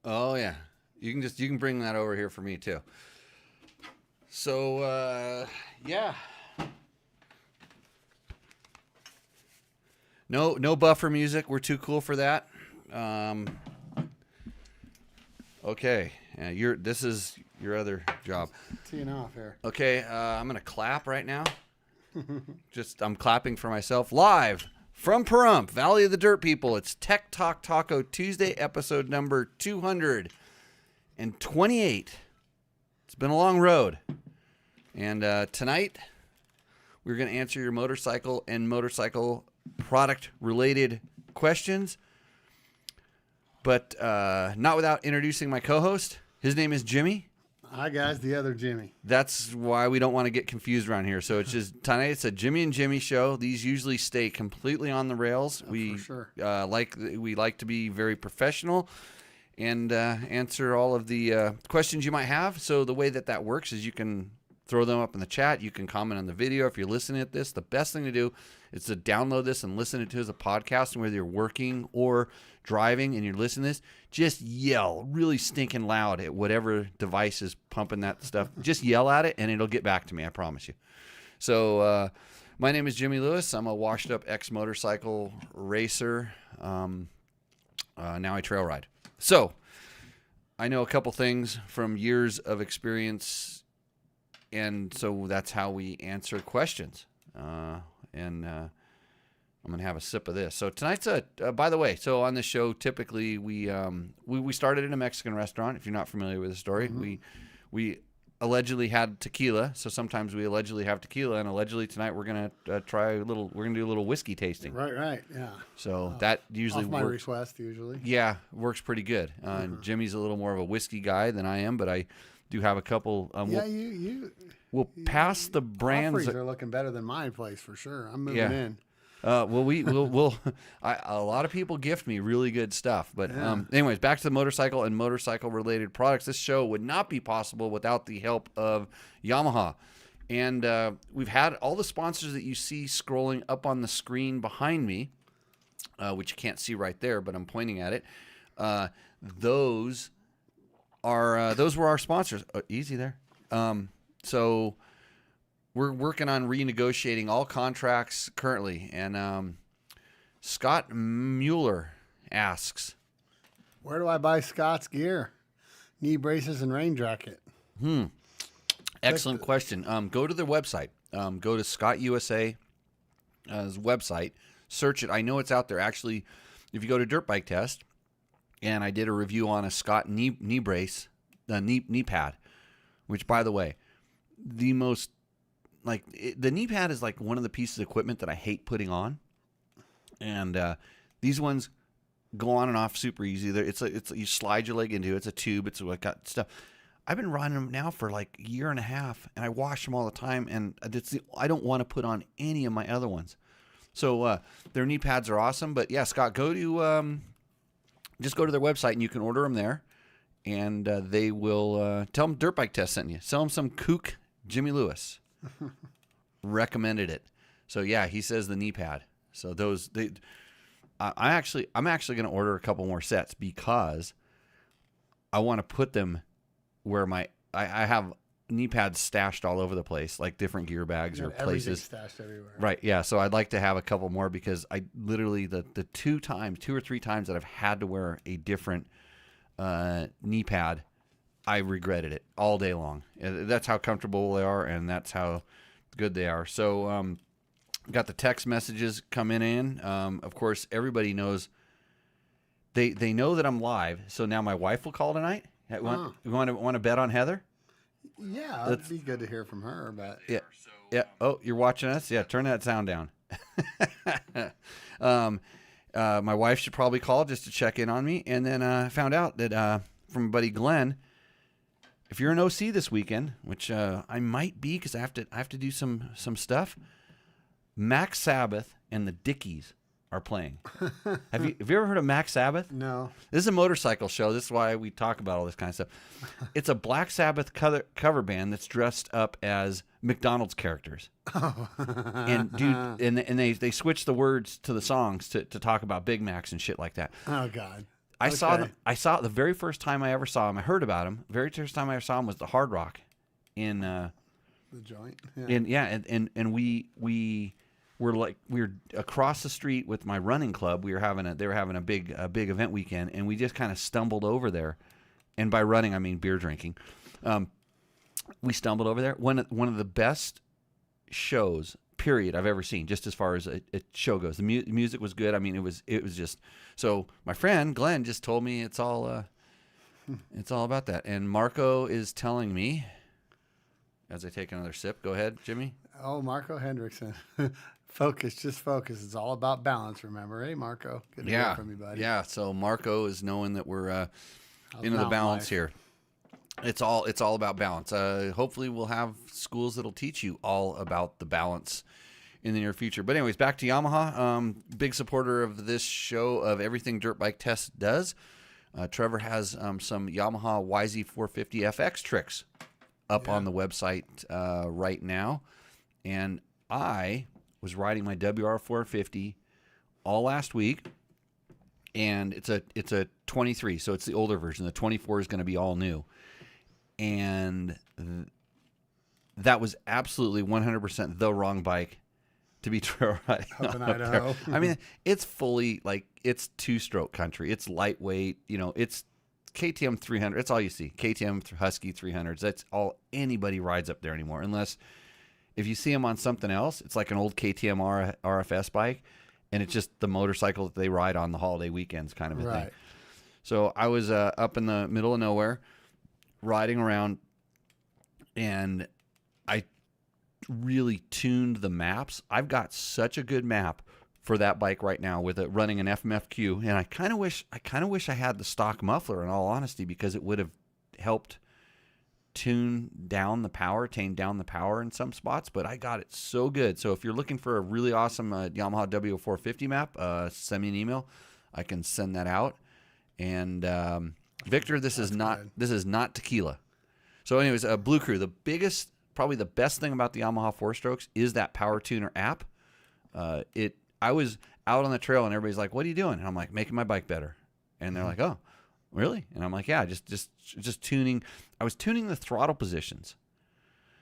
Oh yeah, you can bring that over here for me too. So yeah, no buffer music. We're too cool for that. Okay, this is your other job. Teeing off here. Okay, I'm gonna clap right now. I'm clapping for myself live from Pahrump, Valley of the Dirt People. It's Tech Talk Taco Tuesday, episode number 228. It's been a long road. And tonight, we're going to answer your motorcycle and motorcycle product-related questions. But not without introducing my co-host. His name is Jimmy. Hi, guys. The other Jimmy. That's why we don't want to get confused around here. So it's just tonight. It's a Jimmy and Jimmy show. These usually stay completely on the rails. For sure. We like to be very professional and answer all of the questions you might have. So the way that works is you can throw them up in the chat. You can comment on the video if you're listening to this. The best thing to do is to download this and listen to it as a podcast. And whether you're working or driving and you're listening to this, just yell really stinking loud at whatever device is pumping that stuff. Just yell at it and it'll get back to me, I promise you. So my name is Jimmy Lewis. I'm a washed up ex-motorcycle racer. Now I trail ride. So I know a couple things from years of experience, and so that's how we answer questions. I'm going to have a sip of this. So tonight's by the way, so on this show, typically we started in a Mexican restaurant. If you're not familiar with the story, we allegedly had tequila. So sometimes we allegedly have tequila, and allegedly tonight we're going to we're going to do a little whiskey tasting. Right. Yeah. So that usually off my request usually. Yeah, works pretty good. Jimmy's a little more of a whiskey guy than I am, but I do have a couple. We'll pass the brands. Offerings are looking better than my place for sure. I'm moving in. Well, we'll a lot of people gift me really good stuff. But anyways, back to the motorcycle and motorcycle-related products. This show would not be possible without the help of Yamaha. And we've had all the sponsors that you see scrolling up on the screen behind me, which you can't see right there, but I'm pointing at it. Those were our sponsors. Oh, easy there. So we're working on renegotiating all contracts currently. And Scott Mueller asks, where do I buy Scott's gear? Knee braces and rain jacket. Excellent question. Go to their website. Go to Scott USA's website. Search it. I know it's out there. Actually, if you go to Dirt Bike Test, and I did a review on a Scott knee brace, the knee pad, which, by the way, the knee pad is like one of the pieces of equipment that I hate putting on, and these ones go on and off super easy. It's you slide your leg into it. It's a tube. It's what got stuff. I've been riding them now for like a year and a half, and I wash them all the time. And I don't want to put on any of my other ones. So their knee pads are awesome. But yeah, Scott, go to just go to their website and you can order them there, and they will tell them Dirt Bike Test sent you. Sell them some kook Jimmy Lewis recommended it. So yeah, he says the knee pad. So I'm actually going to order a couple more sets because I want to put them where I have knee pads stashed all over the place, like different gear bags or places. Stashed everywhere. Right. Yeah. So I'd like to have a couple more because I literally the two or three times that I've had to wear a different knee pad, I regretted it all day long. That's how comfortable they are, and that's how good they are. So got the text messages coming in. Of course, everybody knows. They know that I'm live, so now my wife will call tonight. You want to bet on Heather? Yeah, it'd be good to hear from her. But yeah. Oh, you're watching us? Yeah, turn that sound down. My wife should probably call just to check in on me, and then I found out that from my buddy Glenn, if you're in OC this weekend, which I might be because I have to do some stuff, Max Sabbath and the Dickies are playing. Have you ever heard of Max Sabbath? No. This is a motorcycle show. This is why we talk about all this kind of stuff. It's a Black Sabbath cover band that's dressed up as McDonald's characters. Oh. And dude, and they switch the words to the songs to talk about Big Macs and shit like that. Oh God. I saw them. I saw the very first time I ever saw him. I heard about him. The very first time I ever saw him was the Hard Rock in the joint. and we were across the street with my running club. They were having a big event weekend, and we just kind of stumbled over there. And by running, I mean beer drinking. We stumbled over there. One of the best shows, period, I've ever seen, just as far as a show goes. The music was good. I mean, it was just so. My friend Glenn just told me it's all about that. And Marco is telling me, as I take another sip. Go ahead, Jimmy. Oh, Marco Hendrickson. Just focus. It's all about balance, remember? Hey, Marco. Good to hear from you, buddy. Yeah, so Marco is knowing that we're into the balance here. It's all about balance. Hopefully we'll have schools that'll teach you all about the balance in the near future. But anyways, back to Yamaha. Big supporter of this show, of everything Dirt Bike Test does. Trevor has some Yamaha YZ450 FX tricks up on the website right now. And I was riding my WR450 all last week, and it's a 23, so it's the older version. The 24 is going to be all new, and that was absolutely 100% the wrong bike to be trail riding up in Idaho. I mean, it's fully it's two-stroke country. It's lightweight. It's KTM 300. That's all you see. KTM Husky 300s. That's all anybody rides up there anymore, unless if you see them on something else, it's like an old KTM RFS bike, and it's just the motorcycle that they ride on the holiday weekends kind of a thing. So I was up in the middle of nowhere riding around, and I really tuned the maps. I've got such a good map for that bike right now with it running an FMFQ, and I kind of wish I had the stock muffler, in all honesty, because it would have helped tame down the power in some spots, but I got it so good. So if you're looking for a really awesome Yamaha W450 map, send me an email. I can send that out. And Victor, this is not tequila. So anyways, Blue Crew, probably the best thing about the Yamaha 4-strokes is that Power Tuner app. I was out on the trail and everybody's like, "What are you doing?" And I'm like, "Making my bike better." And they're like, "Oh, really?" And I'm like, "Yeah, just tuning." I was tuning the throttle positions.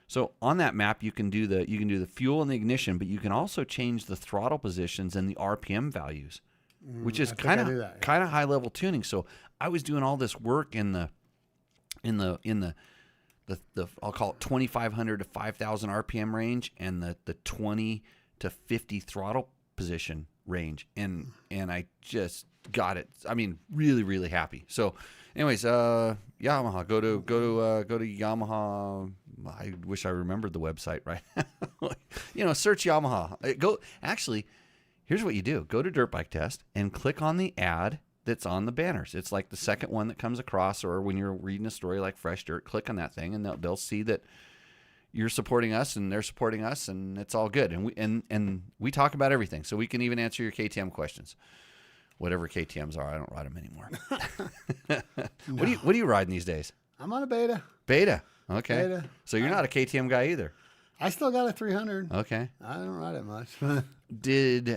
So on that map, you can do the fuel and the ignition, but you can also change the throttle positions and the RPM values, which is kind of high level tuning. So I was doing all this work in the I'll call it 2,500 to 5,000 RPM range, and the 20 to 50 throttle position range, and I just got it. I mean, really, really happy. So, anyways, Yamaha. Go to Yamaha. I wish I remembered the website right. Search Yamaha. Actually, here's what you do: go to Dirt Bike Test and click on the ad that's on the banners. It's like the second one that comes across, or when you're reading a story like Fresh Dirt, click on that thing, and they'll see that you're supporting us and they're supporting us, and it's all good. And we talk about everything, so we can even answer your KTM questions. Whatever KTMs are, I don't ride them anymore. No. What are you riding these days? I'm on a Beta. Beta. Okay. Beta. So you're not a KTM guy either. I still got a 300. Okay. I don't ride it much.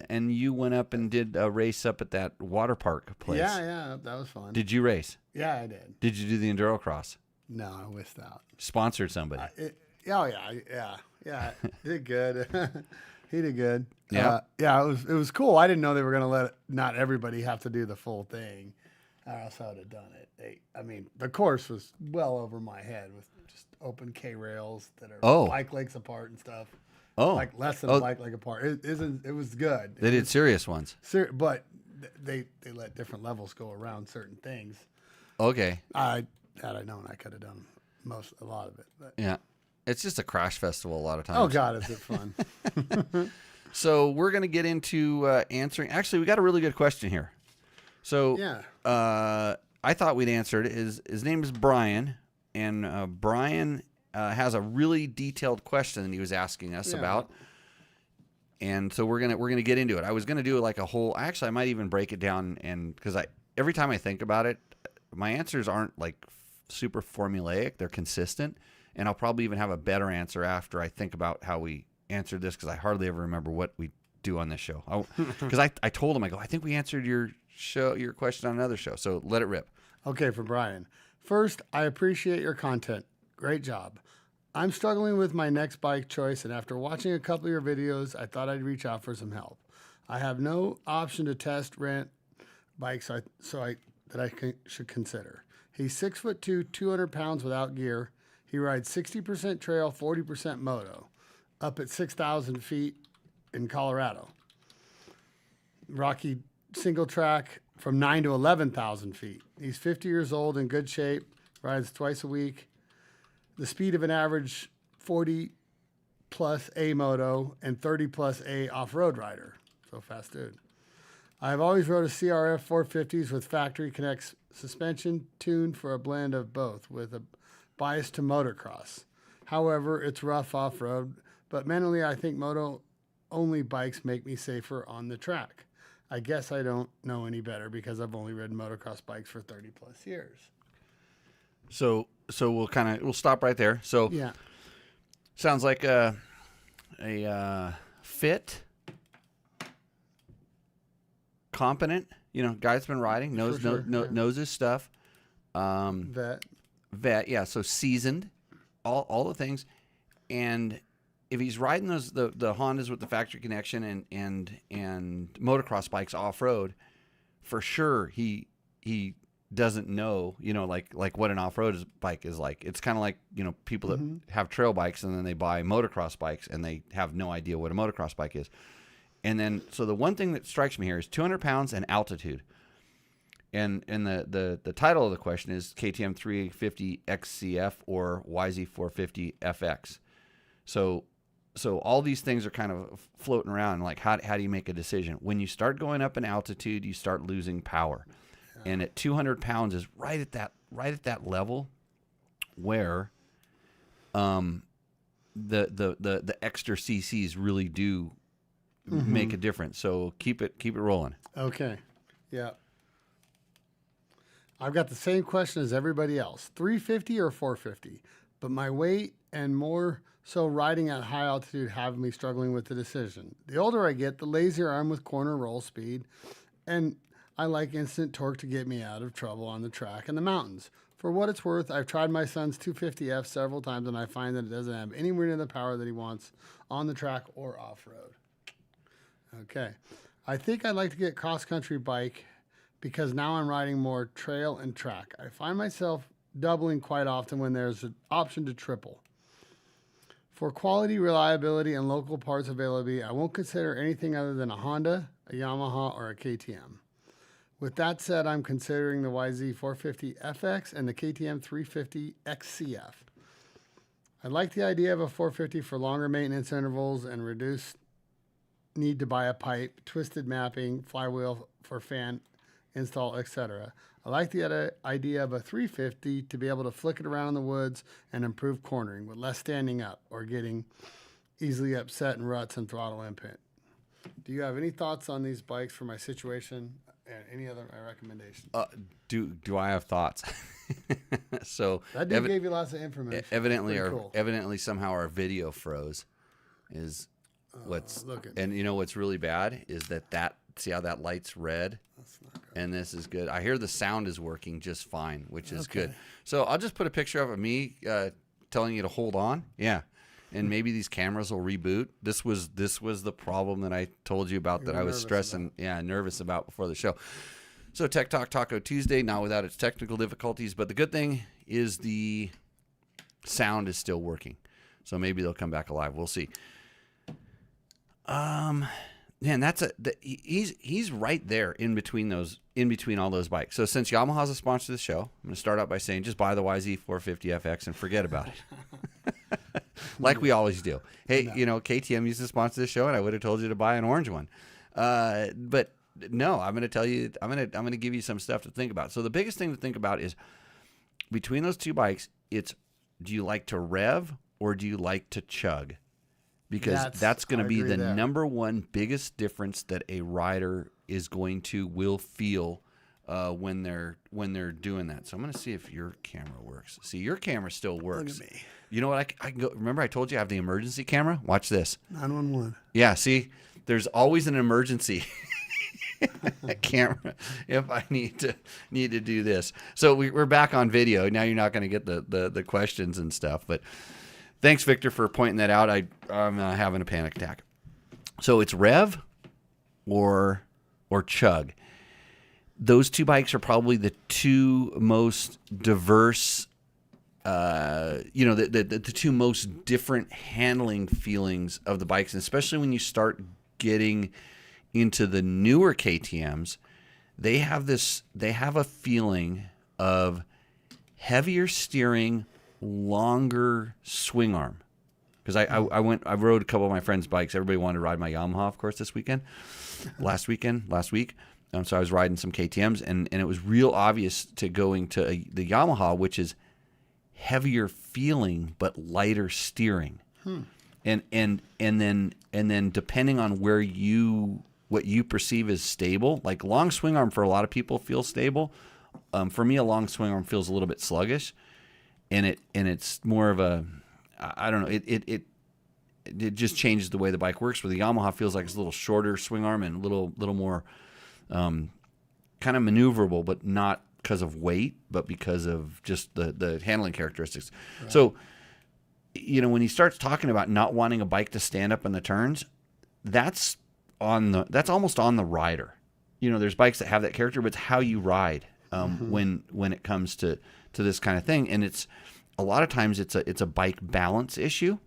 And you went up and did a race up at that water park place? Yeah, that was fun. Did you race? Yeah, I did. Did you do the enduro cross? No, I missed out. Sponsored somebody? Yeah. He did good. He did good. Yeah. It was cool. I didn't know they were going to let not everybody have to do the full thing, or else I would have done it. The course was well over my head with just open K rails that are bike legs apart and stuff. Like less than a bike leg apart. It was good. They did serious ones. But they let different levels go around certain things. Okay. Had I known, I could have done a lot of it. But. Yeah. It's just a crash festival a lot of times. Oh, God, is it fun. So we're going to get into answering. Actually, we got a really good question here. So I thought we'd answer it. His name is Brian, and Brian has a really detailed question that he was asking us about. And so we're gonna get into it. I was gonna do like a whole. Actually, I might even break it down, and because every time I think about it, my answers aren't like super formulaic. They're consistent, and I'll probably even have a better answer after I think about how we answered this, because I hardly ever remember what we do on this show. Because I told him, I go, I think we answered your your question on another show. So let it rip. Okay, for Brian. First, I appreciate your content. Great job. I'm struggling with my next bike choice, and after watching a couple of your videos, I thought I'd reach out for some help. I have no option to test rent bikes, should consider. He's 6'2", 200 pounds without gear. He rides 60% trail, 40% moto, up at 6,000 feet in Colorado. Rocky single track from 9 to 11,000 feet. He's 50 years old, in good shape, rides twice a week. The speed of an average 40 plus A moto and 30 plus A off-road rider. So fast dude. I've always rode a CRF 450s with factory connects suspension tuned for a blend of both with a bias to motocross. However, it's rough off-road, but mentally I think moto only bikes make me safer on the track. I guess I don't know any better because I've only ridden motocross bikes for 30 plus years. So we'll stop right there. So yeah, sounds like a fit, competent, guy's been riding, knows his stuff. Vet, yeah. So seasoned, all the things, and if he's riding those the Hondas with the factory connection and motocross bikes off road, for sure he doesn't know, like what an off-road bike is like. It's kind of like, people that have trail bikes and then they buy motocross bikes and they have no idea what a motocross bike is. And then, so the one thing that strikes me here is 200 pounds and altitude. And the title of the question is KTM 350 XCF or YZ450 FX. So all these things are kind of floating around. Like, how do you make a decision? When you start going up in altitude, you start losing power. And at 200 pounds is right at that level where the extra CCs really do make a difference. So keep it rolling. Okay. Yeah. I've got the same question as everybody else. 350 or 450? But my weight and more so riding at high altitude have me struggling with the decision. The older I get, the lazier I'm with corner roll speed, and I like instant torque to get me out of trouble on the track and the mountains. For what it's worth, I've tried my son's 250F several times, and I find that it doesn't have anywhere near the power that he wants on the track or off-road. Okay. I think I'd like to get cross-country bike because now I'm riding more trail and track. I find myself doubling quite often when there's an option to triple. For quality, reliability, and local parts availability, I won't consider anything other than a Honda, a Yamaha, or a KTM. With that said, I'm considering the YZ450 FX and the KTM 350 XCF. I like the idea of a 450 for longer maintenance intervals and reduced need to buy a pipe, twisted mapping, flywheel for fan install, etc. I like the idea of a 350 to be able to flick it around in the woods and improve cornering with less standing up or getting easily upset in ruts and throttle input. Do you have any thoughts on these bikes for my situation? And any other recommendations? Do I have thoughts? So that dude gave you lots of information. Evidently somehow our video froze. Is what's and you know what's really bad is that see how that light's red. That's not good. And this is good. I hear the sound is working just fine, which is good. So I'll just put a picture of me telling you to hold on. Yeah. And maybe these cameras will reboot. This was the problem that I told you about that I was stressing, nervous about before the show. So Tech Talk Taco Tuesday, not without its technical difficulties, but the good thing is the sound is still working. So maybe they'll come back alive. We'll see. Man, he's right there in between all those bikes. So since Yamaha's a sponsor of the show, I'm going to start out by saying just buy the YZ450FX and forget about it. Like we always do. Hey, KTM used to sponsor the show, and I would have told you to buy an orange one. But no, I'm going to tell you. I'm going to give you some stuff to think about. So the biggest thing to think about is between those two bikes. It's do you like to rev or do you like to chug? Because that's going to be the number one biggest difference that a rider will feel when they're doing that. So I'm going to see if your camera works. See, your camera still works. Look at me. You know what? I can go. Remember, I told you I have the emergency camera. Watch this. 911. Yeah. See, there's always an emergency. camera if I need to do this. So we're back on video. Now you're not going to get the questions and stuff. But thanks, Victor, for pointing that out. I'm having a panic attack. So it's Rev or Chug. Those two bikes are probably the two most diverse, the two most different handling feelings of the bikes, and especially when you start getting into the newer KTMs, they have a feeling of heavier steering, longer swing arm. Because I rode a couple of my friends' bikes. Everybody wanted to ride my Yamaha, of course, last week. So I was riding some KTMs, and it was real obvious to going to the Yamaha, which is heavier feeling but lighter steering. And then depending on what you perceive as stable, like long swing arm for a lot of people feels stable. For me, a long swing arm feels a little bit sluggish, and it's more of a, I don't know, it just changes the way the bike works. Where the Yamaha feels like it's a little shorter swing arm and a little more kind of maneuverable, but not because of weight, but because of just the handling characteristics. Right. So, when he starts talking about not wanting a bike to stand up in the turns, that's almost on the rider. There's bikes that have that character, but it's how you ride when it comes to this kind of thing. And it's a lot of times it's a bike balance issue.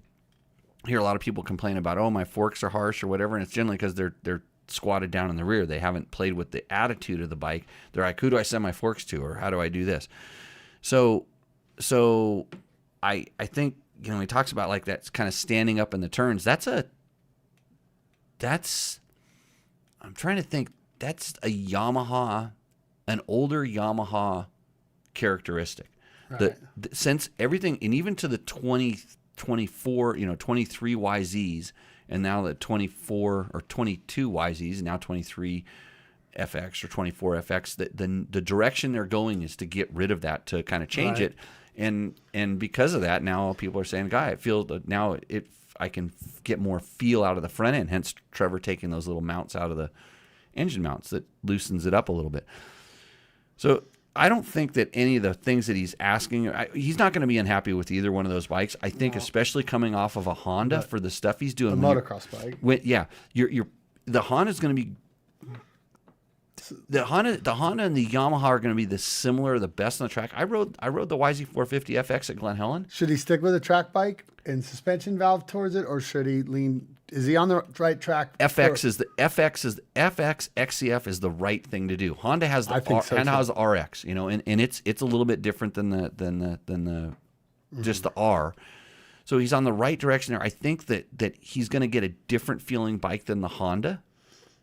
I hear a lot of people complain about, oh, my forks are harsh or whatever, and it's generally because they're squatted down in the rear. They haven't played with the attitude of the bike. They're like, who do I send my forks to, or how do I do this? So I think, when he talks about like that kind of standing up in the turns, I'm trying to think, that's a Yamaha, an older Yamaha characteristic. Right. Since everything, and even to the 2024, 23 YZs, and now the 24 or 22 YZs, and now 23 FX or 24 FX, the direction they're going is to get rid of that, to kind of change it. And because of that, now people are saying, "Guy, I can get more feel out of the front end." Hence, Trevor taking those little mounts out of the engine mounts that loosens it up a little bit. So I don't think that any of the things that he's asking, he's not going to be unhappy with either one of those bikes. I think, especially coming off of a Honda for the stuff he's doing, the motocross bike. The Honda's going to be. The Honda and the Yamaha are going to be the best on the track. I rode the YZ450 FX at Glen Helen. Should he stick with a track bike and suspension valve towards it, or should he lean? Is he on the right track? FX XCF is the right thing to do. Honda has the RX, and it's a little bit different than the just the R. So he's on the right direction there. I think that he's going to get a different feeling bike than the Honda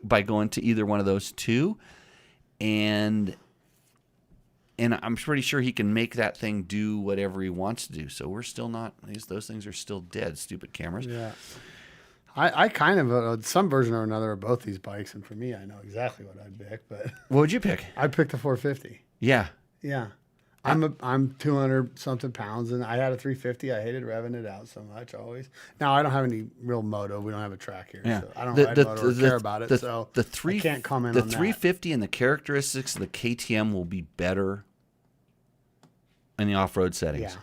by going to either one of those two, and I'm pretty sure he can make that thing do whatever he wants to do. So we're still not; those things are still dead. Stupid cameras. Yeah, I kind of some version or another of both these bikes, and for me, I know exactly what I'd pick. But what would you pick? I'd pick the 450. Yeah. I'm 200 something pounds, and I had a 350. I hated revving it out so much always. Now I don't have any real moto. We don't have a track here, so I don't ride moto or care about it. So I can't comment on that. The 350 and the characteristics of the KTM will be better in the off-road settings. Yeah.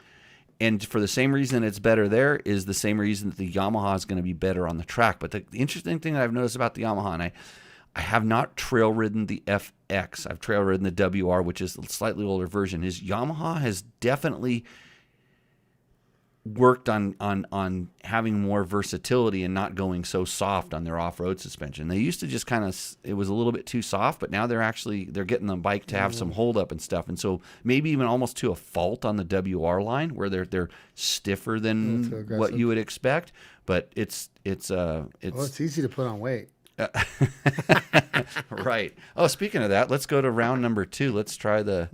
And for the same reason it's better there is the same reason that the Yamaha is going to be better on the track. But the interesting thing that I've noticed about the Yamaha, and I have not trail ridden the FX. I've trail ridden the WR, which is a slightly older version. His Yamaha has definitely worked on having more versatility and not going so soft on their off-road suspension. They used to just it was a little bit too soft, but now they're getting the bike to have some hold up and stuff. And so maybe even almost to a fault on the WR line where they're stiffer than what you would expect. But it's easy to put on weight. Right. Oh, speaking of that, let's go to round number 2. Let's try the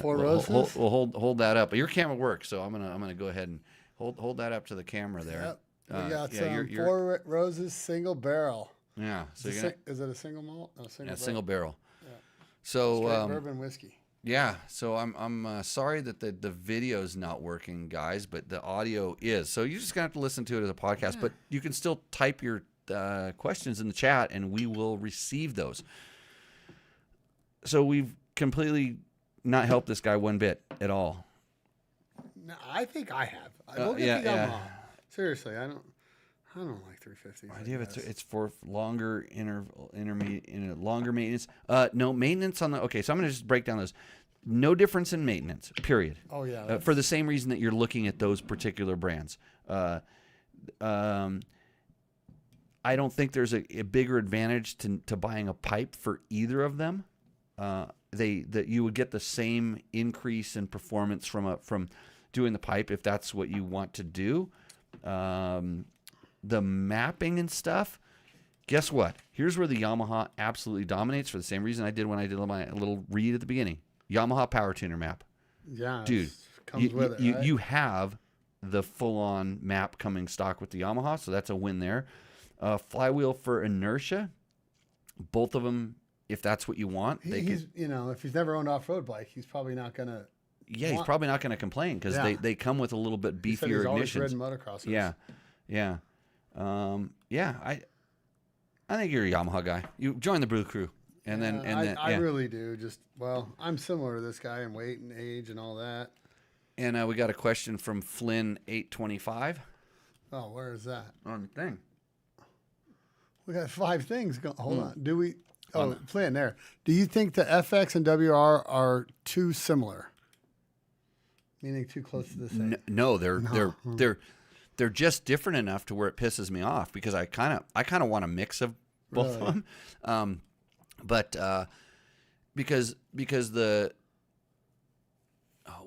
Four Roses. We'll hold that up. Your camera works, so I'm gonna go ahead and hold that up to the camera there. Yep. We got some Four Roses single barrel. Yeah. So is it a single malt? No, single barrel. Yeah. So bourbon whiskey. Yeah. So I'm sorry that the video's not working, guys, but the audio is. So you're just gonna have to listen to it as a podcast, but you can still type your questions in the chat, and we will receive those. So we've completely not helped this guy one bit at all. No, I think I have. Look at the Yamaha. Seriously, I don't like 350s. I do. It's for longer intermediate, longer maintenance. No maintenance on the. Okay, so I'm going to just break down those. No difference in maintenance. Period. Oh yeah. For the same reason that you're looking at those particular brands. I don't think there's a bigger advantage to buying a pipe for either of them. That you would get the same increase in performance from doing the pipe if that's what you want to do. The mapping and stuff. Guess what? Here's where the Yamaha absolutely dominates for the same reason I did when I did my little read at the beginning. Yamaha Power Tuner map. Yeah, dude, comes with it. Right? You have the full-on map coming stock with the Yamaha, so that's a win there. Flywheel for inertia. Both of them, if that's what you want, if he's never owned an off-road bike, he's probably not gonna. Yeah, he's probably not going to complain because they come with a little bit beefier ignitions. Ridden motocrossers. Yeah. I think you're a Yamaha guy. You join the Brew Crew, and then I really do. I'm similar to this guy in weight and age and all that. And we got a question from Flynn 825. Oh, where is that? On the thing. We got 5 things. Hold on. Do we? Oh, Flynn, there. Do you think the FX and WR are too similar? Meaning too close to the same? No, they're just different enough to where it pisses me off because I kind of want a mix of both of them. But because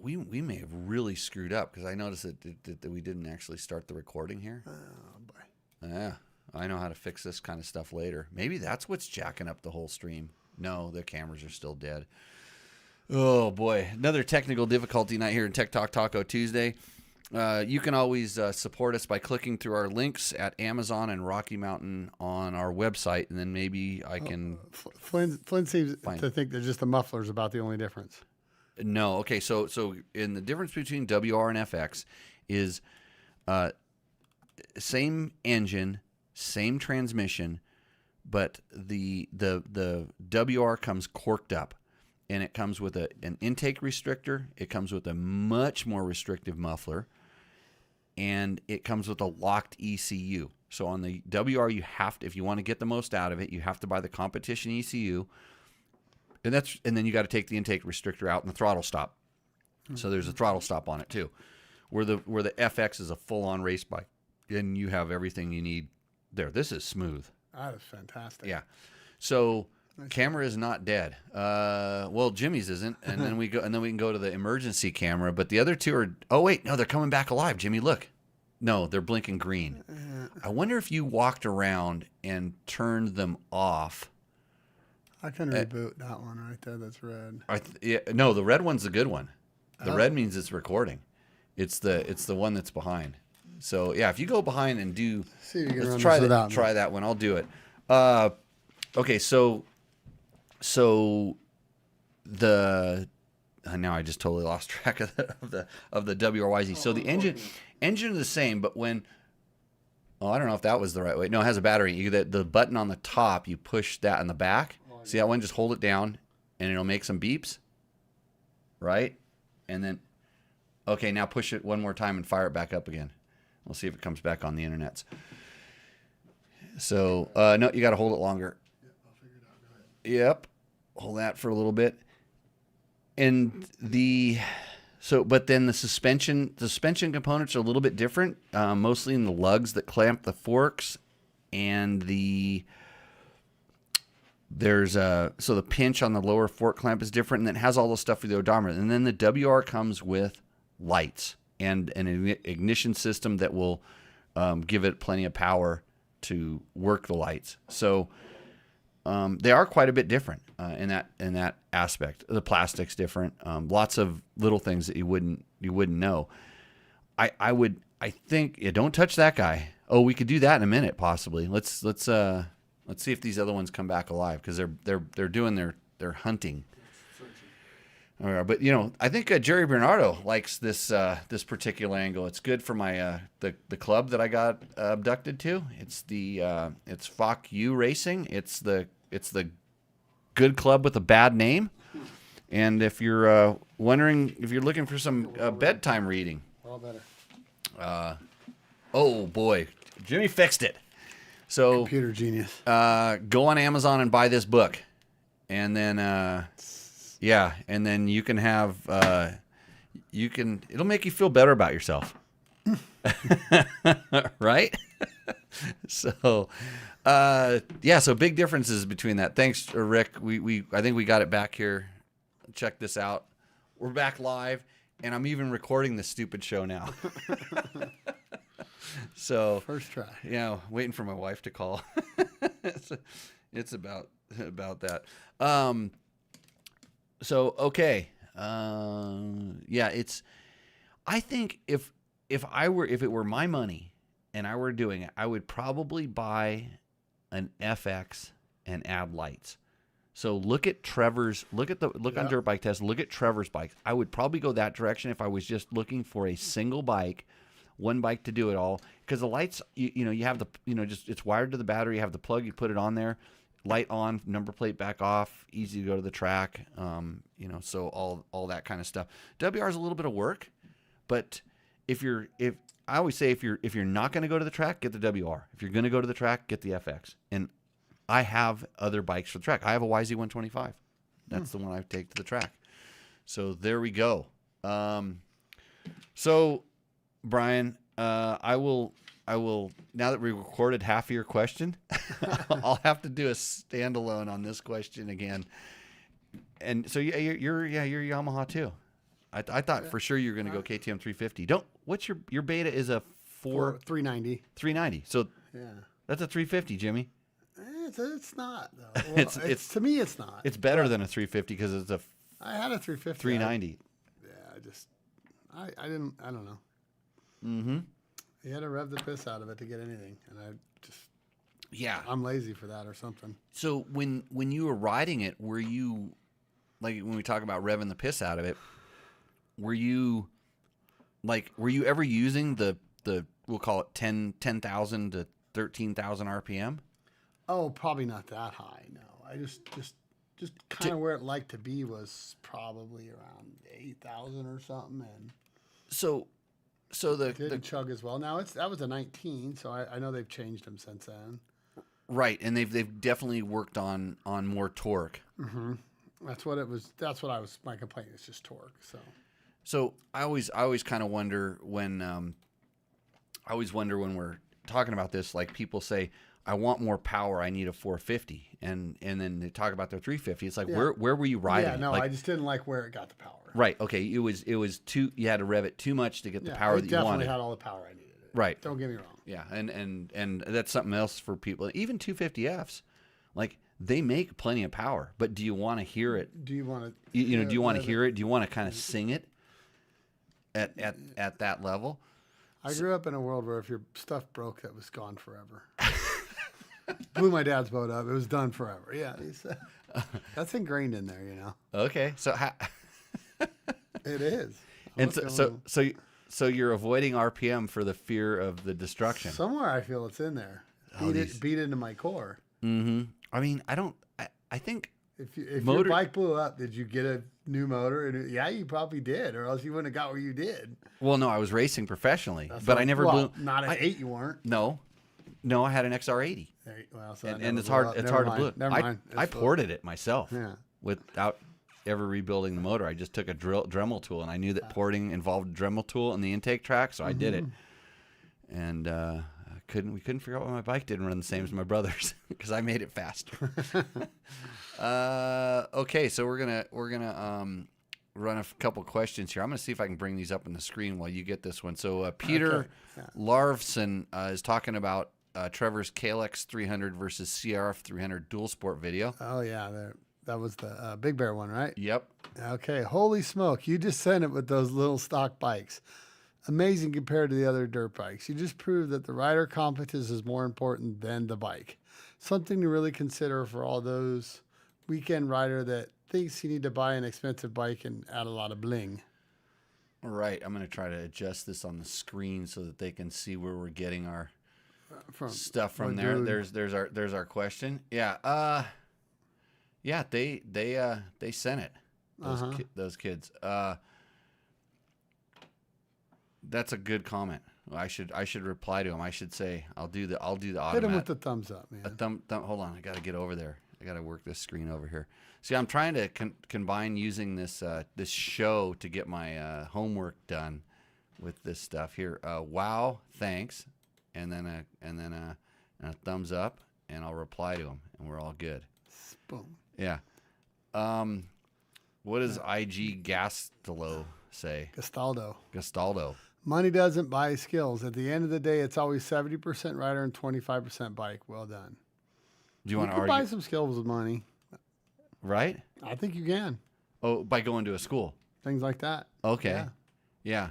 we may have really screwed up because I noticed that we didn't actually start the recording here. Oh boy. Yeah, I know how to fix this kind of stuff later. Maybe that's what's jacking up the whole stream. No, the cameras are still dead. Oh boy, another technical difficulty night here in Tech Talk Taco Tuesday. You can always support us by clicking through our links at Amazon and Rocky Mountain on our website, and then maybe I can. Flynn seems to think that just the muffler is about the only difference. No, okay. So in the difference between WR and FX is same engine, same transmission, but the WR comes corked up. And it comes with an intake restrictor. It comes with a much more restrictive muffler. And it comes with a locked ECU. So on the WR, you have to, if you want to get the most out of it, you have to buy the competition ECU. And then you got to take the intake restrictor out and the throttle stop. Mm-hmm. So there's a throttle stop on it too. Where the FX is a full-on race bike. And you have everything you need there. This is smooth. That is fantastic. Yeah. So camera is not dead. Well, Jimmy's isn't, and then we can go to the emergency camera. But the other two are. Oh wait, no, they're coming back alive. Jimmy, look. No, they're blinking green. I wonder if you walked around and turned them off. I can reboot that one right there. That's red. No, the red one's the good one. The red means it's recording. It's the one that's behind. So yeah, if you go behind and do, let's try that one. I'll do it. Okay, so now I just totally lost track of the WRYZ. So the engine is the same, but I don't know if that was the right way. No, it has a battery. The button on the top, you push that in the back. See that one? Just hold it down, and it'll make some beeps. Right, and then okay, now push it one more time and fire it back up again. We'll see if it comes back on the internets. So no, you got to hold it longer. I'll figure it out. Go ahead. Yep. Hold that for a little bit. And but then the suspension components are a little bit different, mostly in the lugs that clamp the forks, and so the pinch on the lower fork clamp is different, and it has all the stuff for the odometer. And then the WR comes with lights and an ignition system that will give it plenty of power to work the lights. So they are quite a bit different in that aspect. The plastic's different. Lots of little things that you wouldn't know. I think don't touch that guy. Oh, we could do that in a minute possibly. Let's see if these other ones come back alive because they're doing their hunting. But I think Jerry Bernardo likes this particular angle. It's good for my the club that I got abducted to. It's it's Fuck You Racing. It's the good club with a bad name. And if you're wondering, if you're looking for some bedtime reading. All better. Oh, boy. Jimmy fixed it. So Computer genius. go on Amazon and buy this book. And then, and then you can have, it'll make you feel better about yourself. Right? So, so big differences between that. Thanks, Rick. I think we got it back here. Check this out. We're back live, and I'm even recording this stupid show now. So first try. Yeah, waiting for my wife to call. It's about that. So okay. I think if it were my money and I were doing it, I would probably buy an FX and add lights. So look at Trevor's, look on Dirt Bike Test, look at Trevor's bike. I would probably go that direction if I was just looking for a single bike, one bike to do it all. Because the lights, you have it's wired to the battery, you have the plug, you put it on there, light on, number plate back off, easy to go to the track, so all that kind of stuff. WR is a little bit of work, but I always say if you're not going to go to the track, get the WR. If you're going to go to the track, get the FX. And I have other bikes for the track. I have a YZ125. That's the one I take to the track. So there we go. So Brian, I will now that we recorded half of your question, I'll have to do a standalone on this question again. And so you're Yamaha too. I thought for sure you're going to go KTM 350. What's your beta is a 390. 390. So yeah, that's a 350, Jimmy. It's not though. Well, it's to me it's not. It's better than a 350 because it's a. I had a 350. 390. I don't know. Mm-hmm. You had to rev the piss out of it to get anything, and I'm lazy for that or something. So when you were riding it, were you like when we talk about revving the piss out of it? Were you ever using the we'll call it 10,000 to 13,000 RPM? Oh, probably not that high. No, I just kind of where it liked to be was probably around 8,000 or something, and so the chug as well. Now that was a 19, so I know they've changed them since then. Right, and they've definitely worked on more torque. Mm-hmm. That's what it was. That's what my complaint is just torque. So I always kind of wonder when we're talking about this, like people say, I want more power, I need a 450, and then they talk about their 350. It's like where were you riding? Yeah, no, like, I just didn't like where it got the power. Right. Okay. It was too. You had to rev it too much to get the power that you wanted. Definitely had all the power I needed. Right. Don't get me wrong. Yeah, and that's something else for people. Even 250Fs, like they make plenty of power, but do you want to hear it? Do you want to? Do you want to hear it? Do you want to kind of sing it at that level? I grew up in a world where if your stuff broke, that was gone forever. Blew my dad's boat up. It was done forever. Yeah, that's ingrained in there, Okay, so it is. And so you're avoiding RPM for the fear of the destruction. Somewhere I feel it's in there. Beat into my core. Mm-hmm. I mean, I think if your bike blew up, did you get a new motor? Yeah, you probably did, or else you wouldn't have got where you did. Well, no, I was racing professionally, but I never blew. Not at 8, you weren't. No, I had an XR80. Well, so and it's hard. It's hard to blow. Never mind. I ported it myself. Yeah. Without ever rebuilding the motor, I just took a Dremel tool, and I knew that porting involved a Dremel tool in the intake track, so I did it. And we couldn't figure out why my bike didn't run the same as my brother's because I made it faster. Okay, so we're gonna run a couple questions here. I'm gonna see if I can bring these up on the screen while you get this one. So Peter Larvson is talking about Trevor's KLX 300 versus CRF 300 dual sport video. Oh yeah, that was the Big Bear one, right? Yep. Okay, holy smoke! You just sent it with those little stock bikes. Amazing compared to the other dirt bikes. You just proved that the rider competence is more important than the bike. Something to really consider for all those weekend rider that thinks you need to buy an expensive bike and add a lot of bling. All right, I'm going to try to adjust this on the screen so that they can see where we're getting our stuff from there. Dude. There's our question. Yeah. Yeah, they sent it. Those kids. That's a good comment. I should reply to him. I should say I'll do the automatic. Hit him with the thumbs up, man. A thumb. Hold on, I got to get over there. I got to work this screen over here. See, I'm trying to combine using this show to get my homework done with this stuff here. Wow, thanks, and then a thumbs up, and I'll reply to him, and we're all good. Boom. Yeah. What does IG Gastaldo say? Gastaldo. Money doesn't buy skills. At the end of the day, it's always 70% rider and 25% bike. Well done. Do you want to argue? argue? Buy some skills with money. Right? I think you can. Oh, by going to a school. Things like that. Okay. Yeah.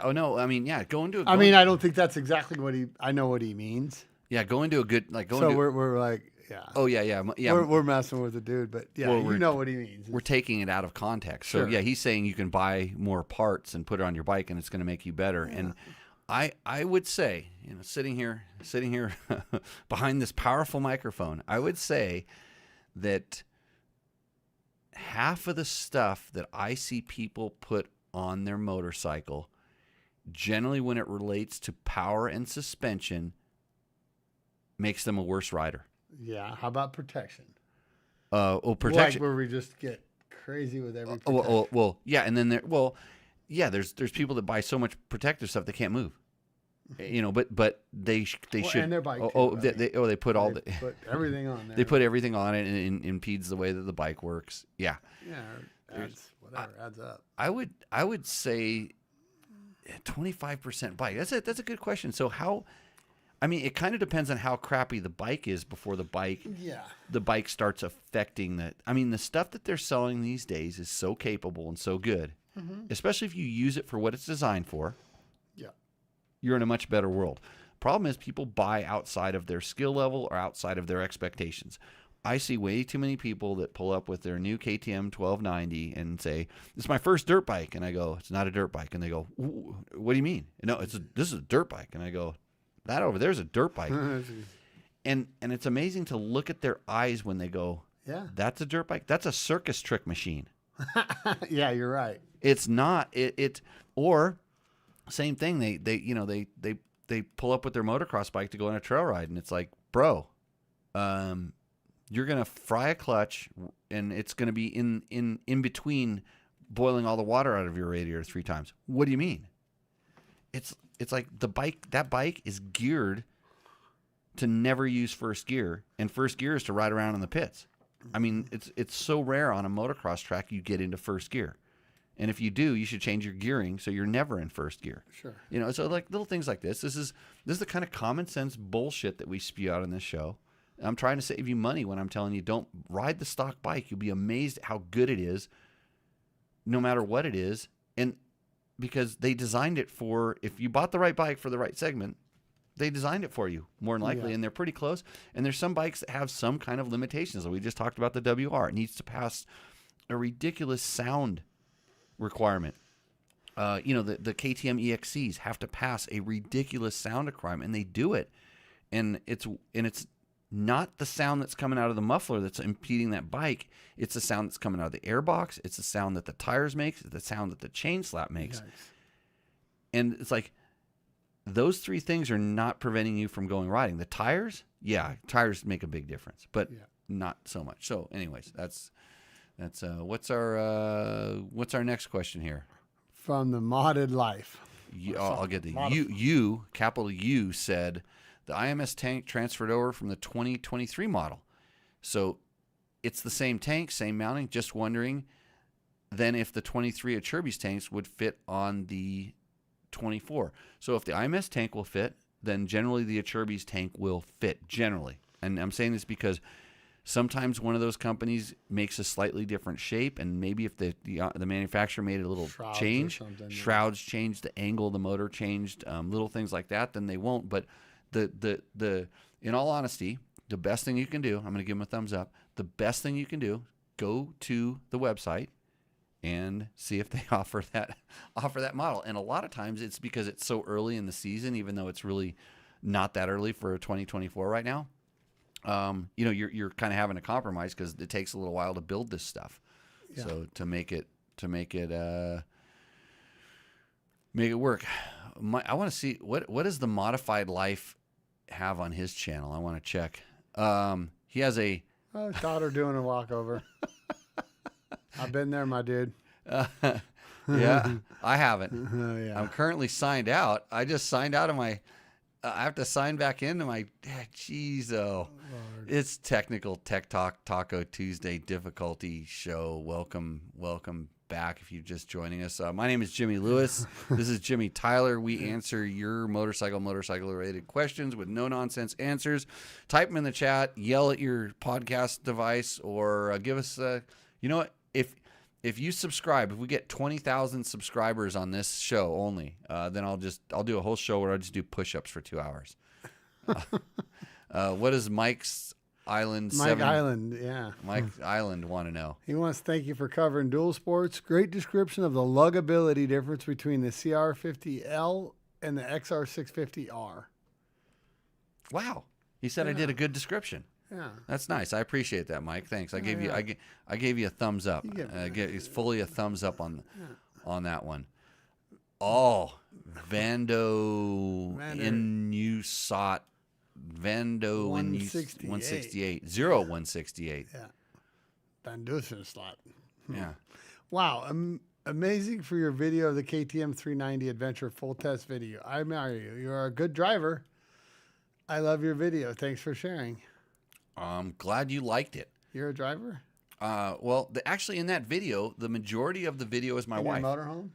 Oh no. I mean, yeah. I don't think that's exactly what I know what he means. Yeah, going to a good we're like, yeah. Oh yeah. We're messing with the dude, but yeah, you know what he means. We're taking it out of context. Sure. So yeah, he's saying you can buy more parts and put it on your bike, and it's going to make you better. Yeah. And I would say, sitting here behind this powerful microphone, I would say that half of the stuff that I see people put on their motorcycle, generally when it relates to power and suspension, makes them a worse rider. Yeah. How about protection? Protection. Like where we just get crazy with every protection. Well, yeah, and then there's people that buy so much protective stuff they can't move. But they should. And their bike. They put everything on there. They put everything on it, and it impedes the way that the bike works. Yeah. Yeah. Adds up. I would say 25% bike. That's a good question. So how? I mean, it kind of depends on how crappy the bike is before the bike starts affecting that. I mean, the stuff that they're selling these days is so capable and so good, especially if you use it for what it's designed for. Yeah. You're in a much better world. Problem is people buy outside of their skill level or outside of their expectations. I see way too many people that pull up with their new KTM 1290 and say, "This is my first dirt bike." And I go, "It's not a dirt bike." And they go, "What do you mean?" "No, this is a dirt bike." And I go, "That over there's a dirt bike." and it's amazing to look at their eyes when they go, "Yeah, that's a dirt bike. That's a circus trick machine." Yeah, you're right. It's not or same thing. They pull up with their motocross bike to go on a trail ride, and it's like, bro, you're gonna fry a clutch, and it's gonna be in between boiling all the water out of your radiator 3 times. What do you mean? It's like that bike is geared to never use first gear, and first gear is to ride around in the pits. I mean, it's so rare on a motocross track you get into first gear. And if you do, you should change your gearing so you're never in first gear. Sure. So like little things like this. This is the kind of common sense bullshit that we spew out on this show. I'm trying to save you money when I'm telling you don't ride the stock bike. You'll be amazed at how good it is, no matter what it is. And because they designed it for, if you bought the right bike for the right segment, they designed it for you more than likely, and they're pretty close. And there's some bikes that have some kind of limitations. We just talked about the WR. It needs to pass a ridiculous sound requirement. The KTM EXCs have to pass a ridiculous sound requirement, and they do it. And it's not the sound that's coming out of the muffler that's impeding that bike. It's the sound that's coming out of the airbox. It's the sound that the tires makes. It's the sound that the chain slap makes. Nice. And it's like those 3 things are not preventing you from going riding. The tires make a big difference, but not so much. So, anyways, that's what's our next question here? From the modded life. I'll get the you capital U said the IMS tank transferred over from the 2023 model. So it's the same tank, same mounting. Just wondering then if the 23 Acerbis tanks would fit on the 24. So if the IMS tank will fit, then generally the Acerbis tank will fit generally. And I'm saying this because sometimes one of those companies makes a slightly different shape, and maybe if the manufacturer made a little shrouds changed, the angle of the motor changed, little things like that, then they won't. But the in all honesty, the best thing you can do, I'm going to give them a thumbs up. The best thing you can do, go to the website and see if they offer that model. And a lot of times it's because it's so early in the season, even though it's really not that early for 2024 right now. you're kind of having a compromise because it takes a little while to build this stuff. Yeah. So to make it work. I want to see what does the Modified Life have on his channel. I want to check. He has a daughter doing a walkover. I've been there, my dude. yeah, I haven't. Yeah. I'm currently signed out. I just signed out of my. I have to sign back into my. Jeez, oh, it's technical tech talk Taco Tuesday difficulty show. Welcome back if you're just joining us. My name is Jimmy Lewis. This is Jimmy Tyler. We answer your motorcycle related questions with no nonsense answers. Type them in the chat, yell at your podcast device, or give us you know what, if you subscribe, if we get 20,000 subscribers on this show only, then I'll do a whole show where I just do push-ups for 2 hours. What is Mike's Island? Mike Island, yeah. Mike Island want to know. He wants to thank you for covering dual sports. Great description of the luggability difference between the CR50L and the XR650R. Wow. He said I did a good description. Yeah. That's nice. I appreciate that, Mike. Thanks. I gave you a thumbs up. It's fully a thumbs up on that one. Oh, Vando Inusat. Vando 168. 0168. Yeah. Vandusen slot. Yeah. Wow. Amazing for your video of the KTM 390 Adventure full test video. I admire you. You are a good driver. I love your video. Thanks for sharing. I'm glad you liked it. You're a driver? Well, actually, in that video, the majority of the video is my wife. Motorhome?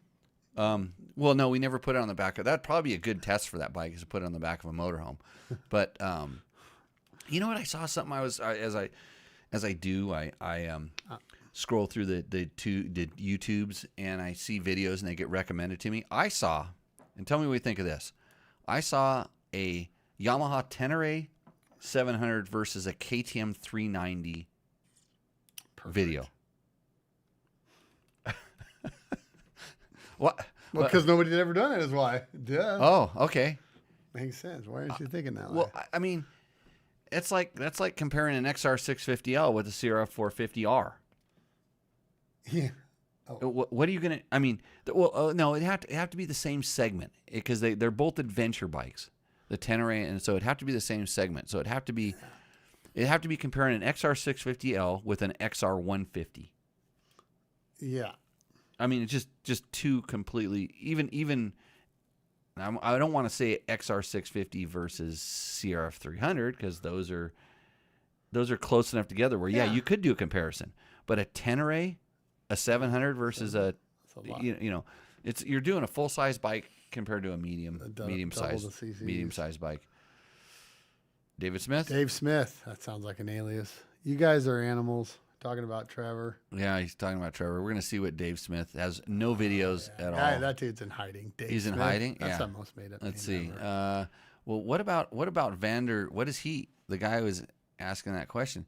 Well, no, we never put it on the back of. That'd probably be a good test for that bike is to put it on the back of a motorhome. But you know what? I saw something. As I do, scroll through the YouTubes and I see videos and they get recommended to me. I saw, and tell me what you think of this. I saw a Yamaha Tenere 700 versus a KTM 390 video. What? Well, because nobody's ever done it is why. Duh. Oh, okay. Makes sense. Why aren't you thinking that way? Well, I mean, that's like comparing an XR650L with a CR450R. Yeah. Oh. What are you gonna? I mean, no, it have to be the same segment because they're both adventure bikes, the Tenere, and so it'd have to be the same segment. So it'd have to be comparing an XR650L with an XR150. Yeah. I mean, it's just two completely even. I don't want to say XR650 versus CRF300 because those are close enough together where you could do a comparison. But a Tenere, a 700 versus you're doing a full size bike compared to a medium size bike. David Smith. Dave Smith. That sounds like an alias. You guys are animals. Talking about Trevor. Yeah, he's talking about Trevor. We're going to see what Dave Smith has. No videos at all. That dude's in hiding. He's Smith, in hiding? That's yeah. the most made up. Let's see. Well, what about Vander? What is he? The guy who was asking that question.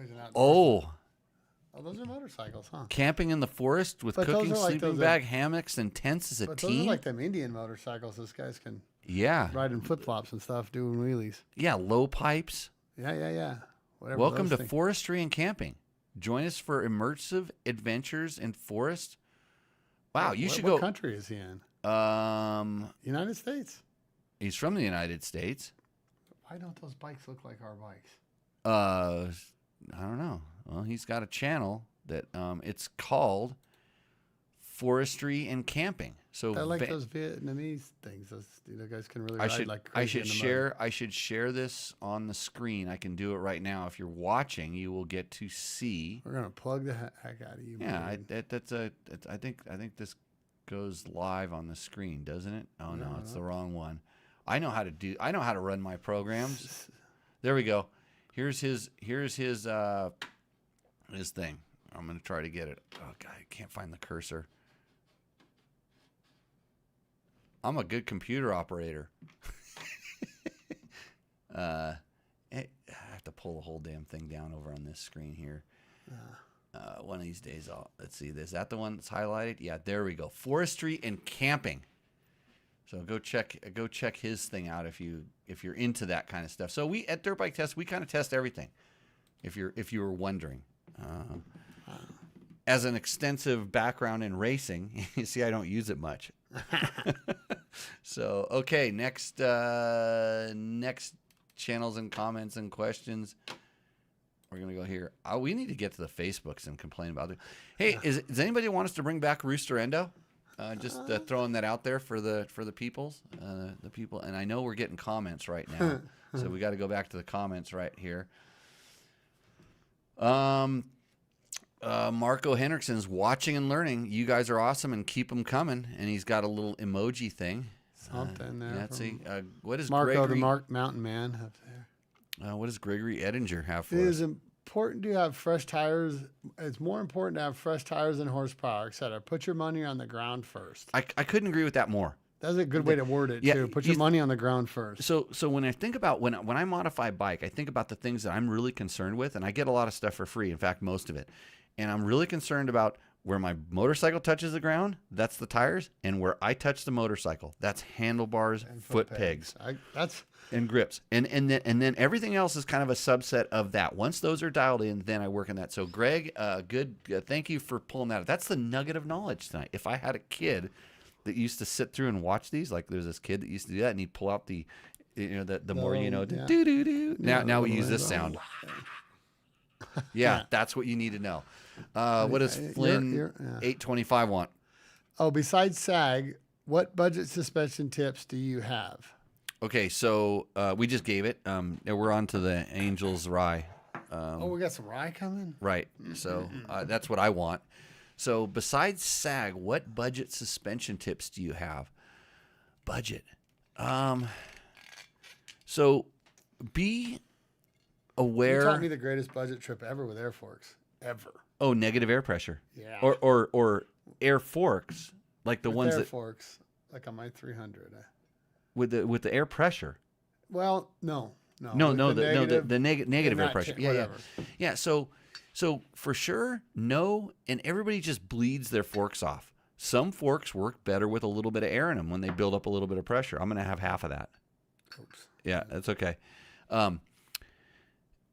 He's an outdoor. Oh, those are motorcycles, huh? Camping in the forest with cooking, sleeping bag, hammocks, and tents as a team. Those are like them Indian motorcycles. Those guys can ride in flip-flops and stuff, doing wheelies. Yeah, low pipes. Yeah. Welcome to Forestry and Camping. Join us for immersive adventures in forest. Wow, you should go. What country is he in? United States. He's from the United States. Why don't those bikes look like our bikes? I don't know. Well, he's got a channel that it's called Forestry and Camping. So I like those Vietnamese things. Those guys can really ride like crazy. I should share this on the screen. I can do it right now. If you're watching, you will get to see. We're gonna plug the heck out of you. Yeah, I think this goes live on the screen, doesn't it? Oh no, it's the wrong one. I know how to run my programs. There we go. Here's his thing. I'm gonna try to get it. Oh God, I can't find the cursor. I'm a good computer operator. I have to pull the whole damn thing down over on this screen here. One of these days, let's see. Is that the one that's highlighted? Yeah, there we go. Forestry and Camping. So go check his thing out if you're into that kind of stuff. So we at Dirt Bike Test, we kind of test everything. If you were wondering, as an extensive background in racing, you see I don't use it much. So okay, next channels and comments and questions. We're gonna go here. We need to get to the Facebooks and complain about it. Hey, does anybody want us to bring back Rooster Endo? Just throwing that out there for the people. And I know we're getting comments right now, so we got to go back to the comments right here. Marco Henriksen's watching and learning. You guys are awesome and keep them coming. And he's got a little emoji thing. Something there. Let's see. What is Marco Gregory? the Mountain Man up there. What does Gregory Edinger have for It us? is important to have fresh tires. It's more important to have fresh tires and horsepower, etc. Put your money on the ground first. I couldn't agree with that more. That's a good way to word it, Yeah, too. Put your money on the ground first. So when I think about when I modify a bike, I think about the things that I'm really concerned with, and I get a lot of stuff for free. In fact, most of it. And I'm really concerned about where my motorcycle touches the ground, that's the tires, and where I touch the motorcycle, that's handlebars, and foot pegs. And grips. And then everything else is kind of a subset of that. Once those are dialed in, then I work on that. So Greg, good. Thank you for pulling that up. That's the nugget of knowledge tonight. If I had a kid that used to sit through and watch these, like there's this kid that used to do that, and he'd pull out the more you know, yeah. do do do. Now we use this sound. Yeah, that's what you need to know. What does Flynn 825 want? Oh, besides SAG, what budget suspension tips do you have? Okay, so we just gave it. We're on to the Angels Rye. We got some rye coming? Right. So that's what I want. So besides SAG, what budget suspension tips do you have? Budget. So be aware. You taught me the greatest budget trip ever with air forks. Ever. Oh, negative air pressure. Yeah. Or air forks, like the with ones air that forks, like on my 300. with the air pressure. Well, no. The negative air pressure. Whatever. Yeah. So for sure, no, and everybody just bleeds their forks off. Some forks work better with a little bit of air in them when they build up a little bit of pressure. I'm going to have half of that. Oops. Yeah, that's okay.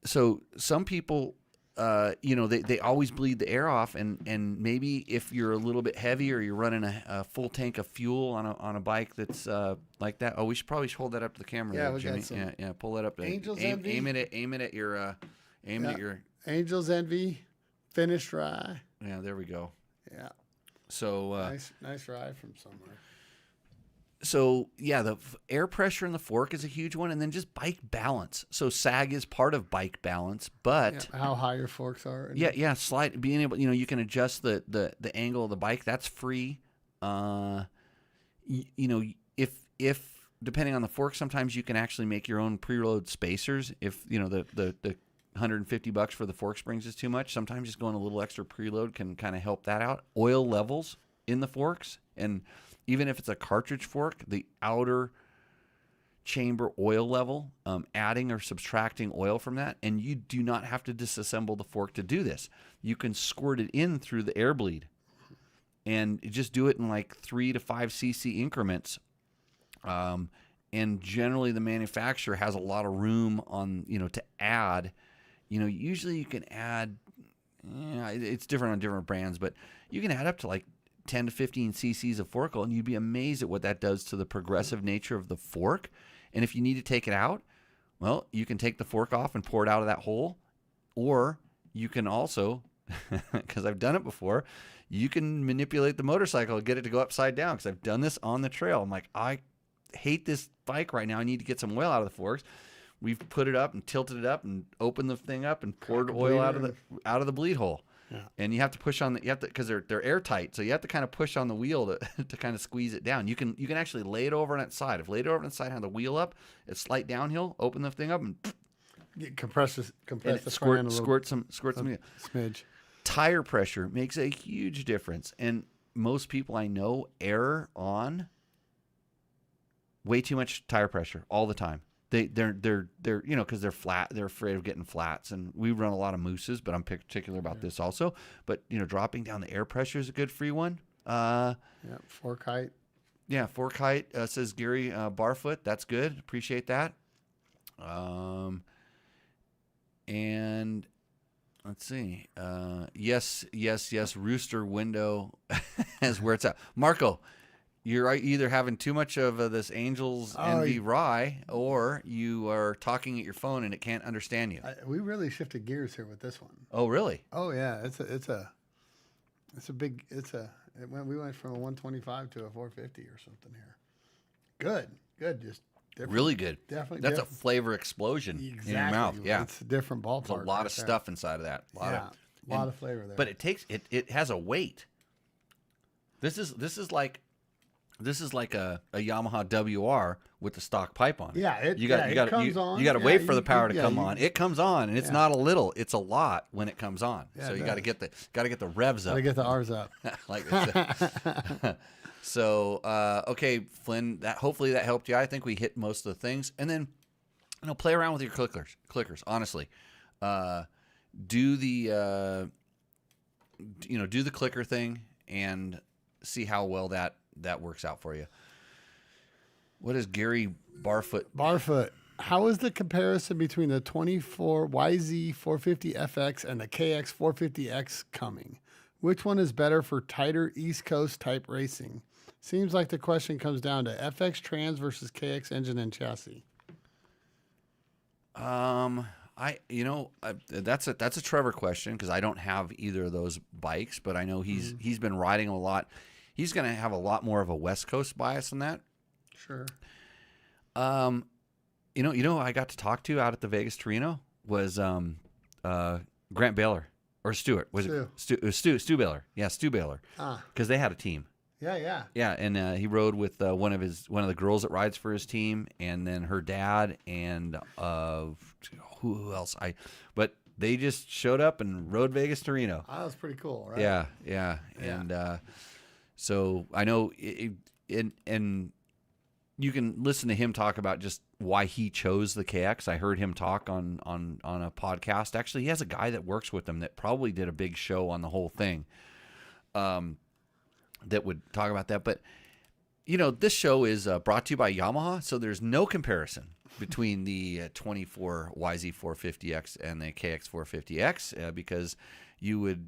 So some people, they always bleed the air off, and maybe if you're a little bit heavy or you're running a full tank of fuel on a bike that's like that. Oh, we should probably hold that up to the camera. Yeah, there, we Jimmy. got some Yeah, pull that up. Angels aim Envy. Aim it at your. Angels Envy, finished rye. Yeah, there we go. Yeah. So nice rye from somewhere. So yeah, the air pressure in the fork is a huge one, and then just bike balance. So SAG is part of bike balance, but how high your forks are. Slide being able, you can adjust the angle of the bike. That's free. If depending on the fork, sometimes you can actually make your own preload spacers. If the $150 for the fork springs is too much, sometimes just going a little extra preload can kind of help that out. Oil levels in the forks, and even if it's a cartridge fork, the outer chamber oil level, adding or subtracting oil from that, and you do not have to disassemble the fork to do this. You can squirt it in through the air bleed, and just do it in like 3 to 5 cc increments. And generally, the manufacturer has a lot of room on to add. Usually you can add. It's different on different brands, but you can add up to like 10 to 15 cc's of fork oil, and you'd be amazed at what that does to the progressive nature of the fork. And if you need to take it out, well, you can take the fork off and pour it out of that hole, or you can also, because I've done it before, you can manipulate the motorcycle and get it to go upside down, because I've done this on the trail. I'm like, I hate this bike right now. I need to get some oil out of the forks. We've put it up and tilted it up and opened the thing up and poured oil out of the bleed hole. Yeah. And you have to push on because they're airtight, so you have to kind of push on the wheel to kind of squeeze it down. You can actually lay it over on its side. If laid over on its side, have the wheel up, it's slight downhill. Open the thing up and compress the squirt some smidge. Tire pressure makes a huge difference, and most people I know err on way too much tire pressure all the time. They're because they're flat. They're afraid of getting flats, and we run a lot of Mousses, but I'm particular about this also. But dropping down the air pressure is a good free one. Fork height. Yeah, fork height says Gary Barfoot. That's good. Appreciate that. And let's see. Yes. Rooster window is where it's at. Marco, you're either having too much of this Angels Envy rye, or you are talking at your phone and it can't understand you. We really shifted gears here with this one. Oh, really? Oh yeah, we went from a 125 to a 450 or something here. Good, just different. Really good. Definitely, that's a flavor explosion in your mouth. Yeah, it's a different ballpark. There's a lot of stuff inside of that. A lot of flavor there. But it has a weight. This is like a Yamaha WR with the stock pipe on it. Yeah, you got to wait for the power to come on. It comes on, and it's not a little; it's a lot when it comes on. Yeah, so you got to get the revs up. Got to get the R's up. Like that. So okay, Flynn. Hopefully that helped you. I think we hit most of the things, and then play around with your clickers. Honestly, do the do the clicker thing and see how well that works out for you. What is Gary Barfoot? How is the comparison between the 24 YZ 450FX and the KX 450X coming? Which one is better for tighter East Coast type racing? Seems like the question comes down to FX trans versus KX engine and chassis. That's a Trevor question, because I don't have either of those bikes, but I know he's been riding a lot. He's going to have a lot more of a West Coast bias than that. Sure. I got to talk to out at the Vegas Torino was Grant Baylor or Stewart. Was it Stu Baylor? Yeah, Stu Baylor. Because they had a team. Yeah. Yeah, and he rode with one of the girls that rides for his team, and then her dad, and who else? But they just showed up and rode Vegas Torino. Oh, that was pretty cool, right? Yeah. And so I know, and you can listen to him talk about just why he chose the KX. I heard him talk on a podcast. Actually, he has a guy that works with him that probably did a big show on the whole thing. That would talk about that. But, this show is brought to you by Yamaha, so there's no comparison between the 24 YZ450X and the KX450X, because you would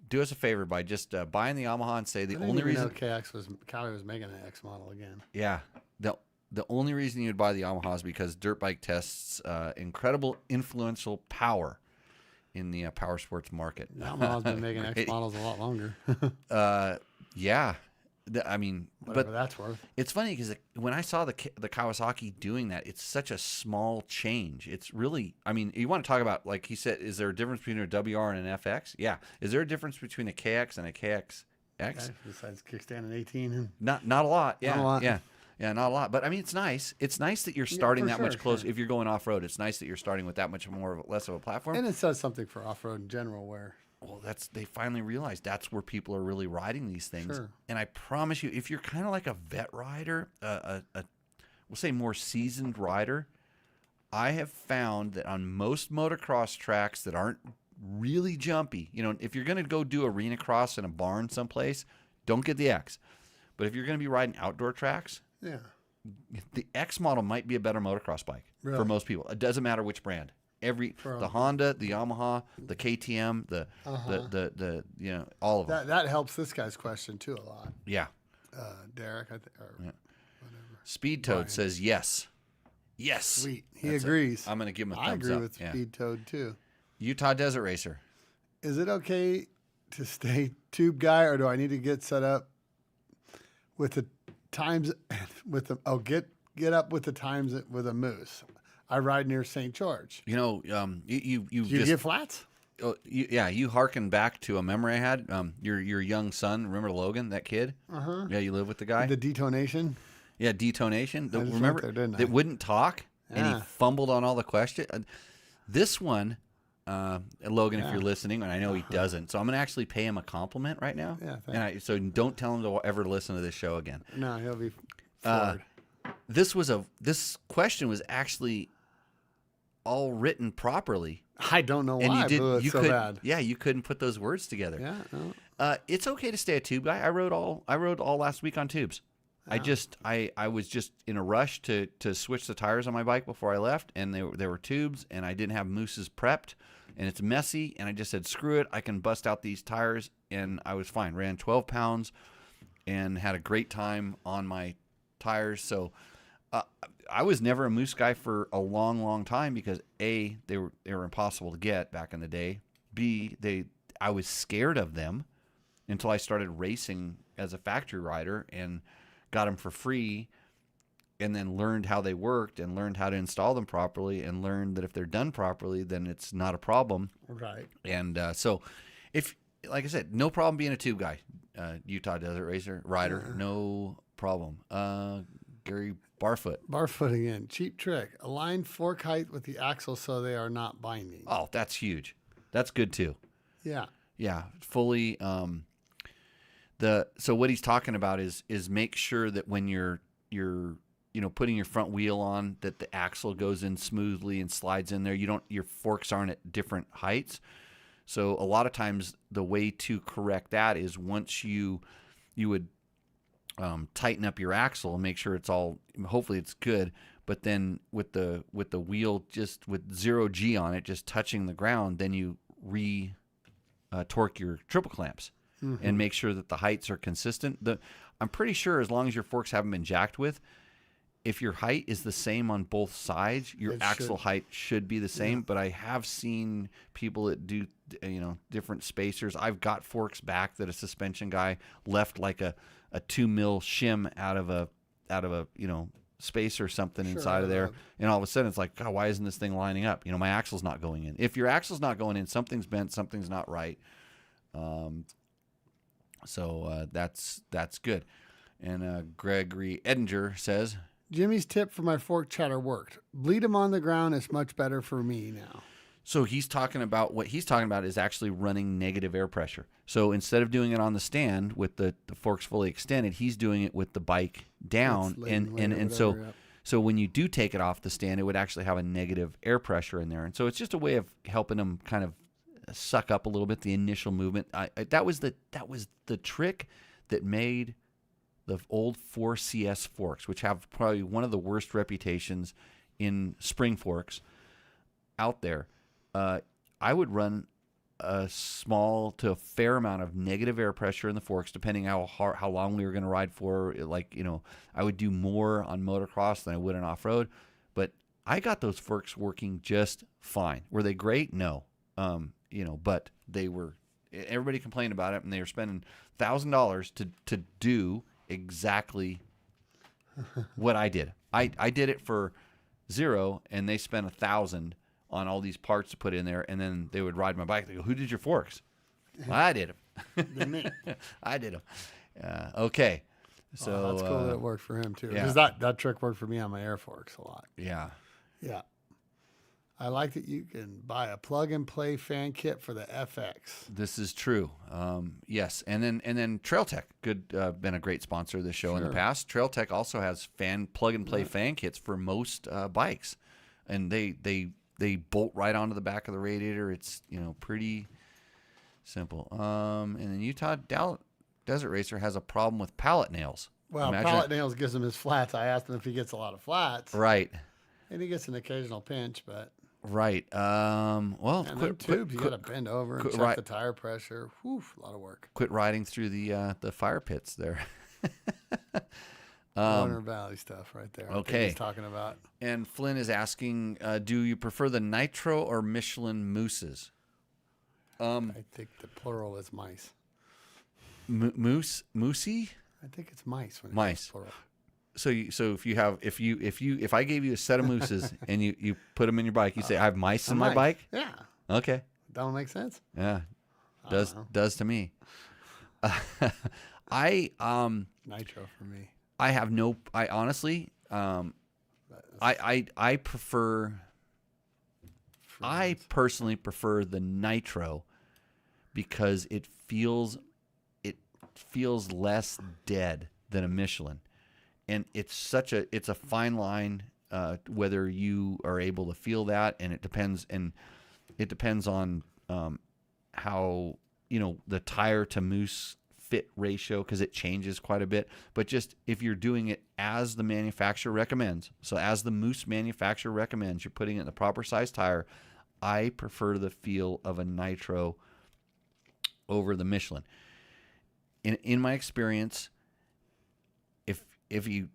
do us a favor by just buying the Yamaha and say the only reason Callie was making an X model again. Yeah. The only reason you'd buy the Yamaha is because Dirt Bike tests incredible influential power in the power sports market. Yamaha's been making X models a lot longer. Yeah. Whatever that's worth. It's funny because when I saw the Kawasaki doing that, it's such a small change. It's really, you want to talk about, like he said, is there a difference between a WR and an FX? Yeah. Is there a difference between a KX and a KXX? Okay, besides kickstand and 18? Not a lot. Yeah. Not a lot. Yeah, not a lot. But it's nice. It's nice that you're starting that much closer. Sure. If you're going off road, it's nice that you're starting with that much less of a platform. And it says something for off road in general, where they finally realized that's where people are really riding these things. Sure. And I promise you, if you're kind of like a vet rider, we'll say more seasoned rider, I have found that on most motocross tracks that aren't really jumpy, if you're going to go do arena cross in a barn someplace, don't get the X. But if you're going to be riding outdoor tracks, the X model might be a better motocross bike for most people. It doesn't matter which brand. The Honda, the Yamaha, the KTM, the all of them. That helps this guy's question too a lot. Yeah. Derek, whatever. Speed Toad says yes. Yes. Sweet. He agrees. I'm going to give him a thumbs up. I agree up. with Speed Toad too. Utah Desert Racer. Is it okay to stay tube guy, or do I need to get set up with the times get up with the times with a Mousse? I ride near St. George. You get flats? You harken back to a memory I had. Your young son, remember Logan, that kid? Yeah, you live with the guy. The detonation. Yeah, detonation. Remember that wouldn't talk, and he fumbled on all the questions. This one, Logan, if you're listening, and I know he doesn't, so I'm gonna actually pay him a compliment right now. Yeah. So don't tell him to ever listen to this show again. No, he'll be floored. This question was actually all written properly. I don't know why I blew it so bad. Yeah, you couldn't put those words together. Yeah. No. It's okay to stay a tube guy. I rode all last week on tubes. I was just in a rush to switch the tires on my bike before I left, and there were tubes, and I didn't have mousses prepped, and it's messy, and I just said, screw it, I can bust out these tires, and I was fine. Ran 12 pounds and had a great time on my tires. So I was never a Mousse guy for a long, long time because A, they were impossible to get back in the day. B, I was scared of them until I started racing as a factory rider and got them for free, and then learned how they worked and learned how to install them properly and learned that if they're done properly, then it's not a problem. Right. And so like I said, no problem being a tube guy. Utah Desert Racer rider, no problem. Gary Barfoot. Barfoot again. Cheap trick. Align fork height with the axle so they are not binding. Oh, that's huge. That's good too. Yeah. Yeah, fully. So what he's talking about is make sure that when you're putting your front wheel on, that the axle goes in smoothly and slides in there. Your forks aren't at different heights. So a lot of times the way to correct that is once you would tighten up your axle and make sure it's all, hopefully it's good, but then with the wheel just with 0G on it, just touching the ground, then you torque your triple clamps and make sure that the heights are consistent. I'm pretty sure as long as your forks haven't been jacked with, if your height is the same on both sides, your axle height should be the same. Yeah. But I have seen people that do, different spacers. I've got forks back that a suspension guy left like a 2 mil shim out of a space or something inside of there, and all of a sudden it's like, God, why isn't this thing lining up? My axle's not going in. If your axle's not going in, something's bent, something's not right. So that's good. And Gregory Edinger says, Jimmy's tip for my fork chatter worked. Bleed them on the ground is much better for me now. So what he's talking about is actually running negative air pressure. So instead of doing it on the stand with the forks fully extended, he's doing it with the bike down. And so when you do take it off the stand, it would actually have a negative air pressure in there. And so it's just a way of helping them kind of suck up a little bit the initial movement. That was the trick that made the old 4CS forks, which have probably one of the worst reputations in spring forks out there. I would run a small to a fair amount of negative air pressure in the forks, depending how long we were going to ride for. I would do more on motocross than I would on off-road, but I got those forks working just fine. Were they great? No. But they were. Everybody complained about it, and they were spending $1,000 to do exactly what I did. I did it for $0, and they spent $1,000 on all these parts to put in there, and then they would ride my bike. They go, "Who did your forks?" Well, I did them. I did them. Okay. So that's cool that it worked for him too. Yeah. Because that trick worked for me on my air forks a lot. Yeah. Yeah. I like that you can buy a plug-and-play fan kit for the FX. This is true. Yes, and then Trail Tech, been a great sponsor of this show in the past. Trail Tech also has plug-and-play fan kits for most bikes, and they bolt right onto the back of the radiator. It's pretty simple. And then Utah Desert Racer has a problem with pallet nails. Well, pallet nails gives him his flats. I asked him if he gets a lot of flats. Right. And he gets an occasional pinch, but. Right. Well, and tubes, you got to bend over and check the tire pressure. Whew, a lot of work. Quit riding through the fire pits there. Warner Valley stuff right there. Okay. He's talking about. And Flynn is asking, do you prefer the Nitro or Michelin mousses? I think the plural is mice. Mousse? I think it's mice when it's plural. So if I gave you a set of mousses and you put them in your bike, you say I have mice in my bike? Yeah. Okay. Don't make sense? Yeah. Does to me. Nitro for me. I honestly I personally prefer the Nitro because it feels less dead than a Michelin. And it's a fine line whether you are able to feel that, and it depends on how the tire to mousse fit ratio because it changes quite a bit. But just if you're doing it as the manufacturer recommends, so as the Mousse manufacturer recommends, you're putting it in the proper size tire. I prefer the feel of a nitro over the Michelin. In my experience, if you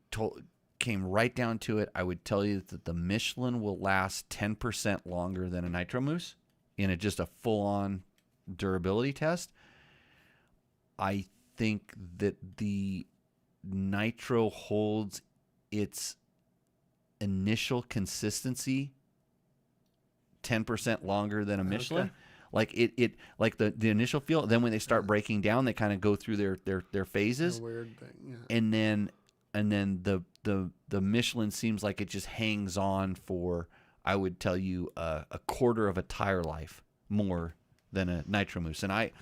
came right down to it, I would tell you that the Michelin will last 10% longer than a nitro Mousse in just a full-on durability test. I think that the nitro holds its initial consistency 10% longer than a Michelin. Okay. Like it like the initial feel. Then when they start breaking down, they kind of go through their phases. A weird thing, yeah. And then the Michelin seems like it just hangs on for, I would tell you, a quarter of a tire life more than a nitro Mousse. And I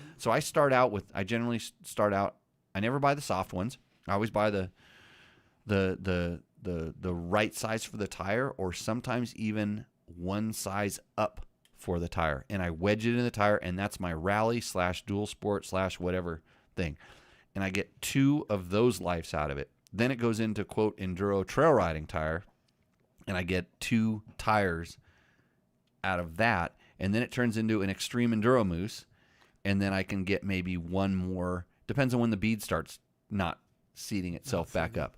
generally start out. I never buy the soft ones. I always buy the right size for the tire, or sometimes even one size up for the tire, and I wedge it in the tire, and that's my rally / dual sport / whatever thing, and I get 2 of those lives out of it. Then it goes into, quote, enduro trail riding tire, and I get 2 tires out of that, and then it turns into an extreme enduro Mousse, and then I can get maybe 1 more, depends on when the bead starts not seating itself back up,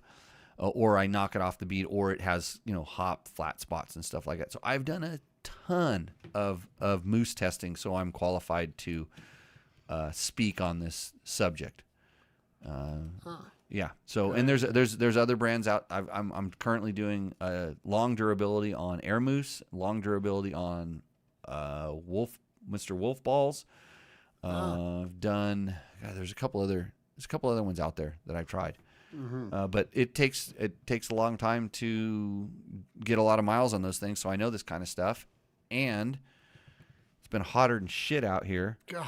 or I knock it off the bead, or it has, hop flat spots and stuff like that. So I've done a ton of Mousse testing, so I'm qualified to speak on this subject. Yeah. So, and there's other brands out. I'm currently doing long durability on Air Mousse, long durability on Mr. Wolf balls. I've done. God, there's a couple other ones out there that I've tried. Mm-hmm. But it takes a long time to get a lot of miles on those things, so I know this kind of stuff. And it's been hotter than shit out here. God,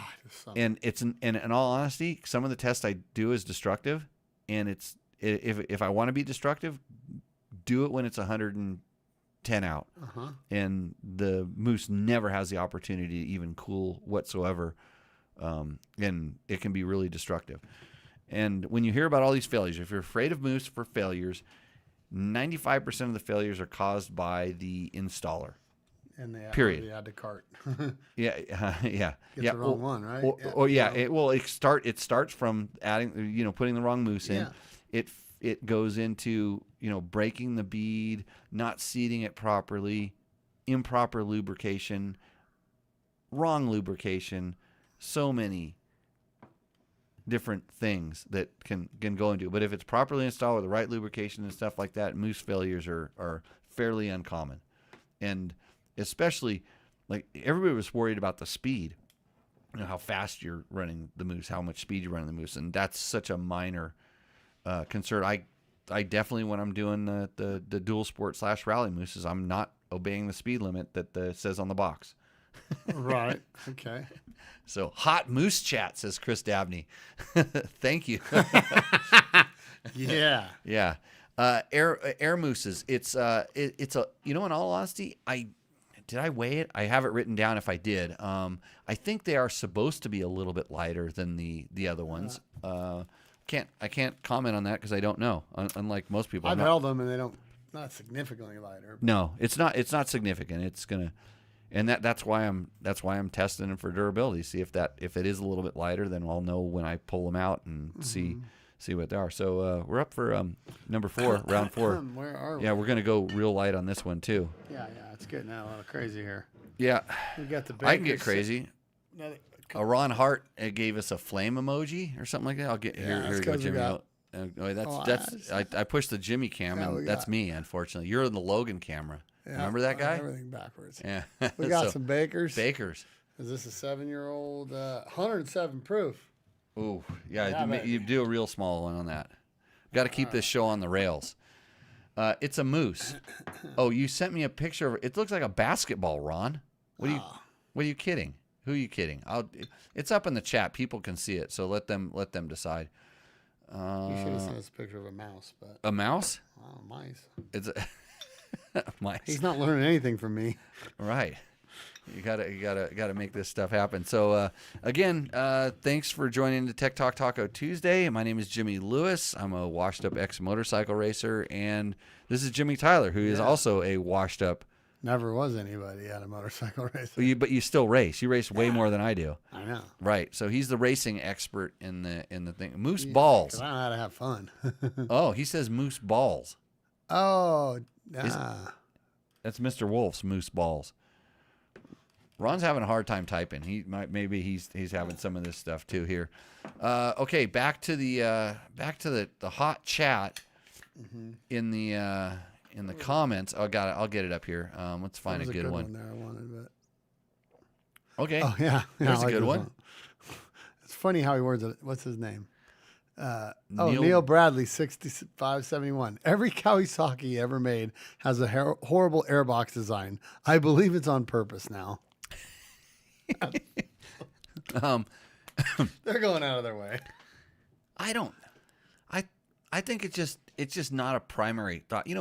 and in all honesty, some of the tests I do is destructive, and if I want to be destructive, do it when it's 110 out. Uh-huh. And the Mousse never has the opportunity to even cool whatsoever, and it can be really destructive. And when you hear about all these failures, if you're afraid of Mousse for failures, 95% of the failures are caused by the installer. And period. They add to cart. Yeah. Get the wrong one, right? It starts from adding, putting the wrong Mousse in. Yeah. It goes into, breaking the bead, not seating it properly, improper lubrication, wrong lubrication, so many different things that can go into it. But if it's properly installed with the right lubrication and stuff like that, Mousse failures are fairly uncommon. And especially, like, everybody was worried about the speed, how fast you're running the Mousse, how much speed you're running the Mousse, and that's such a minor concern. I definitely, when I'm doing the dual sport / rally Mousses, I'm not obeying the speed limit that says on the box. Right. Okay. So, hot Mousse chat, says Chris Dabney. Thank you. Yeah. Yeah. Air Mousses. It's a, in all honesty, did I weigh it? I have it written down if I did. I think they are supposed to be a little bit lighter than the other ones. I can't comment on that because I don't know. Unlike most people, I've held them and they not significantly lighter. No, it's not significant. It's gonna, and that's why I'm testing them for durability. See if it is a little bit lighter, then I'll know when I pull them out and see what they are. So we're up for number 4, round 4. Where are we? Yeah, we're gonna go real light on this one too. Yeah, it's getting a little crazy here. Yeah, we got the. I can get crazy. Ron Hart gave us a flame emoji or something like that. I'll get here. Here we go, Jimmy. I pushed the Jimmy cam, and that's me. Unfortunately, you're in the Logan camera. Yeah, remember that guy? Everything backwards. Yeah. We got some Bakers. Bakers. Is this a 7-year-old? 107 proof. Ooh, yeah. You do a real small one on that. Got to keep this show on the rails. It's a Mousse. Oh, you sent me a picture of it. It looks like a basketball, Ron. What are you kidding? Who are you kidding? It's up in the chat. People can see it, so let them decide. You should have sent us a picture of a mouse, but a mouse? Oh, mice. It's a mice. He's not learning anything from me. Right. You gotta make this stuff happen. So again, thanks for joining the Tech Talk Taco Tuesday. My name is Jimmy Lewis. I'm a washed up ex motorcycle racer, and this is Jimmy Tyler, who is also a washed up. Never was anybody at a motorcycle race. But you still race. You race way more than I do. I know. Right. So he's the racing expert in the thing. Moose balls. 'Cause I know how to have fun. Oh, he says moose balls. Oh, That's Mr. Wolf's moose balls. Ron's having a hard time typing. Maybe he's having some of this stuff too here. Okay, back to the hot chat in the comments. Oh, got it. I'll get it up here. Let's find a good one. There I wanted, but... Okay. Oh yeah, There's a good one. It's funny how he words it. What's his name? Neil Bradley, 6571. Every Kawasaki ever made has a horrible airbox design. I believe it's on purpose now. They're going out of their way. I think it's just not a primary thought. In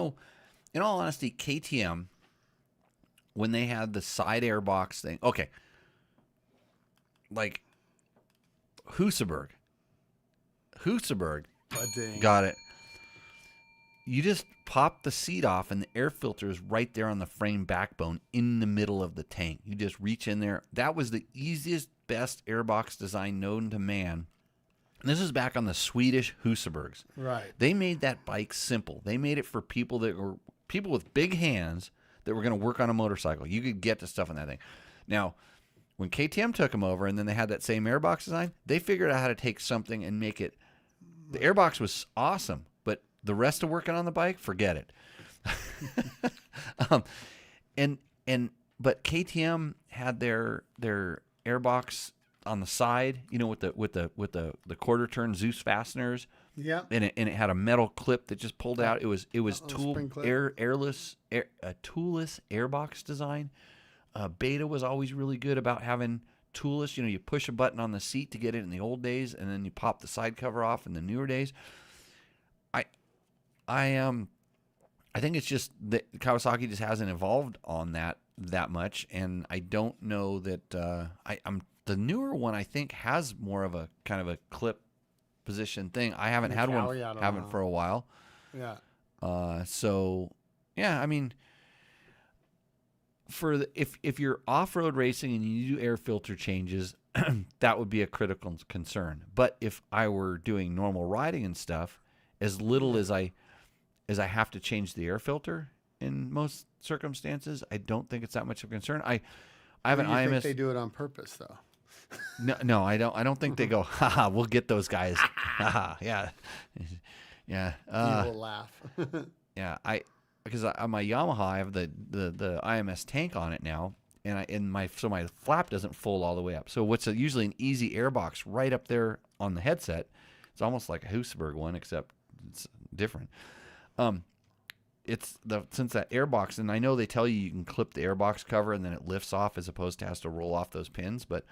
all honesty, KTM, when they had the side airbox thing, okay, like Husaberg got it. You just pop the seat off and the air filter is right there on the frame backbone in the middle of the tank. You just reach in there. That was the easiest, best airbox design known to man. And this is back on the Swedish Husabergs. Right. They made that bike simple. They made it for people with big hands that were going to work on a motorcycle. You could get the stuff in that thing. Now, when KTM took them over and then they had that same airbox design, they figured out how to take something and make it. The airbox was awesome, but the rest of working on the bike, forget it. But KTM had their airbox on the side, with the quarter turn Zeus fasteners. Yeah. And it had a metal clip that just pulled out. It was toolless airbox design. Beta was always really good about having toolless. You push a button on the seat to get it in the old days, and then you pop the side cover off in the newer days. I think it's just that Kawasaki just hasn't evolved on that much, and I don't know that the newer one I think has more of a kind of a clip position thing. I haven't had one for a while. Yeah. So yeah, I mean, if you're off-road racing and you do air filter changes, that would be a critical concern. But if I were doing normal riding and stuff, as little as I have to change the air filter in most circumstances, I don't think it's that much of a concern. I have an IMS. Think they do it on purpose though? No, I don't. I don't think they go, haha, we'll get those guys. Haha, yeah, yeah. You will laugh. Yeah, because on my Yamaha, I have the IMS tank on it now, and my flap doesn't fold all the way up. So what's usually an easy airbox right up there on the headset, it's almost like a Husaberg one, except it's different. Since that airbox, and I know they tell you can clip the airbox cover and then it lifts off as opposed to has to roll off those pins, but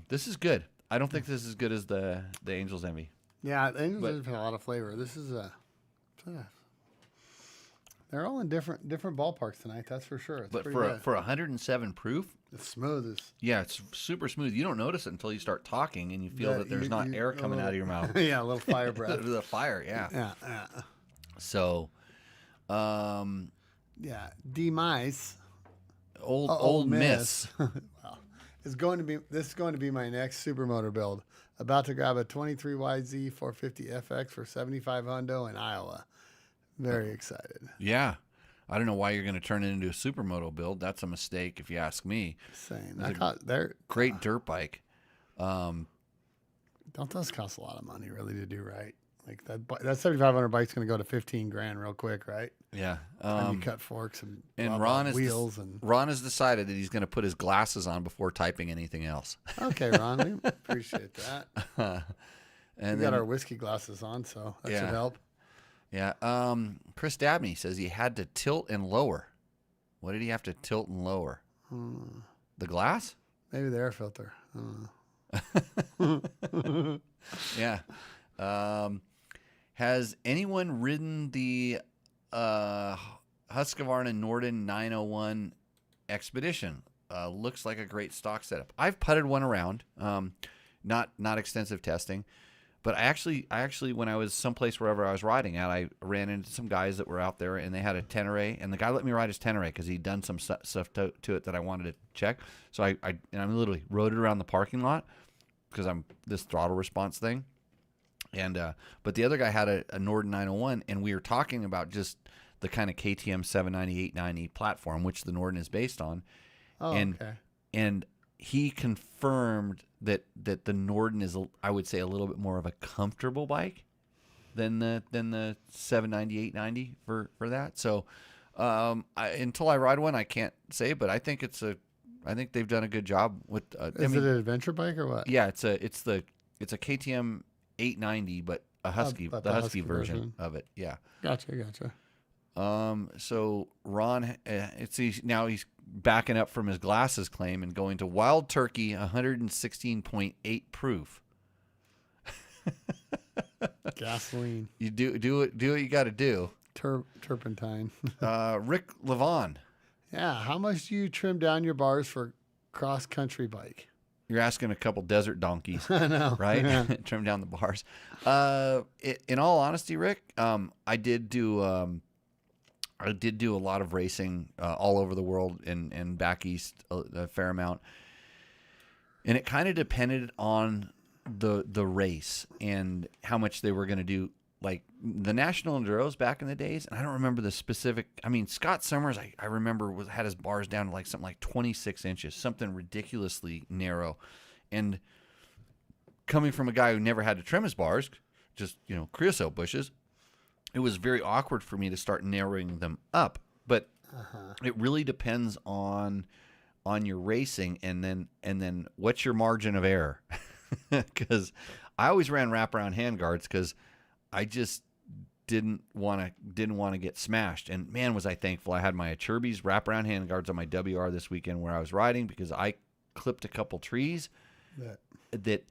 this is good. I don't think this is as good as the Angel's Envy. Yeah, the Angel's Envy has a lot of flavor. This is they're all in different ballparks tonight. That's for sure. But for 107 proof, it's smooth. It's super smooth. You don't notice it until you start talking and you feel that there's not air coming out of your mouth. Yeah, a little fire breath. The fire, yeah. Yeah. So, yeah, D-Mice, old miss. Well, this is going to be my next supermoto build. About to grab a 23YZ 450 FX for 75 hundo in Iowa. Very excited. Yeah. I don't know why you're going to turn it into a supermoto build. That's a mistake if you ask me. Same. They're great dirt bike. Don't those cost a lot of money really to do right? Like that 7,500 bike's going to go to 15 grand real quick, right? Yeah. You cut forks and Ron wheels Ron has decided that he's going to put his glasses on before typing anything else. Okay, Ron, we appreciate that. And we got our whiskey glasses on, so that should help. Yeah. Chris Dabney says he had to tilt and lower. What did he have to tilt and lower? The glass? Maybe the air filter. Yeah. Has anyone ridden the Husqvarna Norden 901 Expedition? looks like a great stock setup. I've putted one around, not extensive testing, but I actually when I was someplace wherever I was riding at, I ran into some guys that were out there and they had a Tenere, and the guy let me ride his Tenere because he'd done some stuff to it that I wanted to check. So I literally rode it around the parking lot because I'm this throttle response thing. And but the other guy had a Norden 901, and we were talking about just the kind of KTM 790, 890 platform, which the Norden is based on. Oh, okay. And he confirmed that the Norden is, I would say, a little bit more of a comfortable bike than the 790, 890 for that. So until I ride one, I can't say, but I think I think they've done a good job with. Is it an adventure bike or what? Yeah, it's a KTM 890, but the Husky version of it. Yeah. Gotcha. So Ron, now he's backing up from his glasses claim and going to Wild Turkey 116.8 proof. Gasoline. You do what you got to do. Turpentine. Rick Levon. Yeah. How much do you trim down your bars for cross country bike? You're asking a couple desert donkeys. I know. Right? Yeah. Trim down the bars. In all honesty, Rick, I did do a lot of racing all over the world and back east a fair amount. And it kind of depended on the race and how much they were going to do. Like the National Enduros back in the days, and I don't remember the specific. I mean, Scott Summers, I remember had his bars down to like something like 26 inches, something ridiculously narrow. And coming from a guy who never had to trim his bars, just creosote bushes, it was very awkward for me to start narrowing them up. But it really depends on your racing, and then what's your margin of error? Because I always ran wraparound handguards because I just didn't want to get smashed. And man, was I thankful I had my Achirby's wraparound handguards on my WR this weekend where I was riding, because I clipped a couple trees that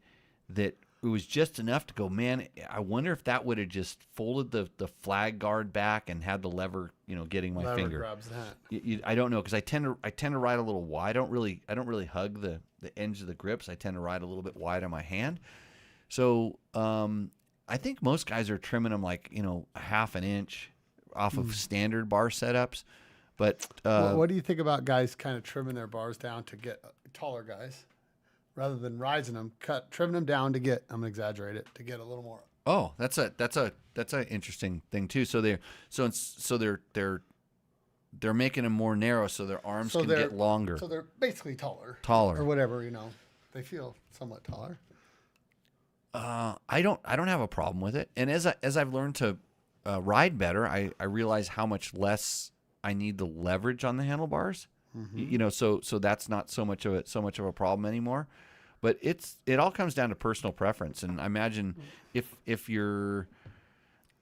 it was just enough to go, man, I wonder if that would have just folded the flag guard back and had the lever, getting my finger. Grabs that. I don't know, because I tend to ride a little wide. I don't really hug the edge of the grips. I tend to ride a little bit wide on my hand. So I think most guys are trimming them like a half an inch off of standard bar setups. But what do you think about guys kind of trimming their bars down to get taller guys, rather than rising them, trimming them down to get? I'm gonna exaggerate it, to get a little more. Oh, that's a interesting thing too. So they're making them more narrow so their arms can get longer. So they're basically taller or whatever. They feel somewhat taller. I don't have a problem with it. And as I've learned to ride better, I realize how much less I need the leverage on the handlebars. Mm-hmm. So that's not so much of a problem anymore. But it all comes down to personal preference. And I imagine if you're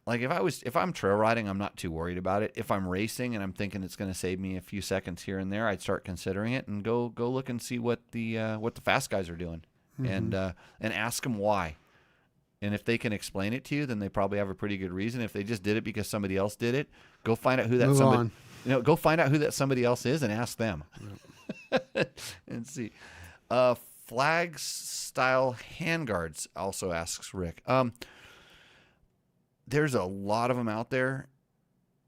like, if I'm trail riding, I'm not too worried about it. If I'm racing and I'm thinking it's going to save me a few seconds here and there, I'd start considering it and go look and see what the fast guys are doing. Mm-hmm. And ask them why. And if they can explain it to you, then they probably have a pretty good reason. If they just did it because somebody else did it, go find out who that somebody. Go find out who that somebody else is and ask them. Yep. And see. Flag style handguards, also asks Rick. There's a lot of them out there,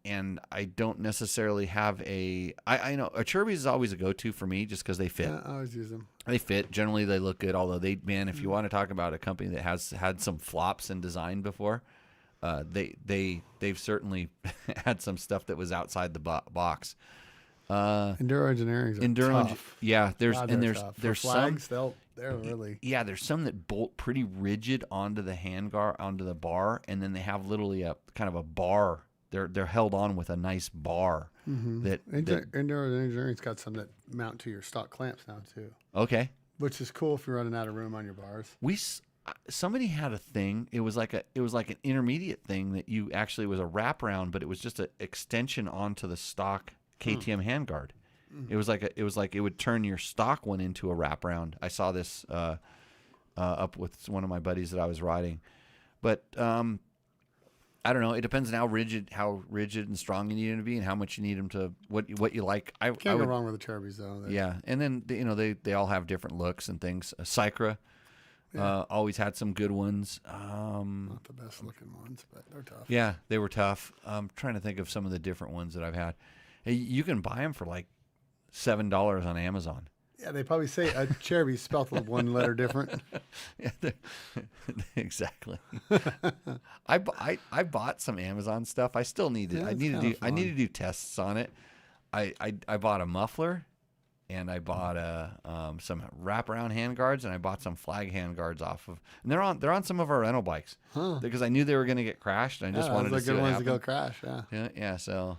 and I don't necessarily have I know Achirby's is always a go-to for me just because they fit. Yeah, I always use them. They fit. Generally, they look good. Although if you want to talk about a company that has had some flops in design before, they've certainly had some stuff that was outside the box. Enduro engineering is tough. Yeah. There's flags, they're really there's some that bolt pretty rigid onto the handguard, onto the bar, and then they have literally a kind of a bar. They're held on with a nice bar. Mm-hmm. Enduro engineering's got some that mount to your stock clamps now too. Okay, which is cool if you're running out of room on your bars. Somebody had a thing. It was like an intermediate thing that you actually was a wraparound, but it was just an extension onto the stock KTM handguard. Mm-hmm. It was like it would turn your stock one into a wraparound. I saw this up with one of my buddies that I was riding, but I don't know. It depends on how rigid and strong you need them to be, and how much you need them to what you like. I Can't would, go wrong with the Cherbys though. yeah, and then they all have different looks and things. Cycra always had some good ones. Not the best looking ones, but they're tough. Yeah, they were tough. I'm trying to think of some of the different ones that I've had. Hey, you can buy them for like $7 on Amazon. Yeah, they probably say a Cherby spelled with one letter different. Yeah, exactly. I bought some Amazon stuff. I still need it. I need to do tests on it. I bought a muffler, and I bought some wraparound hand guards, and I bought some flag hand guards off of. And they're on some of our rental bikes because I knew they were going to get crashed, and I just wanted to see good what ones happened. to go crash. Yeah. Yeah. So,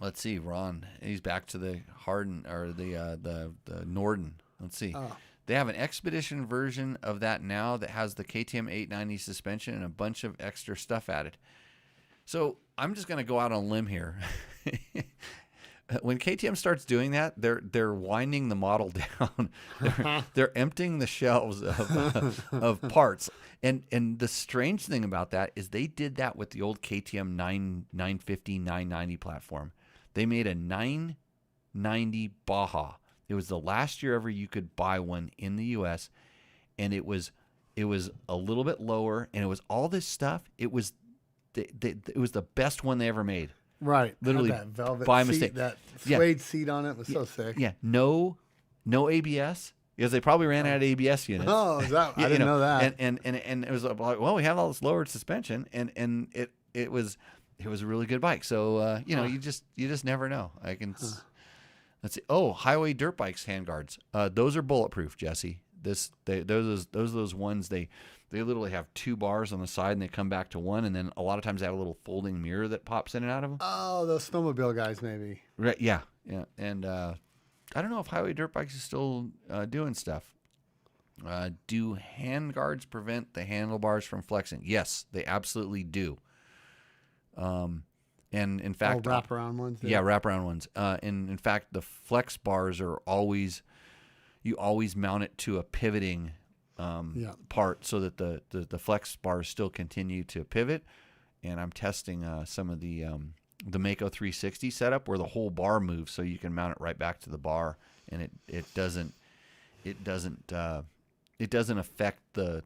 let's see. Ron, he's back to the Harden or the Norden. Let's see. Oh. They have an Expedition version of that now that has the KTM 890 suspension and a bunch of extra stuff added. So I'm just going to go out on a limb here. When KTM starts doing that, they're winding the model down. They're emptying the shelves of parts. And the strange thing about that is they did that with the old KTM 950, 990 platform. They made a 990 Baja. It was the last year ever you could buy one in the U.S., and it was a little bit lower, and it was all this stuff. It was the best one they ever made. Right. Literally that velvet by seat, mistake. that suede seat on it was so sick. Yeah. No ABS, because they probably ran out of ABS units. Oh, is that? I didn't know that. And it was like, well, we have all this lowered suspension, and it was a really good bike. So you just never know. Let's see. Oh, highway dirt bikes handguards. Those are bulletproof, Jesse. Those ones they literally have 2 bars on the side, and they come back to one, and then a lot of times they have a little folding mirror that pops in and out of them. Oh, those snowmobile guys, maybe. Right? Yeah. And I don't know if highway dirt bikes is still doing stuff. Do handguards prevent the handlebars from flexing? Yes, they absolutely do. And in fact, wraparound ones. Yeah, wraparound ones. And in fact, the flex bars are you always mount it to a pivoting part so that the flex bars still continue to pivot. And I'm testing some of the Mako 360 setup where the whole bar moves, so you can mount it right back to the bar, and it doesn't affect the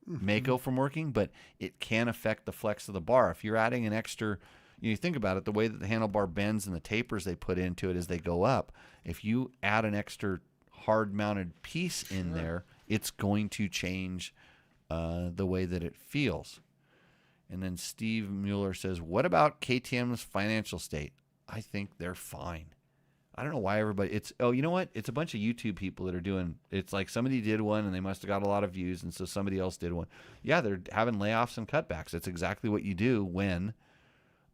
Mako from working, but it can affect the flex of the bar. If you're adding an extra, you think about it, the way that the handlebar bends and the tapers they put into it as they go up, if you add an extra hard mounted piece in there, it's going to change the way that it feels. And then Steve Mueller says, what about KTM's financial state? I think they're fine. I don't know why everybody, you know what? It's a bunch of YouTube people that are doing, it's like somebody did one and they must have got a lot of views, and so somebody else did one. Yeah, they're having layoffs and cutbacks. That's exactly what you do when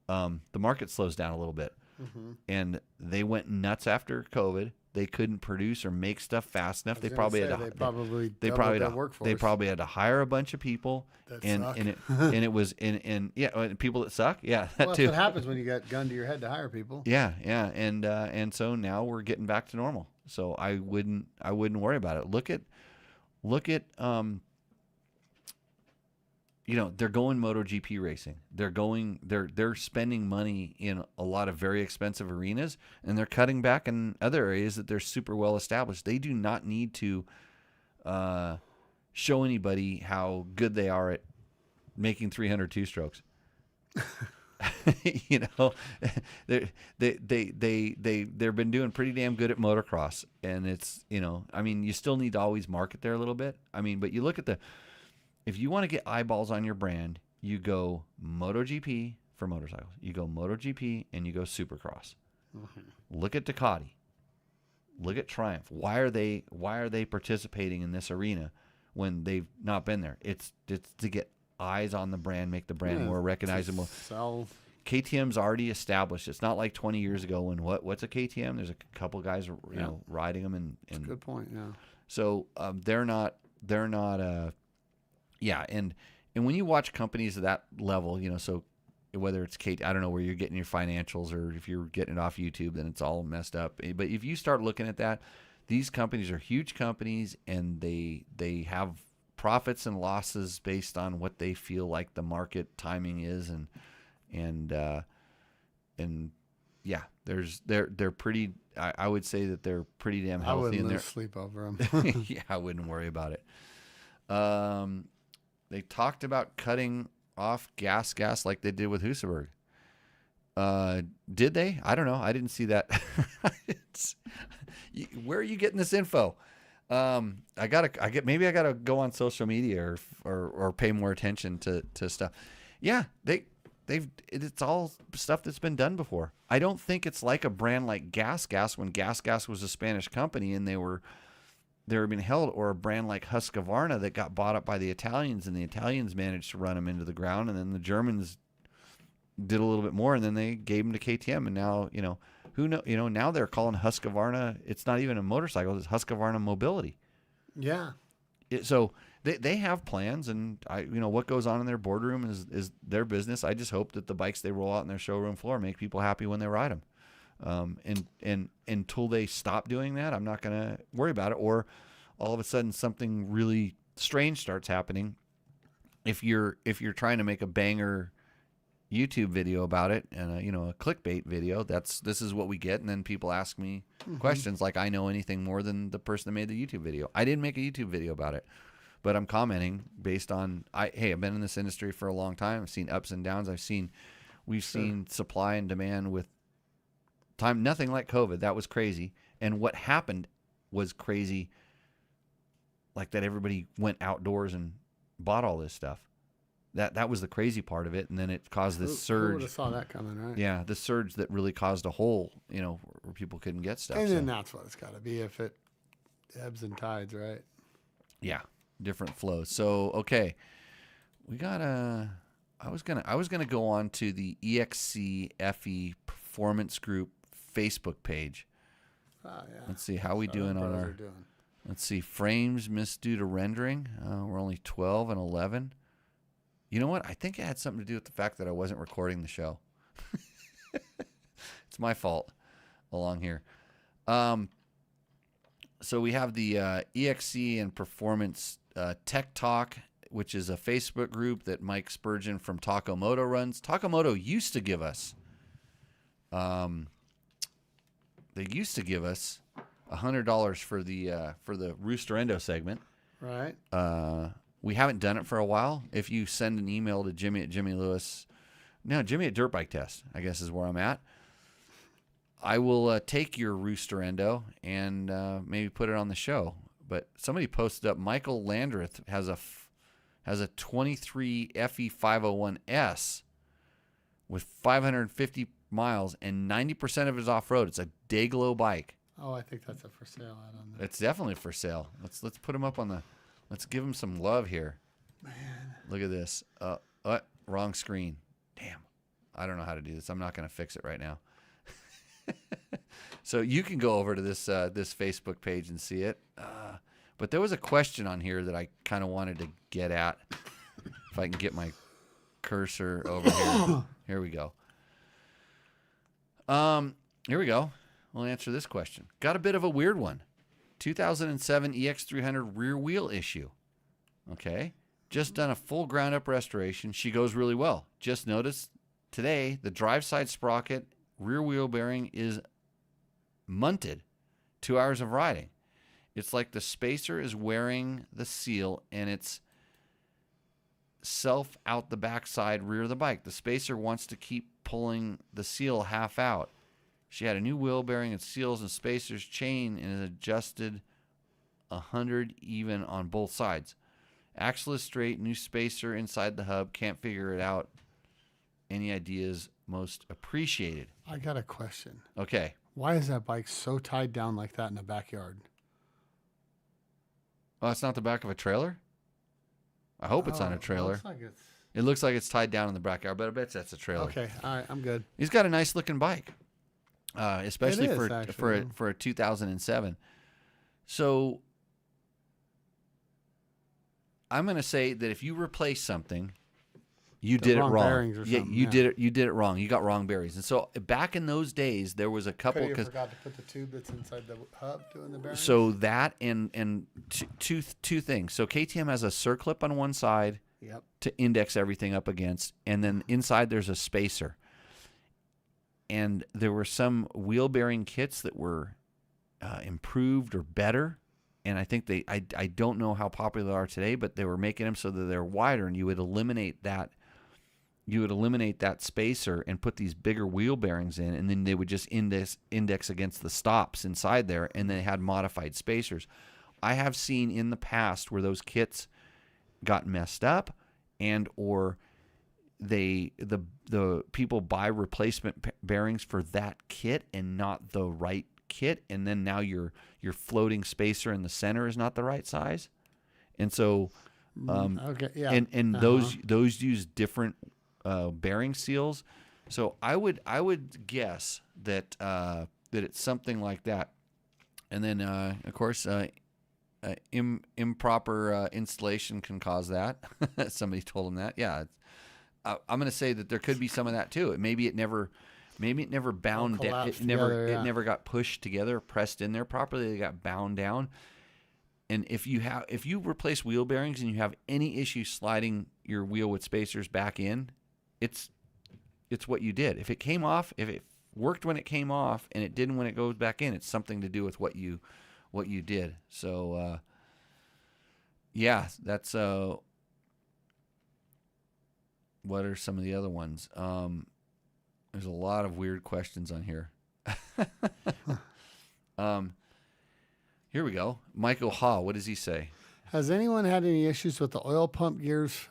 the market slows down a little bit. Mm-hmm. And they went nuts after COVID. They couldn't produce or make stuff fast enough. They probably had to hire a bunch of people, and people that suck. Yeah, that that's too. what happens when you got gun to your head to hire people. Yeah, and so now we're getting back to normal. So I wouldn't worry about it. Look at they're going MotoGP racing. They're spending money in a lot of very expensive arenas, and they're cutting back in other areas that they're super well established. They do not need to show anybody how good they are at making 300 two-strokes. They've been doing pretty damn good at motocross, and it's you still need to always market there a little bit. But you look at if you want to get eyeballs on your brand, you go MotoGP for motorcycles. You go MotoGP and you go Supercross. Mm-hmm. Look at Ducati. Look at Triumph. Why are they participating in this arena when they've not been there? It's to get eyes on the brand, make the brand more recognizable. Sell. KTM's already established. It's not like 20 years ago when what's a KTM? There's a couple guys riding them and That's a good point. Yeah. So they're not. Yeah, and when you watch companies at that level, so whether it's I don't know where you're getting your financials, or if you're getting it off YouTube, then it's all messed up. But if you start looking at that, these companies are huge companies, and they have profits and losses based on what they feel like the market timing is, and yeah, they're pretty. I would say that they're pretty damn healthy. I wouldn't and lose sleep over them. yeah, I wouldn't worry about it. They talked about cutting off gas like they did with Husaberg. Did they? I don't know. I didn't see that. Where are you getting this info? Maybe I gotta go on social media or pay more attention to stuff. Yeah, it's all stuff that's been done before. I don't think it's like a brand like Gas when Gas was a Spanish company and they were being held, or a brand like Husqvarna that got bought up by the Italians and the Italians managed to run them into the ground, and then the Germans did a little bit more, and then they gave them to KTM, and now now they're calling Husqvarna. It's not even a motorcycle; it's Husqvarna Mobility. Yeah. So they have plans, and what goes on in their boardroom is their business. I just hope that the bikes they roll out in their showroom floor make people happy when they ride them. And until they stop doing that, I'm not going to worry about it. Or all of a sudden something really strange starts happening. If you're trying to make a banger YouTube video about it and a clickbait video, this is what we get. And then people ask me questions like I know anything more than the person that made the YouTube video. I didn't make a YouTube video about it, but I'm commenting based on, I've been in this industry for a long time. I've seen ups and downs. We've seen supply and demand with time, nothing like COVID. That was crazy. And what happened was crazy, like that everybody went outdoors and bought all this stuff. That was the crazy part of it. And then it caused this surge. Who would have saw that coming, right? Yeah, the surge that really caused a hole, where people couldn't get stuff. And then that's what it's got to be if it ebbs and tides, right? Yeah, different flows. So, okay. We got I was gonna go on to the EXCFE Performance Group Facebook page. Oh, yeah. Let's see how we doing on our. Let's see, frames missed due to rendering. We're only 12 and 11. You know what? I think it had something to do with the fact that I wasn't recording the show. It's my fault along here. So we have the EXC and Performance Tech Talk, which is a Facebook group that Mike Spurgeon from Moto runs. Moto used to give us, $100 for the Rooster Endo segment. Right. We haven't done it for a while. If you send an email to Jimmy at Dirt Bike Test, I guess is where I'm at. I will take your Rooster Endo and maybe put it on the show. But somebody posted up, Michael Landreth has a 23 FE501S with 550 miles and 90% of it is off-road. It's a Dayglow bike. Oh, I think that's a for sale out on there. It's definitely for sale. Let's put him up on the. Let's give him some love here. Man, look at this. Wrong screen. Damn. I don't know how to do this. I'm not going to fix it right now. So you can go over to this Facebook page and see it. But there was a question on here that I kind of wanted to get at. If I can get my cursor over here. Here we go. Here we go. We'll answer this question. Got a bit of a weird one. 2007 EX300 rear wheel issue. Okay. Just done a full ground up restoration. She goes really well. Just noticed today the drive side sprocket rear wheel bearing is munted. 2 hours of riding. It's like the spacer is wearing the seal and it's self out the backside rear of the bike. The spacer wants to keep pulling the seal half out. She had a new wheel bearing and seals and spacers chain and is adjusted 100 even on both sides. Axle is straight, new spacer inside the hub. Can't figure it out. Any ideas most appreciated? I got a question. Okay. Why is that bike so tied down like that in the backyard? Oh, it's not the back of a trailer? I hope it's on a trailer. It looks like it's tied down in the backyard, but I bet that's a trailer. Okay, all right, I'm good. He's got a nice looking bike, especially for a 2007. So I'm going to say that if you replace something You did it wrong wrong. bearings or Yeah, something, you yeah. did it. You did it wrong. You got wrong bearings. And so back in those days, there was a couple. Could you Because forgot to put the tube that's inside the hub doing the bearings? so that and two things. So KTM has a circlip on one side Yep. to index everything up against, and then inside there's a spacer. And there were some wheel bearing kits that were improved or better. And I think I don't know how popular they are today, but they were making them so that they're wider, and you would eliminate that spacer and put these bigger wheel bearings in, and then they would just index against the stops inside there, and they had modified spacers. I have seen in the past where those kits got messed up, and or the people buy replacement bearings for that kit and not the right kit, and then now your floating spacer in the center is not the right size, and so Okay. Yeah. and those use different bearing seals. So I would guess that that it's something like that, and then of course improper installation can cause that. Somebody told them that. Yeah, I'm going to say that there could be some of that too. Maybe it never bound down. It never got pushed together, pressed in there properly. They got bound down. And if you replace wheel bearings and you have any issue sliding your wheel with spacers back in, it's what you did. If it came off, if it worked when it came off and it didn't when it goes back in, it's something to do with what you did. So yeah, that's what are some of the other ones? There's a lot of weird questions on here. Here we go. Michael Ha, what does he say? Has anyone had any issues with the oil pump gears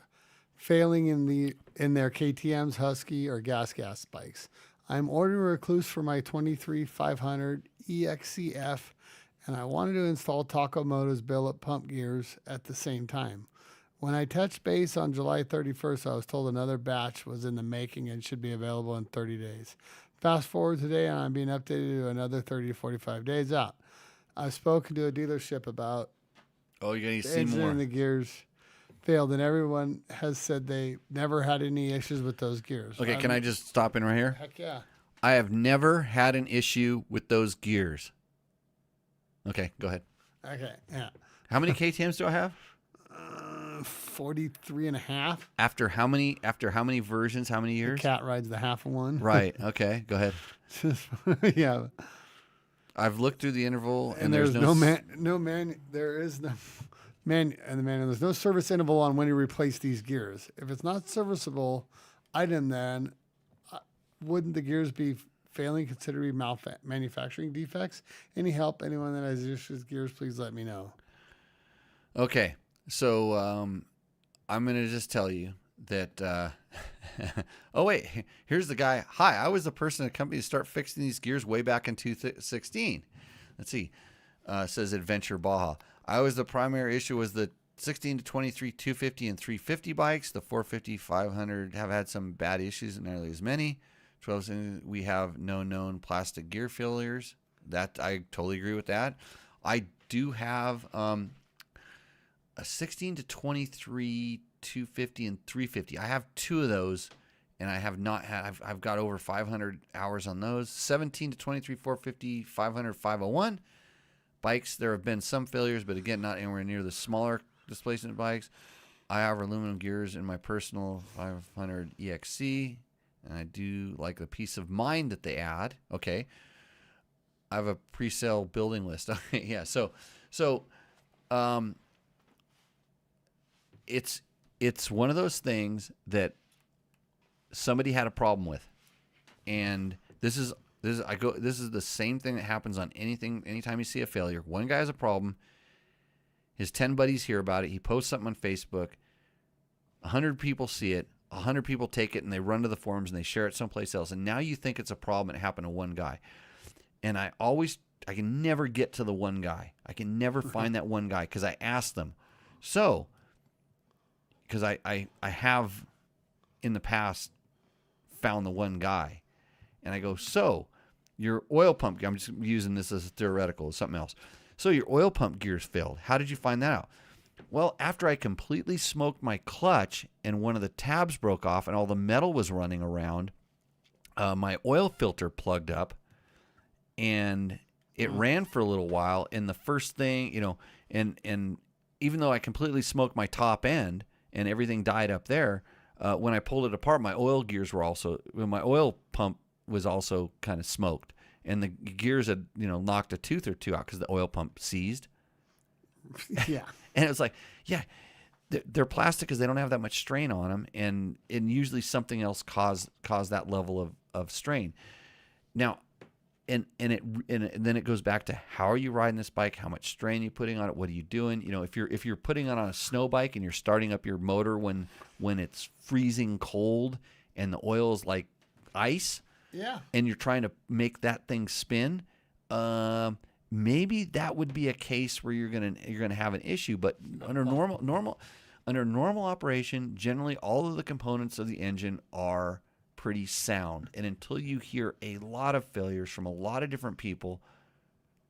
failing in their KTM's, Husky, or gas bikes? I'm ordering a Recluse for my 23500 EXCF, and I wanted to install Moto's billet pump gears at the same time. When I touched base on July 31st, I was told another batch was in the making and should be available in 30 days. Fast forward today, and I'm being updated to another 30 to 45 days out. I've spoken to a dealership about you're going to see engine more. and the gears failed, and everyone has said they never had any issues with those gears. Okay, can I just stop in right here? Heck yeah. I have never had an issue with those gears. Okay, go ahead. Okay, yeah. How many KTMs do I have? 43 and a half. After how many versions? How many years? Cat rides the half of one. Right. Okay. Go ahead. Yeah. I've looked through the interval, and there's no man. There is no man, and the man. There's no service interval on when you replace these gears. If it's not serviceable item, then wouldn't the gears be failing considered to be manufacturing defects? Any help? Anyone that has issues with gears, please let me know. Okay. So I'm going to just tell you that oh, wait. Here's the guy. Hi, I was the person at the company to start fixing these gears way back in 2016. Let's see. Says Adventure Baja. I was the primary issue was the 16 to 23 250 and 350 bikes. The 450, 500 have had some bad issues, nearly as many. 12, we have no known plastic gear failures. That I totally agree with that. I do have a 16 to 23 250 and 350. I have two of those, and I have not had. I've got over 500 hours on those. 17 to 23 450, 500, 501 bikes. There have been some failures, but again, not anywhere near the smaller displacement bikes. I have aluminum gears in my personal 500 EXC, and I do like the peace of mind that they add. Okay, I have a pre-sale building list. Okay, yeah. So, it's one of those things that somebody had a problem with, and this is the same thing that happens on anytime you see a failure. One guy has a problem, his 10 buddies hear about it, he posts something on Facebook, 100 people see it, 100 people take it, and they run to the forums and they share it someplace else, and now you think it's a problem and it happened to one guy. And I can never get to the one guy. I can never find that one guy because I ask them. So, because I have in the past found the one guy, and I go, so your oil pump, I'm just using this as a theoretical, something else. So your oil pump gears failed. How did you find that out? Well, after I completely smoked my clutch and one of the tabs broke off and all the metal was running around, my oil filter plugged up and it ran for a little while. And the first thing, and even though I completely smoked my top end and everything died up there, when I pulled it apart, my oil pump was also kind of smoked. And the gears had, knocked a tooth or two out because the oil pump seized. Yeah. And it was like, yeah, they're plastic because they don't have that much strain on them, and usually something else caused that level of strain. Now, and then it goes back to how are you riding this bike? How much strain are you putting on it? What are you doing? If you're putting it on a snow bike and you're starting up your motor when it's freezing cold and the oil is like ice, yeah, and you're trying to make that thing spin, maybe that would be a case where you're gonna have an issue. But under normal operation, generally all of the components of the engine are pretty sound. And until you hear a lot of failures from a lot of different people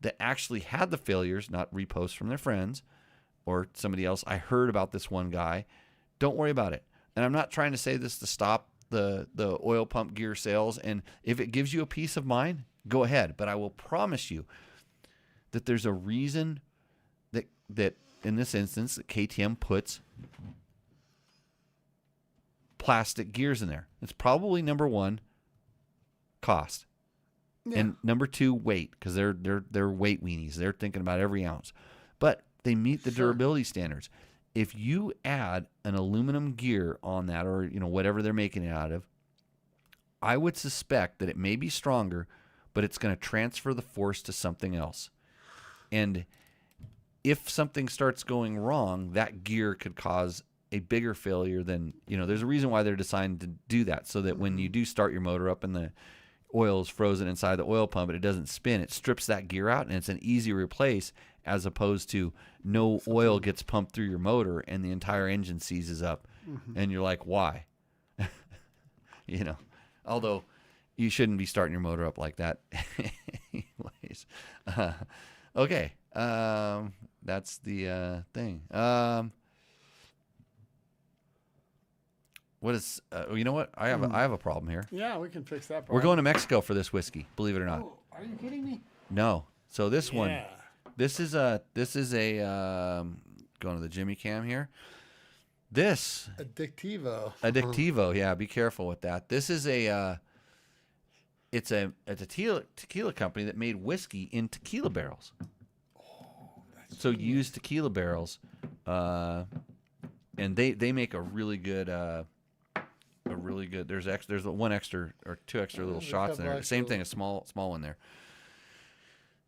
that actually had the failures, not reposts from their friends or somebody else, I heard about this one guy, don't worry about it. And I'm not trying to say this to stop the oil pump gear sales. And if it gives you a peace of mind, go ahead. But I will promise you that there's a reason that in this instance that KTM puts plastic gears in there. It's probably number one, cost, and number two, weight, because they're weight weenies. They're thinking about every ounce, but they meet the durability standards. If you add an aluminum gear on that, or whatever they're making it out of, I would suspect that it may be stronger, but it's going to transfer the force to something else. And if something starts going wrong, that gear could cause a bigger failure than, there's a reason why they're designed to do that, so that when you do start your motor up and the oil is frozen inside the oil pump and it doesn't spin, it strips that gear out and it's an easy replace, as opposed to no oil gets pumped through your motor and the entire engine seizes up. And you're like, why? Although you shouldn't be starting your motor up like that. Anyways. Okay. That's the thing. What is? You know what? I have a problem here. Yeah, we can fix that problem. We're going to Mexico for this whiskey. Believe it or not. Oh, are you kidding me? No. So this one. This is a going to the Jimmy Cam here. This Addictivo. Yeah, be careful with that. This is it's a tequila company that made whiskey in tequila barrels. So use tequila barrels, and they make a really good there's one extra or two extra little shots in there. Same thing, a small one there.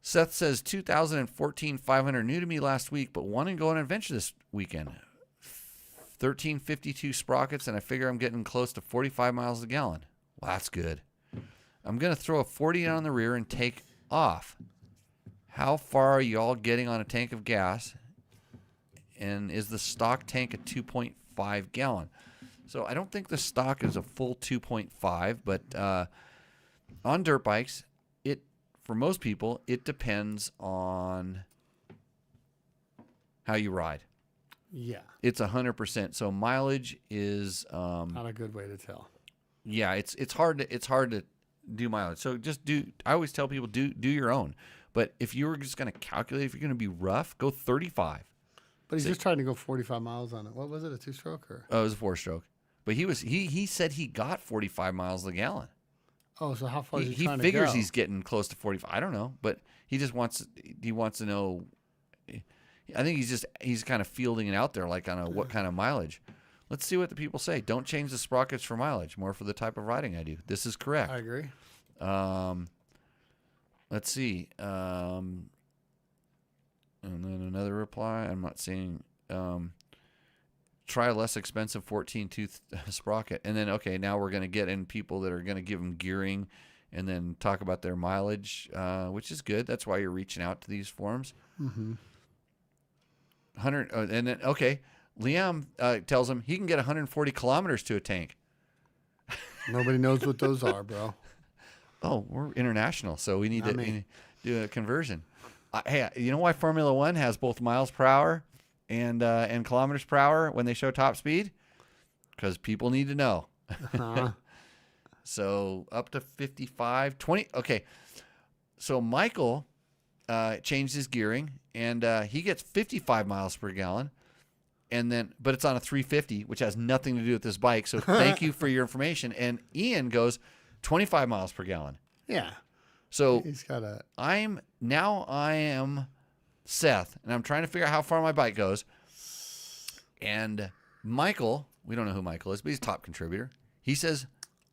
Seth says 2014 500 new to me last week, but wanting to go on an adventure this weekend. 1352 sprockets, and I figure I'm getting close to 45 miles a gallon. Well, that's good. I'm gonna throw a 40 on the rear and take off. How far are you all getting on a tank of gas? And is the stock tank a 2.5 gallon? So I don't think the stock is a full 2.5, but on dirt bikes, for most people, it depends on how you ride. Yeah. It's 100%. So mileage is not a good way to tell. Yeah, it's hard to do mileage. So just I always tell people do your own. But if you were just going to calculate, if you're going to be rough, go 35. But he's just trying to go 45 miles on it. What was it, a 2-stroke or? Oh, it was a 4-stroke. But he said he got 45 miles a gallon. Oh, so how far is he trying to go? He figures he's getting close to 45. I don't know, but he wants to know. I think he's kind of fielding it out there, like on what kind of mileage. Let's see what the people say. Don't change the sprockets for mileage, more for the type of riding I do. This is correct. I agree. Let's see. And then another reply. I'm not seeing. Try a less expensive 14-tooth sprocket. And then, okay, now we're going to get in people that are going to give them gearing and then talk about their mileage, which is good. That's why you're reaching out to these forums. Mm-hmm. 100, and then, okay, Liam tells him he can get 140 kilometers to a tank. Nobody knows what those are, bro. Oh, we're international, so we need to do a conversion. Hey, you know why Formula One has both miles per hour and kilometers per hour when they show top speed? Because people need to know. Uh-huh. So up to 55, 20. Okay. So Michael changed his gearing, and he gets 55 miles per gallon. And then, but it's on a 350, which has nothing to do with this bike. So thank you for your information. And Ian goes 25 miles per gallon. Yeah. So He's got a. I am Seth, and I'm trying to figure out how far my bike goes. And Michael, we don't know who Michael is, but he's a top contributor. He says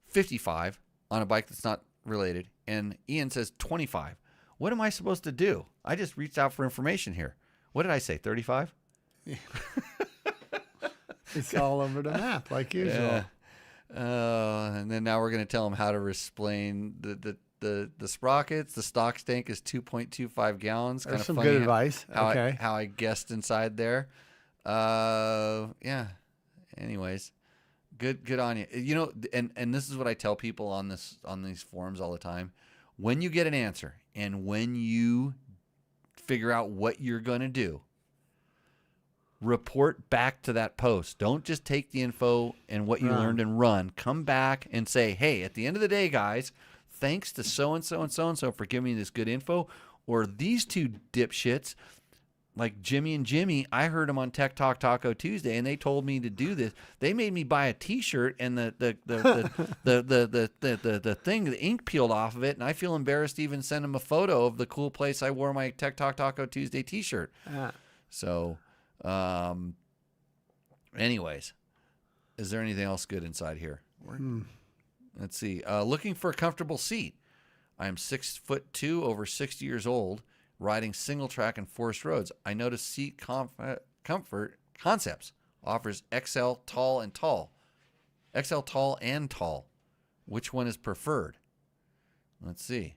55 on a bike that's not related, and Ian says 25. What am I supposed to do? I just reached out for information here. What did I say, 35? It's all over the map, like usual. And then now we're going to tell him how to explain the sprockets. The stock tank is 2.25 gallons. There's Kind some of funny good advice. Okay. how I guessed inside there. Yeah. Anyways, good on you. You know, and this is what I tell people on these forums all the time. When you get an answer and when you figure out what you're going to do, report back to that post. Don't just take the info and what you learned and run. Come back and say, hey, at the end of the day, guys, thanks to so-and-so and so-and-so for giving me this good info. Or these two dipshits, like Jimmy and Jimmy, I heard them on Tech Talk Taco Tuesday, and they told me to do this. They made me buy a T-shirt, and the thing, the ink peeled off of it, and I feel embarrassed to even send them a photo of the cool place I wore my Tech Talk Taco Tuesday T-shirt. So, anyways, is there anything else good inside here? Let's see. Looking for a comfortable seat. I am 6'2", over 60 years old, riding single track and forest roads. I noticed Seat Comfort Concepts offers XL tall and tall. XL tall and tall. Which one is preferred? Let's see.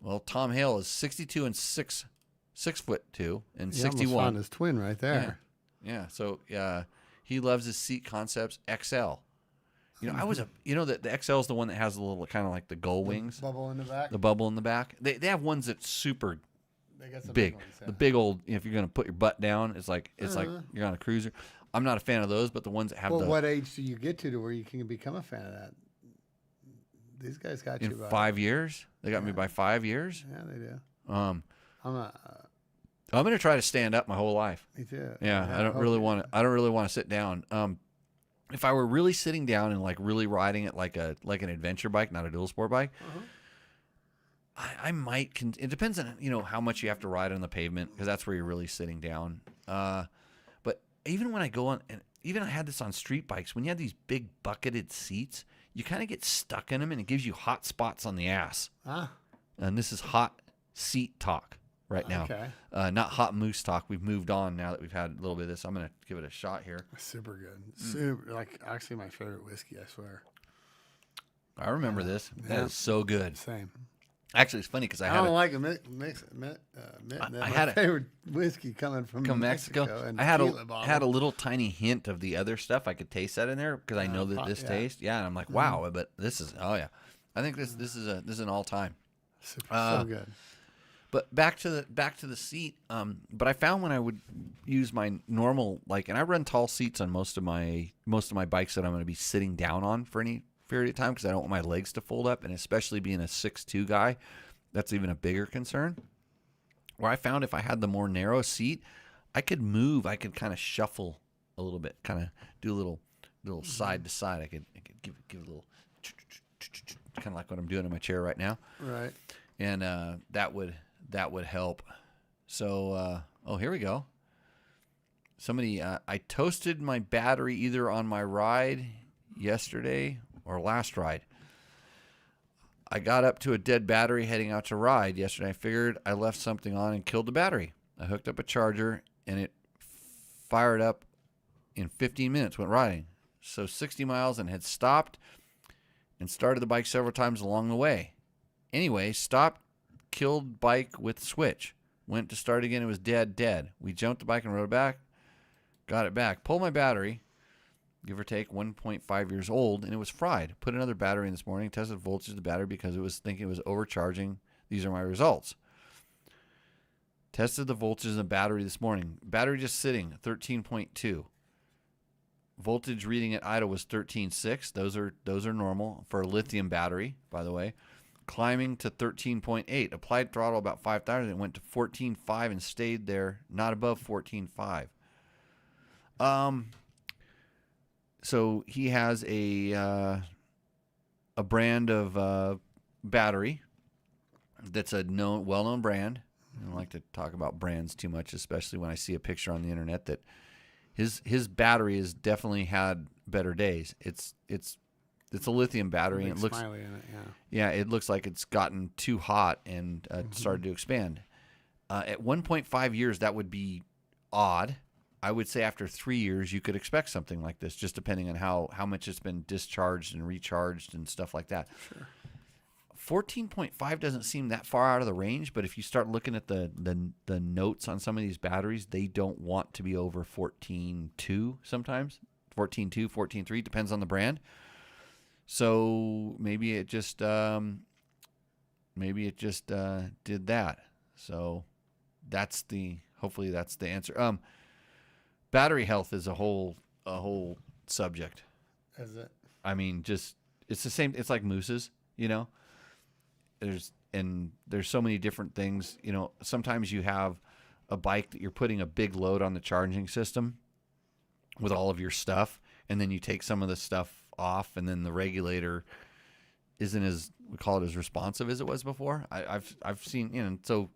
Well, Tom Hale is 62 and 6'2" and 61. Almost found his twin right there. Yeah. So he loves his Seat Concepts XL. You know, the XL is the one that has a little kind of like the gull wings. Bubble in the back. The bubble in the back. They have ones that's super They got some big. ones, yeah. The big old, if you're going to put your butt down, it's like you're on a cruiser. I'm not a fan of those, but the ones that have what age do you get to where you can become a fan of that? These guys got you in by 5 years. They got me by 5 years. Yeah, they do. I'm I'm going to try to stand up my whole life. Me too. Yeah, I don't really want to sit down. If I were really sitting down and like really riding it like an adventure bike, not a dual sport bike, I might. It depends on how much you have to ride on the pavement, because that's where you're really sitting down. But even when I go on, and even I had this on street bikes, when you have these big bucketed seats, you kind of get stuck in them, and it gives you hot spots on the ass. And this is hot seat talk right now. Okay. Not hot Mousse talk. We've moved on now that we've had a little bit of this. I'm going to give it a shot here. Super good. Super, like actually my favorite whiskey, I swear. I remember this. That is so good. Same. Actually, it's funny because I don't like a mix. I had my favorite whiskey coming from Mexico. And I had tequila a little tiny hint of the other stuff. I could taste that in there because I know that this taste. Yeah, and I'm like, wow. But this is I think this is an all time. So good. But back to the seat. But I found when I would use my normal and I run tall seats on most of my bikes that I'm going to be sitting down on for any period of time, because I don't want my legs to fold up, and especially being a 6'2" guy, that's even a bigger concern. Where I found if I had the more narrow seat, I could move. I could kind of shuffle a little bit, kind of do a little side to side. I could give a little kind of like what I'm doing in my chair right now. Right. And that would help. So here we go. Somebody I toasted my battery either on my ride yesterday or last ride. I got up to a dead battery heading out to ride yesterday. I figured I left something on and killed the battery. I hooked up a charger and it fired up in 15 minutes, went riding. So 60 miles, and had stopped and started the bike several times along the way. Anyway, stopped, killed bike with switch. Went to start again, it was dead. We jumped the bike and rode it back. Got it back. Pulled my battery, give or take 1.5 years old, and it was fried. Put another battery in this morning, tested the voltage of the battery because it was thinking it was overcharging. These are my results. Tested the voltage in the battery this morning. Battery just sitting 13.2. Voltage reading at idle was 13.6. Those are normal for a lithium battery, by the way. Climbing to 13.8. Applied throttle about 5,000. It went to 14.5 and stayed there, not above 14.5. So he has a brand of battery that's a well-known brand. I don't like to talk about brands too much, especially when I see a picture on the internet that his battery has definitely had better days. It's a lithium battery, and it looks smiley in it, it looks like it's gotten too hot and started to expand. At 1.5 years, that would be odd. I would say after 3 years, you could expect something like this, just depending on how much it's been discharged and recharged and stuff like that. Sure. 14.5 doesn't seem that far out of the range, but if you start looking at the notes on some of these batteries, they don't want to be over 14.2 sometimes. 14.2, 14.3, depends on the brand. So maybe it just did that. So hopefully that's the answer. Battery health is a whole subject. Is it? I mean, it's the same. It's like Mousses, you know. There's so many different things. You know, sometimes you have a bike that you're putting a big load on the charging system with all of your stuff, and then you take some of the stuff off, and then the regulator isn't as, we call it, as responsive as it was before. I've seen, you know, so,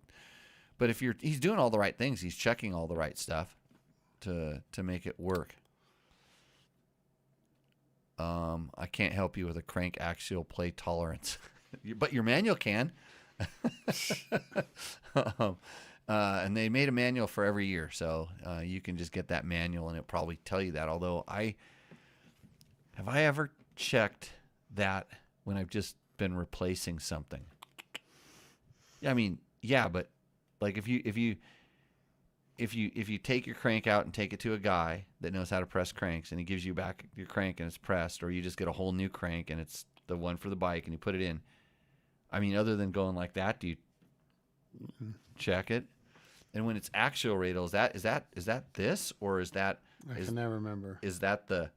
but if he's doing all the right things, he's checking all the right stuff to make it work. I can't help you with a crank axial play tolerance. But your manual can. And they made a manual for every year, so you can just get that manual, and it'll probably tell you that. Although have I ever checked that when I've just been replacing something? Yeah, I mean, yeah, but like if you take your crank out and take it to a guy that knows how to press cranks, and he gives you back your crank and it's pressed, or you just get a whole new crank and it's the one for the bike and you put it in. I mean, other than going like that, do you check it? And when it's axial radial, is that this, or is that? I can never remember. Is that the?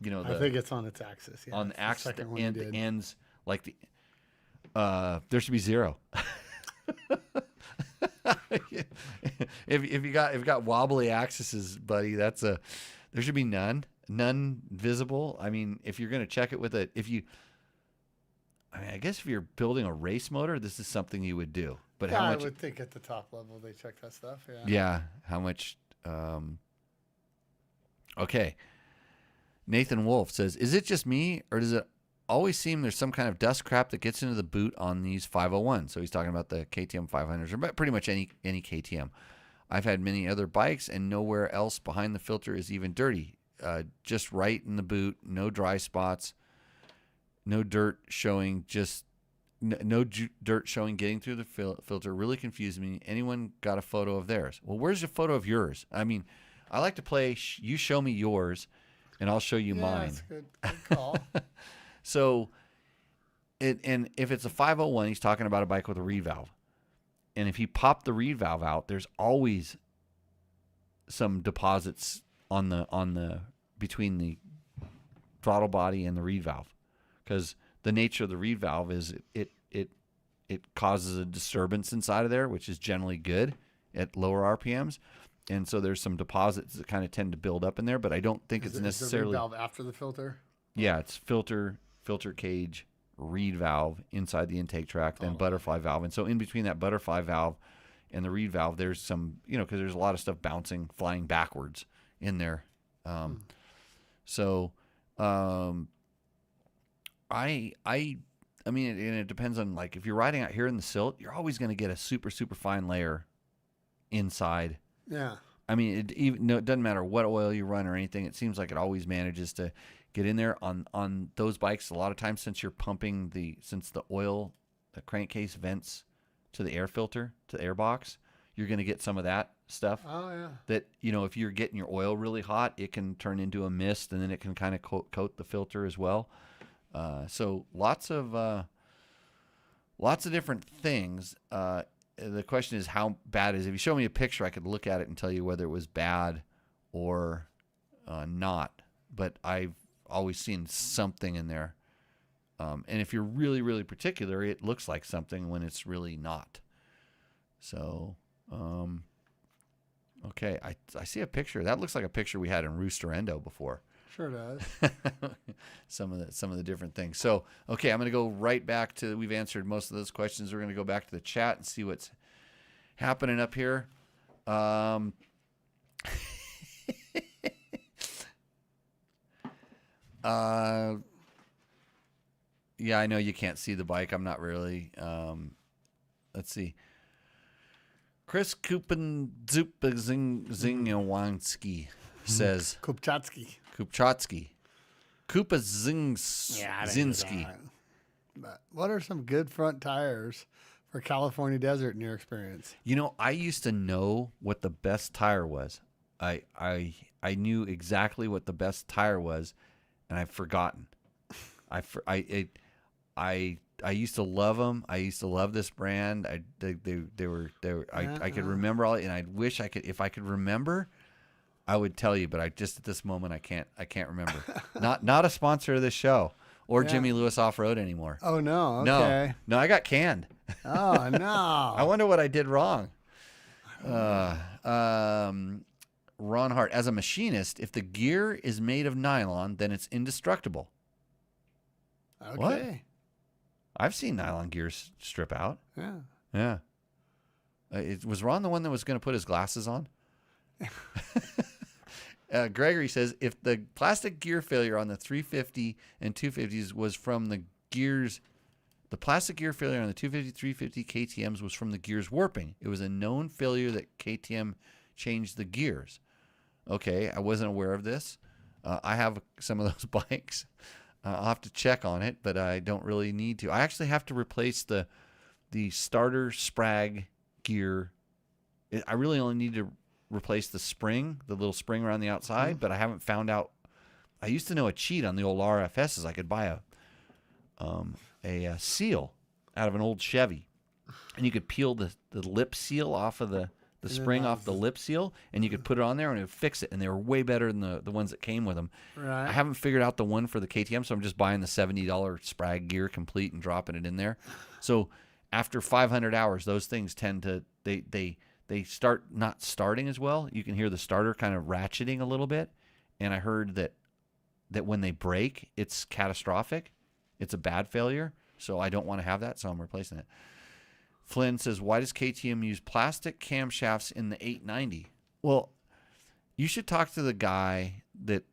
You know, I think it's on its axis. Yeah, on the axis, the end ends like the. There should be 0. if you got wobbly axes, buddy, there should be none visible. I mean, if you're gonna check it with I guess if you're building a race motor, this is something you would do. But how much? I would think at the top level they check that stuff. Yeah. Yeah. How much? Okay. Nathan Wolf says, "Is it just me, or does it always seem there's some kind of dust crap that gets into the boot on these 501?" So he's talking about the KTM 500s, or pretty much any KTM. I've had many other bikes, and nowhere else behind the filter is even dirty. Just right in the boot, no dry spots, no dirt showing. Dirt showing getting through the filter. Really confused me. Anyone got a photo of theirs? Well, where's a photo of yours? I mean, I like to play. You show me yours, and I'll show you mine. That's good call. So, and if it's a 501, he's talking about a bike with a reed valve. And if he popped the reed valve out, there's always some deposits on the between the throttle body and the reed valve, because the nature of the reed valve is it causes a disturbance inside of there, which is generally good at lower RPMs. And so there's some deposits that kind of tend to build up in there, but I don't think it's necessarily. Is the reed valve after the filter? Yeah, it's filter cage, reed valve inside the intake tract, then butterfly valve. And so in between that butterfly valve and the reed valve, there's some, because there's a lot of stuff flying backwards in there. I mean, and it depends on, like, if you're riding out here in the silt, you're always going to get a super, super fine layer inside. Yeah. I mean, it doesn't matter what oil you run or anything. It seems like it always manages to get in there on those bikes. A lot of times, since you're pumping the oil, the crankcase vents to the air filter, to the air box, you're going to get some of that stuff. Oh, yeah. That, if you're getting your oil really hot, it can turn into a mist, and then it can kind of coat the filter as well. So lots of different things. the question is how bad is it? If you show me a picture, I could look at it and tell you whether it was bad or not. But I've always seen something in there. And if you're really, really particular, it looks like something when it's really not. So, okay, I see a picture. That looks like a picture we had in Rooster Endo before. Sure does. some of the different things. So, okay, I'm going to go right back to, we've answered most of those questions. We're going to go back to the chat and see what's happening up here. Yeah, I know you can't see the bike. I'm not really. Let's see. Chris Kupinzupazinyawanski says Kupchatsky. Kupazinski. But what are some good front tires for California desert in your experience? You know, I used to know what the best tire was. I knew exactly what the best tire was, and I've forgotten. I used to love them. I used to love this brand. They were. I could remember all, and I wish I could. If I could remember, I would tell you. But I just at this moment I can't remember. Not a sponsor of this show or Jimmy Lewis Off Road anymore. Oh no. Okay. No, I got canned. Oh no. I wonder what I did wrong. Ron Hart, as a machinist, if the gear is made of nylon, then it's indestructible. Okay. What? I've seen nylon gears strip out. Yeah. Yeah. Was Ron the one that was going to put his glasses on? Gregory says, if the plastic gear failure on the 350 and 250s was from the gears, the plastic gear failure on the 250, 350 KTMs was from the gears warping. It was a known failure that KTM changed the gears. Okay, I wasn't aware of this. I have some of those bikes. I'll have to check on it, but I don't really need to. I actually have to replace the starter sprag gear. I really only need to replace the spring, the little spring around the outside, but I haven't found out. I used to know a cheat on the old RFSs. I could buy a seal out of an old Chevy, and you could peel the lip seal off of the spring off the lip seal, and you could put it on there and it would fix it. And they were way better than the ones that came with them. Right. I haven't figured out the one for the KTM, so I'm just buying the $70 sprag gear complete and dropping it in there. So after 500 hours, those things tend to, they start not starting as well. You can hear the starter kind of ratcheting a little bit. And I heard that when they break, it's catastrophic. It's a bad failure. So I don't want to have that, so I'm replacing it. Flynn says, why does KTM use plastic camshafts in the 890? Well, you should talk to the guy that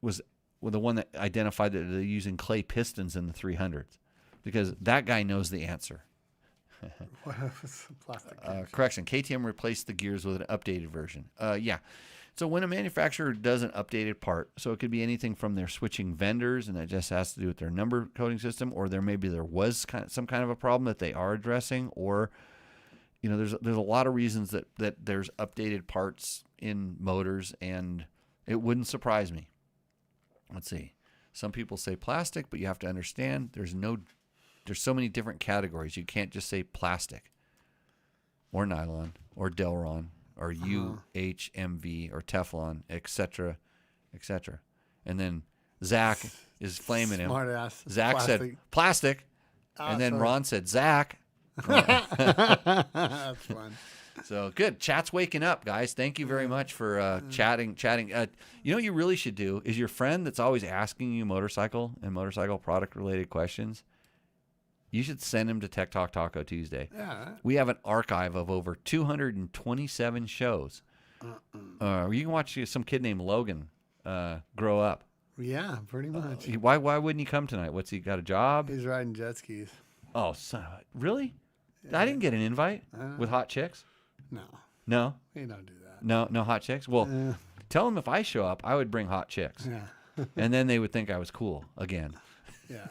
was the one that identified that they're using clay pistons in the 300s, because that guy knows the answer. Plastic. Correction, KTM replaced the gears with an updated version. Yeah. So when a manufacturer does an updated part, so it could be anything from their switching vendors, and that just has to do with their number coding system, or there was some kind of a problem that they are addressing, or there's a lot of reasons that there's updated parts in motors, and it wouldn't surprise me. Let's see. Some people say plastic, but you have to understand there's so many different categories. You can't just say plastic or nylon or Delron or UHMV or Teflon, etc., etc. And then Zach is flaming him. Smart ass. Zach said plastic, and then Ron said Zach. That's fun. So good. Chat's waking up, guys. Thank you very much for chatting. You know what you really should do is your friend that's always asking you motorcycle and motorcycle product related questions, you should send him to Tech Talk Taco Tuesday. Yeah. We have an archive of over 227 shows. You can watch some kid named Logan grow up. Yeah, pretty much. Why wouldn't he come tonight? What's he got a job? He's riding jet skis. Oh, really? Yeah. I didn't get an invite with hot chicks. No, we don't do that. No hot chicks. Well, tell him if I show up, I would bring hot chicks. Yeah. And then they would think I was cool again. Yeah.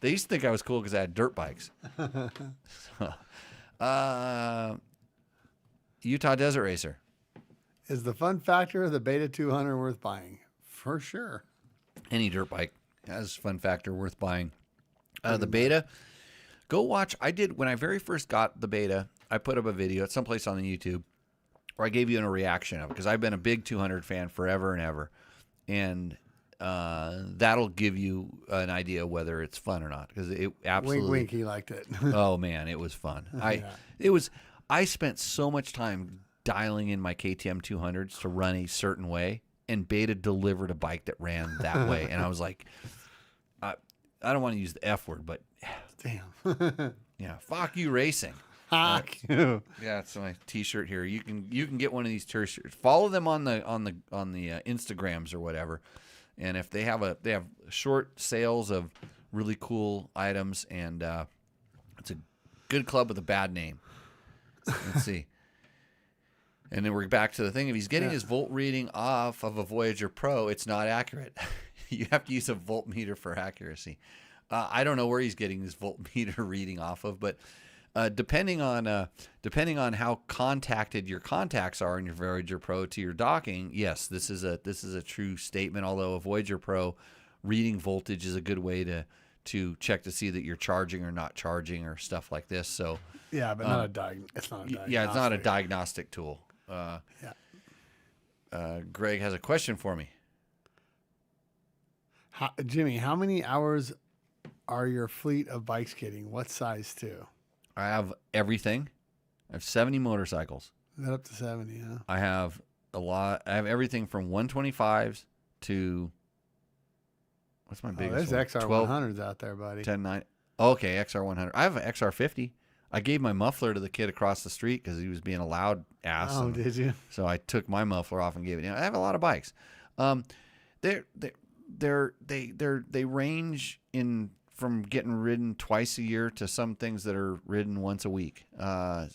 They used to think I was cool because I had dirt bikes. Utah Desert Racer. Is the fun factor of the Beta 200 worth buying? For sure. Any dirt bike has fun factor worth buying. The Beta, go watch. I did when I very first got the Beta. put up a video at someplace on the YouTube where I gave you a reaction of it because I've been a big 200 fan forever and ever, and that'll give you an idea whether it's fun or not because it absolutely. Wink, he liked it. Oh man, it was fun. I spent so much time dialing in my KTM 200s to run a certain way, and Beta delivered a bike that ran that way, and I was like, I don't want to use the F word, but damn. Yeah, fuck you racing. Fuck you. Yeah, it's my T-shirt here. You can get one of these T-shirts. Follow them on the Instagrams or whatever, and if they have short sales of really cool items, and it's a good club with a bad name. Let's see. And then we're back to the thing. If he's getting his volt reading off of a Voyager Pro, it's not accurate. You have to use a voltmeter for accuracy. I don't know where he's getting his voltmeter reading off of, but depending on how contacted your contacts are in your Voyager Pro to your docking, yes, this is a true statement. Although a Voyager Pro reading voltage is a good way to check to see that you're charging or not charging or stuff like this. So yeah, but it's not a diagnostic. Yeah, it's not a diagnostic tool. Greg has a question for me. Jimmy, how many hours are your fleet of bikes getting? What size too? I have everything. I have 70 motorcycles. Is that up to 70, huh? I have a lot. I have everything from 125s to what's my biggest? There's XR100s out there, buddy. 10.9. Okay, XR100. I have an XR50. I gave my muffler to the kid across the street because he was being a loud ass. Oh, did you? So I took my muffler off and gave it to him. I have a lot of bikes. They range in from getting ridden twice a year to some things that are ridden once a week. I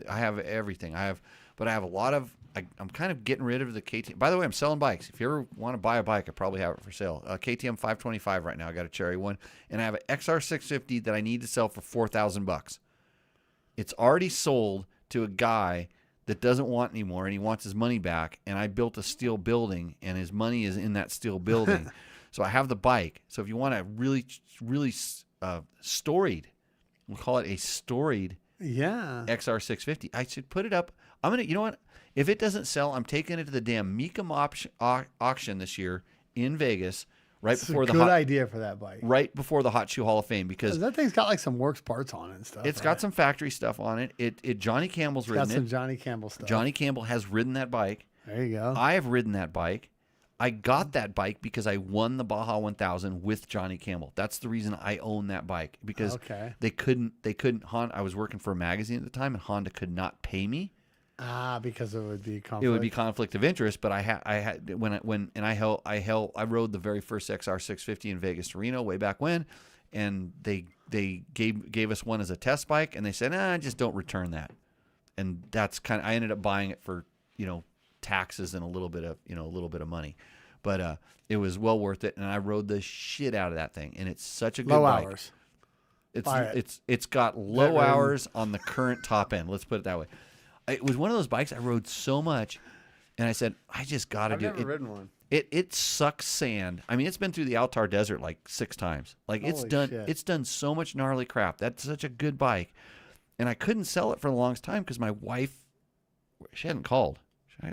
have everything. I have a lot of. I'm kind of getting rid of the KTM. By the way, I'm selling bikes. If you ever want to buy a bike, I probably have it for sale. KTM 525 right now. I got a cherry one, and I have an XR 650 that I need to sell for $4,000. It's already sold to a guy that doesn't want anymore, and he wants his money back. And I built a steel building, and his money is in that steel building. So I have the bike. So if you want a really, really storied, we'll call it a storied XR 650, I should put it up. You know what? If it doesn't sell, I'm taking it to the damn Mecum auction this year in Vegas. Good idea for that bike. Right before the Hot Shoe Hall of Fame, because that thing's got like some works parts on it and stuff. It's got some factory stuff on it. Johnny Campbell's ridden it. Got some Johnny Campbell stuff. Johnny Campbell has ridden that bike. There you go. I have ridden that bike. I got that bike because I won the Baja 1000 with Johnny Campbell. That's the reason I own that bike, because they couldn't Honda. I was working for a magazine at the time, and Honda could not pay me. Because it would be conflict. It would be conflict of interest, but I rode the very first XR 650 in Vegas to Reno way back when, and they gave us one as a test bike, and they said, just don't return that. And that's I ended up buying it for, taxes and a little bit of money. But it was well worth it, and I rode the shit out of that thing, and it's such a good bike. Low hours. It's got low hours on the current top end. Let's put it that way. It was one of those bikes I rode so much, and I said, I just got to do it. I've never ridden one. It sucks sand. I mean, it's been through the Altar Desert like 6 times. Like it's done so much gnarly crap. That's such a good bike, and I couldn't sell it for the longest time because my wife, she hadn't called.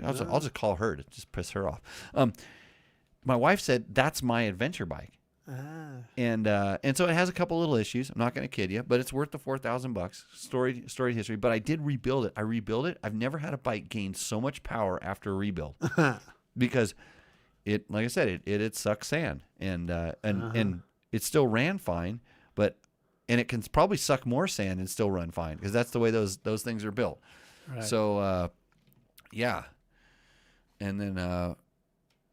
I'll just call her to just piss her off. My wife said that's my adventure bike. And so it has a couple little issues. I'm not going to kid you, but it's worth the $4,000. Storied history. But I did rebuild it. I rebuilt it. I've never had a bike gain so much power after a rebuild because it, like I said, it sucks sand and it still ran fine, and it can probably suck more sand and still run fine because that's the way those things are built. Right. So yeah, and then.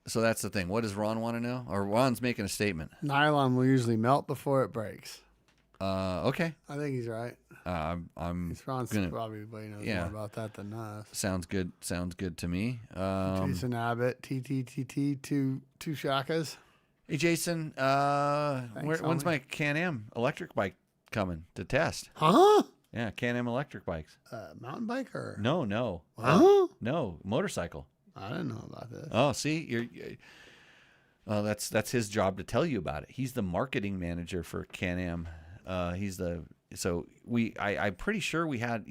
So that's the thing. What does Ron want to know? Or Ron's making a statement. Nylon will usually melt before it breaks. Okay. I think he's right. Ron's probably knows more about that than us. Sounds good. Sounds good to me. Jason Abbott, TTTT, two shakas. Hey Jason, when's my Can-Am electric bike coming to test? Huh? Yeah, Can-Am electric bikes. Mountain bike or? No. Huh? No, motorcycle. I didn't know about this. Oh, see, that's his job to tell you about it. He's the marketing manager for Can-Am. He's the So I'm pretty sure we had,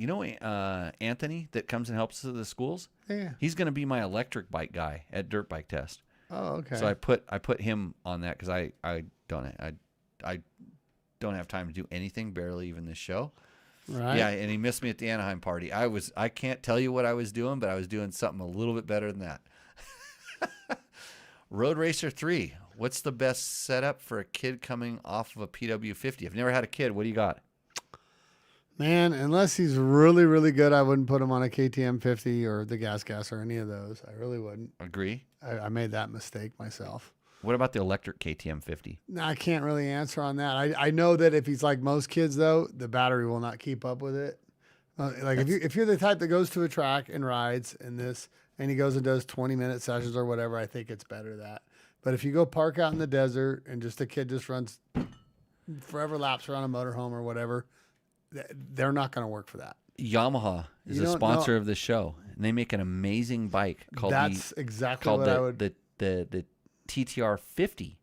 Anthony that comes and helps us at the schools. Yeah. He's going to be my electric bike guy at Dirt Bike Test. Oh, okay. So I put him on that because I don't have time to do anything, barely even this show. Right. Yeah, and he missed me at the Anaheim party. I can't tell you what I was doing, but I was doing something a little bit better than that. Road Racer 3. What's the best setup for a kid coming off of a PW50? I've never had a kid. What do you got? Man, unless he's really, really good, I wouldn't put him on a KTM 50 or the Gas or any of those. I really wouldn't. Agree. I made that mistake myself. What about the electric KTM 50? No, I can't really answer on that. I know that if he's like most kids, though, the battery will not keep up with it. If you're the type that goes to a track and rides and he goes and does 20-minute sessions or whatever, I think it's better that. But if you go park out in the desert and just a kid just runs forever laps around a motorhome or whatever, they're not going to work for that. Yamaha is a sponsor of the show, and they make an amazing bike called the TTR 50,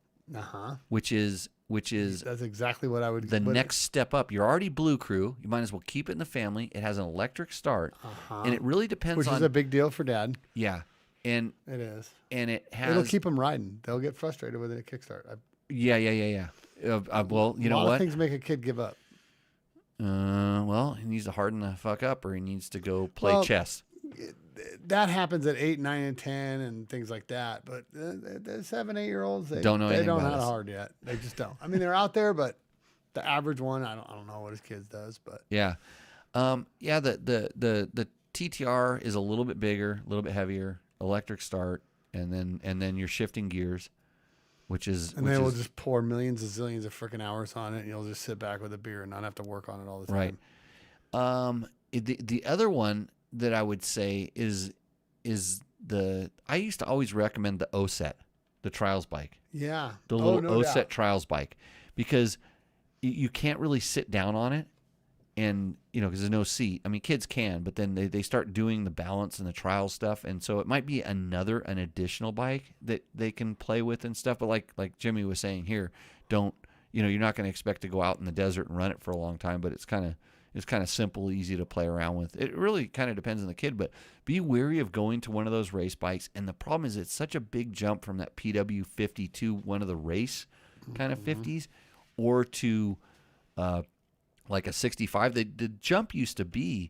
which is that's exactly what I would. The next step up. You're already Blue Crew. You might as well keep it in the family. It has an electric start, and it really depends which is a big deal for Dad. Yeah, and it is, and it'll keep them riding. They'll get frustrated with a kickstart. Yeah. Well, you know what? A lot of things make a kid give up. Well, he needs to harden the fuck up, or he needs to go play chess. That happens at 8, 9, and 10, and things like that. But the 7, 8-year-olds, they don't know anything about how to hard yet. They just don't. I mean, they're out there, but the average one, I don't know what his kids does. But yeah, the TTR is a little bit bigger, a little bit heavier, electric start, and then you're shifting gears. They will just pour millions and zillions of freaking hours on it, and you'll just sit back with a beer and not have to work on it all the time. Right. The other one that I would say is I used to always recommend the O-Set, the trials bike. Yeah. The little O-Set trials bike, because you can't really sit down on it. And, because there's no seat. I mean, kids can, but then they start doing the balance and the trial stuff. And so it might be an additional bike that they can play with and stuff. But like Jimmy was saying here, you're not going to expect to go out in the desert and run it for a long time, but it's kind of simple, easy to play around with. It really kind of depends on the kid, but be wary of going to one of those race bikes. And the problem is it's such a big jump from that PW50 to one of the race kind of 50s or to, like a 65, the jump used to be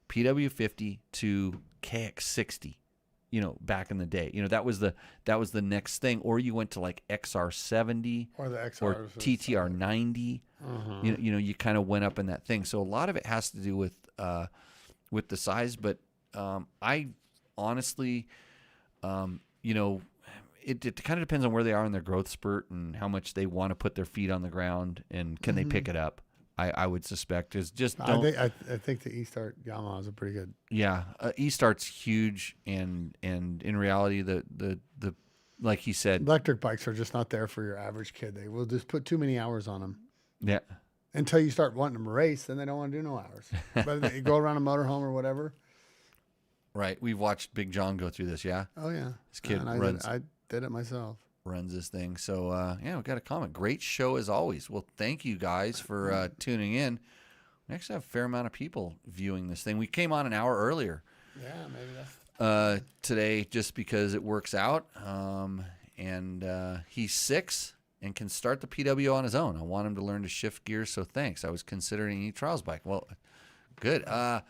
PW50 to KX60, back in the day. That was the next thing. Or you went to like XR70 or the XR or TTR90. You kind of went up in that thing. So a lot of it has to do with the size. But I honestly, it kind of depends on where they are in their growth spurt and how much they want to put their feet on the ground and can they pick it up. I would suspect is just don't. I think the E-Start Yamahas are pretty good. Yeah, E-Start's huge, and in reality, the like he said, electric bikes are just not there for your average kid. They will just put too many hours on them. Yeah. Until you start wanting them to race, then they don't want to do no hours. But you go around a motorhome or whatever. Right. We've watched Big John go through this. Yeah. Oh yeah. This kid I did it myself. Runs this thing. So we got a comment. Great show as always. Well, thank you guys for tuning in. We actually have a fair amount of people viewing this thing. We came on an hour earlier. Yeah, maybe that's today just because it works out. And he's 6 and can start the PW on his own. I want him to learn to shift gears, so thanks. I was considering an e-trials bike. Well, good. I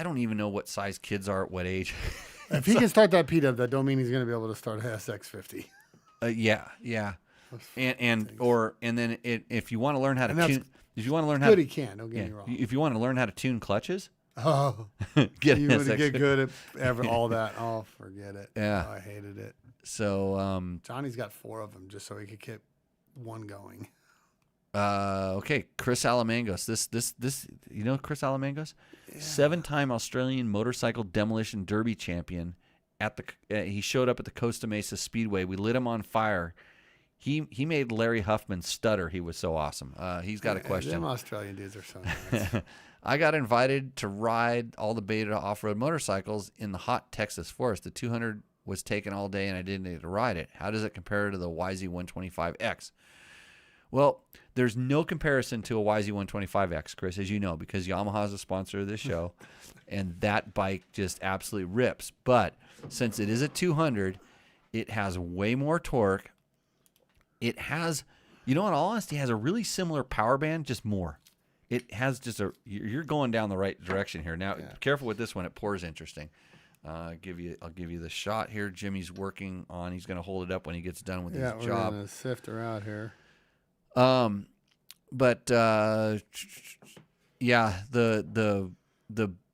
don't even know what size kids are at what age. If he can start that PW, that don't mean he's going to be able to start an SX50. Yeah. And then if you want to learn how to tune, if you want to learn how, good, he can. Don't get me wrong. If you want to learn how to tune clutches, get you would get good at all that. Oh, forget it. Yeah, I hated it. So Johnny's got 4 of them just so he could get one going. Okay, Chris Alamangos. This Chris Alamangos, 7-time Australian motorcycle demolition derby champion. He showed up at the Costa Mesa Speedway. We lit him on fire. He made Larry Huffman stutter. He was so awesome. He's got a question. Them Australian dudes are so nice. I got invited to ride all the beta off-road motorcycles in the hot Texas forest. The 200 was taken all day, and I didn't need to ride it. How does it compare to the YZ125X? Well, there's no comparison to a YZ125X, Chris, as you know, because Yamaha is a sponsor of this show, and that bike just absolutely rips. But since it is a 200, it has way more torque. It has, in all honesty, it has a really similar power band, just more. It has just you're going down the right direction here. Now, careful with this one. It pours interesting. I'll give you the shot here. Jimmy's working on. He's going to hold it up when he gets done with his job. Yeah, we're going to sift her out here. But yeah, the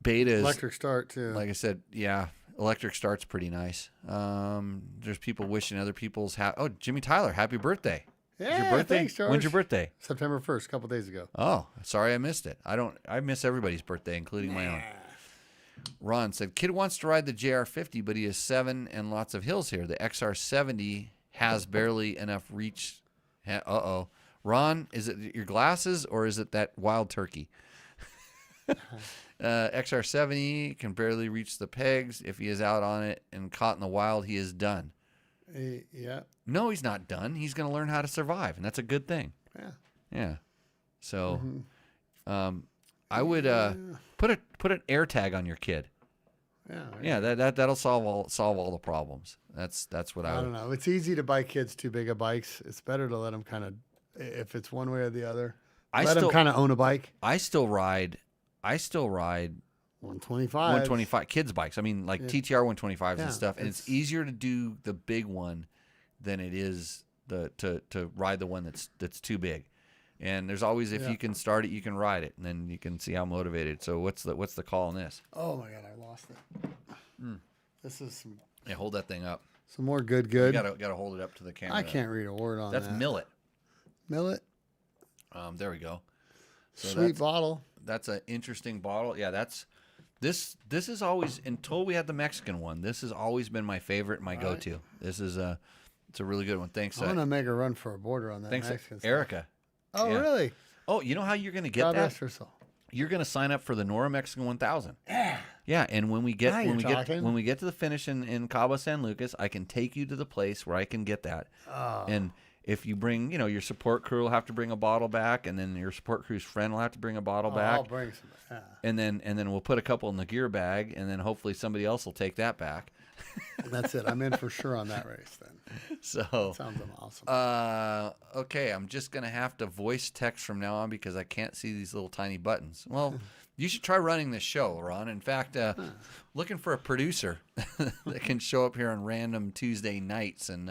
beta is electric start too. Like I said, yeah, electric start's pretty nice. There's people wishing other people's Jimmy Tyler, happy birthday. Yeah, your birthday? Thanks, George. When's your birthday? September 1st, a couple days ago. Oh, sorry I missed it. I miss everybody's birthday, including my own. Ron said, kid wants to ride the JR50, but he has 7 and lots of hills here. The XR70 has barely enough reach. Uh-oh. Ron, is it your glasses or is it that wild turkey? XR70 can barely reach the pegs. If he is out on it and caught in the wild, he is done. Yeah. No, he's not done. He's going to learn how to survive, and that's a good thing. Yeah. Yeah. So, I would put an air tag on your kid. Yeah. Yeah. That'll solve all the problems. That's what I don't know. It's easy to buy kids too big of bikes. It's better to let them kind of, if it's one way or the other, let them kind of own a bike. I still ride 125 kids bikes. I mean, like TTR 125s and stuff. And it's easier to do the big one than it is to ride the one that's too big. And there's always, if you can start it, you can ride it, and then you can see how motivated. So what's the call on this? Oh my God, I lost it. This is some. Yeah, hold that thing up. Some more good. You gotta hold it up to the camera. I can't read a word on that. That's millet. Millet. There we go. So Sweet bottle. That's an interesting bottle. Yeah, this is always, until we had the Mexican one, this has always been my favorite, my go-to. This is it's a really good one. Thanks. I'm gonna make a run for a border on that. Thanks, Mexican Erica. Oh, really? Oh, you know how you're gonna get that? You're gonna sign up for the Nora Mexican 1000. Yeah. Yeah, and when we get to the finish in Cabo San Lucas, I can take you to the place where I can get that. Oh. And if you bring, your support crew will have to bring a bottle back, and then your support crew's friend will have to bring a bottle back. I'll bring some. Yeah. And then we'll put a couple in the gear bag, and then hopefully somebody else will take that back. That's it. I'm in for sure on that race then. So that sounds awesome. Okay, I'm just gonna have to voice text from now on because I can't see these little tiny buttons. Well, you should try running this show, Ron. In fact, looking for a producer that can show up here on random Tuesday nights and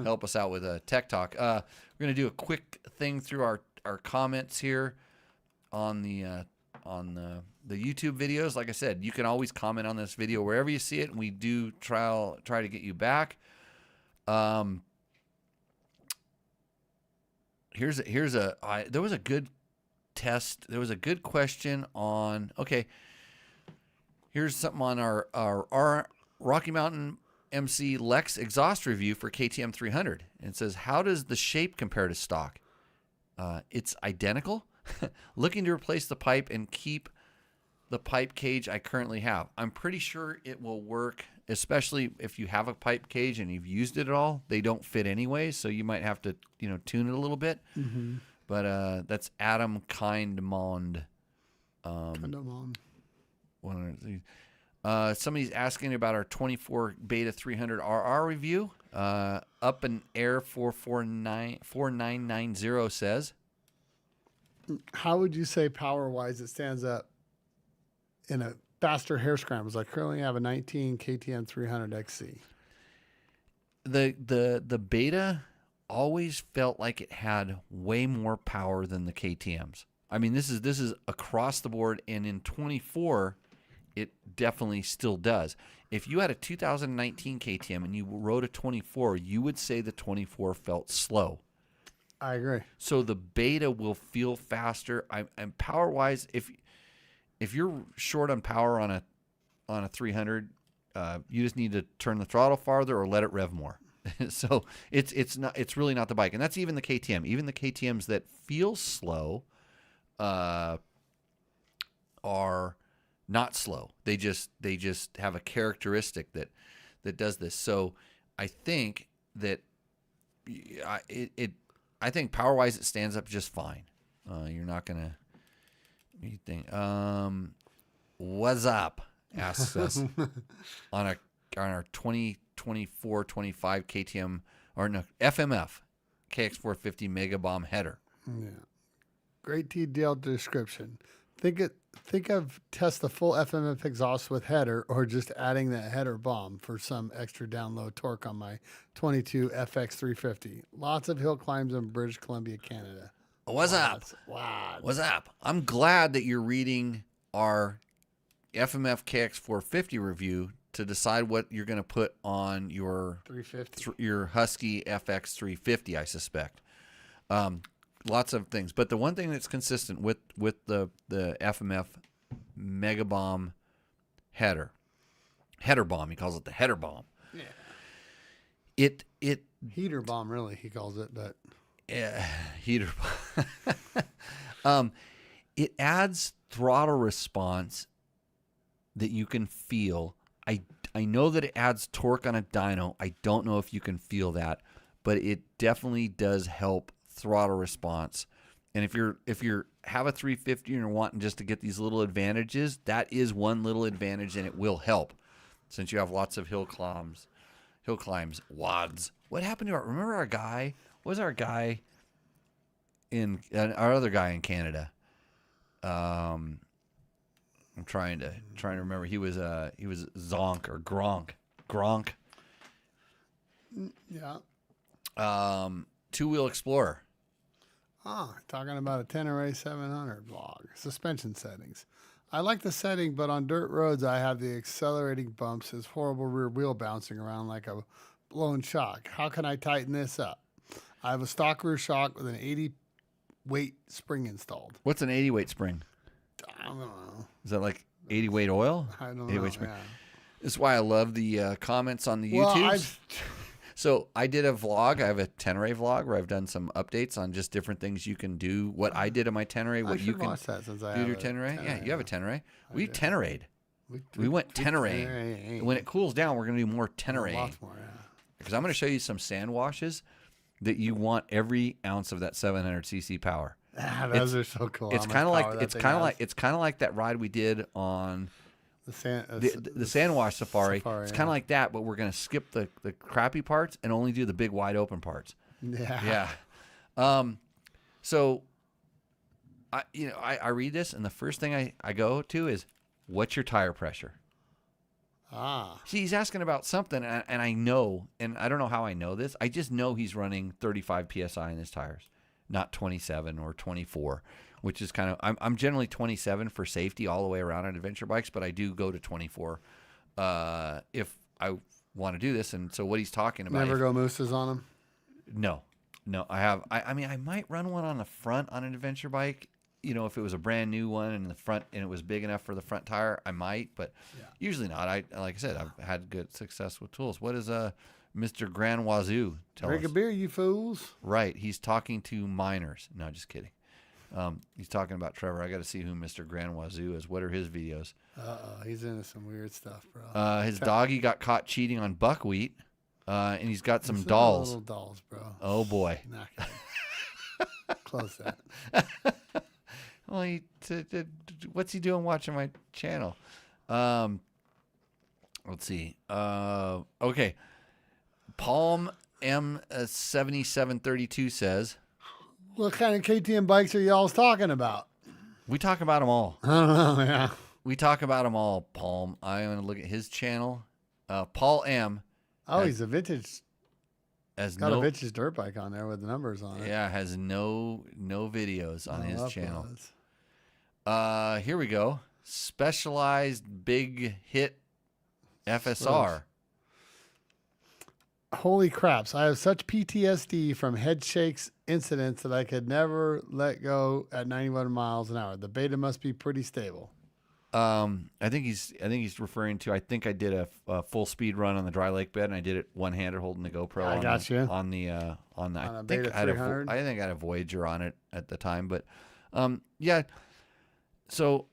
help us out with a tech talk. We're gonna do a quick thing through our comments here on the YouTube videos. Like I said, you can always comment on this video wherever you see it, and we do try to get you back. There was a good test. There was a good question on. Okay, here's something on our Rocky Mountain MC Lex exhaust review for KTM 300. And it says, how does the shape compare to stock? It's identical. Looking to replace the pipe and keep the pipe cage I currently have. I'm pretty sure it will work, especially if you have a pipe cage and you've used it at all. They don't fit anyway, so you might have to, tune it a little bit. Mm-hmm. But that's Adam Kindmond. Somebody's asking about our 24 Beta 300 RR review. Up in Air 4990 says, how would you say power-wise it stands up in a faster hair scrambles? I currently have a 19 KTM 300 XC. The Beta always felt like it had way more power than the KTMs. I mean, this is across the board, and in 24, it definitely still does. If you had a 2019 KTM and you rode a 24, you would say the 24 felt slow. I agree. So the Beta will feel faster. And power wise, if you're short on power on a 300, you just need to turn the throttle farther or let it rev more. So it's really not the bike, and that's even the KTM. Even the KTMs that feel slow are not slow. They just have a characteristic that I think that I think power wise it stands up just fine. You're not gonna. What do you think? What's up? Asks us on our 2024 25 KTM or no FMF KX450 Mega Bomb header. Yeah. Great detailed description. Think of test the full FMF exhaust with header or just adding that header bomb for some extra down low torque on my 22 FX350. Lots of hill climbs in British Columbia, Canada. What's up? Wow. What's up? I'm glad that you're reading our FMF KX450 review to decide what you're going to put on your 350. Your Husky FX350, I suspect. Lots of things, but the one thing that's consistent with the FMF Mega Bomb header bomb, he calls it the header bomb. Yeah. It heater bomb, really, he calls it, but heater bomb. It adds throttle response that you can feel. I know that it adds torque on a dyno. I don't know if you can feel that, but it definitely does help throttle response. And if you're have a 350 and you're wanting just to get these little advantages, that is one little advantage, and it will help since you have lots of hill climbs, wads. What happened to remember our guy? What was our guy in our other guy in Canada? I'm trying to remember. He was Zonk or Gronk. Yeah. Two-wheel Explorer. Talking about a Tenere 700 vlog. Suspension settings. I like the setting, but on dirt roads, I have the accelerating bumps, his horrible rear wheel bouncing around like a blown shock. How can I tighten this up? I have a stock rear shock with an 80 weight spring installed. What's an 80 weight spring? I don't know. Is that like 80 weight oil? I don't 80 know. weight spring. Yeah. This is why I love the comments on the Well, YouTubes. So I did a vlog. I have a Tenere vlog where I've done some updates on just different things you can do. What I did in my Tenere, what you can watch that since I do have your a Tenere. Yeah, you have a Tenere. We do. Tenerade. We went Tenere. When it cools down, we're going to do more Tenere. Lots more, yeah. Because I'm going to show you some sand washes that you want every ounce of that 700cc power. Those are so cool. It's kind of like that ride we did on the sand wash safari. It's kind of like that, but we're going to skip the crappy parts and only do the big wide open parts. Yeah. So I read this, and the first thing I go to is, what's your tire pressure? See, he's asking about something, and I know, and I don't know how I know this. I just know he's running 35 psi in his tires, not 27 or 24, which is kind of, I'm generally 27 for safety all the way around on adventure bikes, but I do go to 24 if I want to do this. And so what he's talking about. Never go Mousses on them? No, I mean, I might run one on the front on an adventure bike. You know, if it was a brand new one in the front and it was big enough for the front tire, I might, but usually not. Like I said, I've had good success with tools. What is Mr. Grand Wazoo tell Drink us? a beer, you fools. Right. He's talking to minors. No, just kidding. He's talking about Trevor. I got to see who Mr. Grand Wazoo is. What are his videos? He's into some weird stuff, bro. His doggy got caught cheating on buckwheat, and he's got some dolls. Little dolls, bro. Oh, boy. Not good. Close that. Well, what's he doing watching my channel? Let's see. Okay. Palm M7732 says, what kind of KTM bikes are y'all talking about? we talk about them all. I don't know, yeah. We talk about them all, Palm. I'm going to look at his channel. Paul M. Oh, he's a vintage. Has Got a vintage dirt bike on there with the numbers on it. Yeah, has no videos on his channel. Uploads. Here we go. Specialized Big Hit FSR. Holy craps. I have such PTSD from head shakes incidents that I could never let go at 91 miles an hour. The beta must be pretty stable. I think he's referring to, I think I did a full speed run on the dry lake bed, and I did it one-handed holding the GoPro I got you. on the a I Beta think I had 300? I think I had a Voyager on it at the time, but yeah. So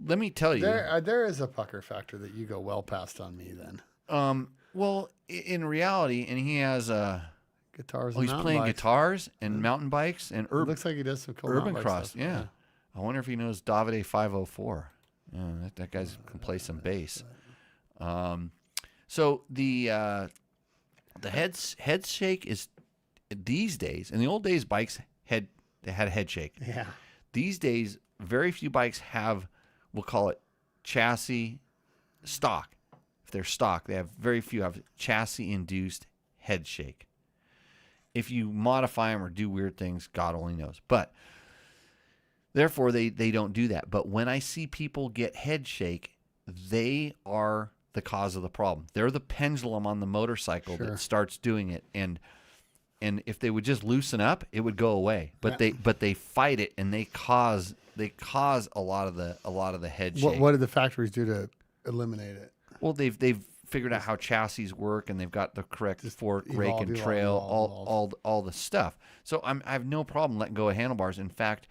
let me tell you, there is a pucker factor that you go well past on me then. Well, in reality, and he has guitars. Oh, And he's mountain playing bikes. guitars and mountain bikes and It looks like he does some cool urban mountain bike cross. stuff. Yeah. I wonder if he knows Davide 504. Yeah, that guy can play some bass. So the head shake is these days. In the old days, bikes had a head shake. Yeah. These days, very few bikes have, we'll call it chassis stock. If they're stock, they have very few have chassis induced head shake. If you modify them or do weird things, God only knows. But therefore, they don't do that. But when I see people get head shake, they are the cause of the problem. They're the pendulum on the motorcycle that starts doing it. And if they would just loosen up, it would go away. But they fight it, and they cause a lot of the head shake. What did the factories do to eliminate it? Well, they've figured out how chassis work, and they've got the correct fork, rake, and trail, all the stuff. So I have no problem letting go of handlebars. In fact,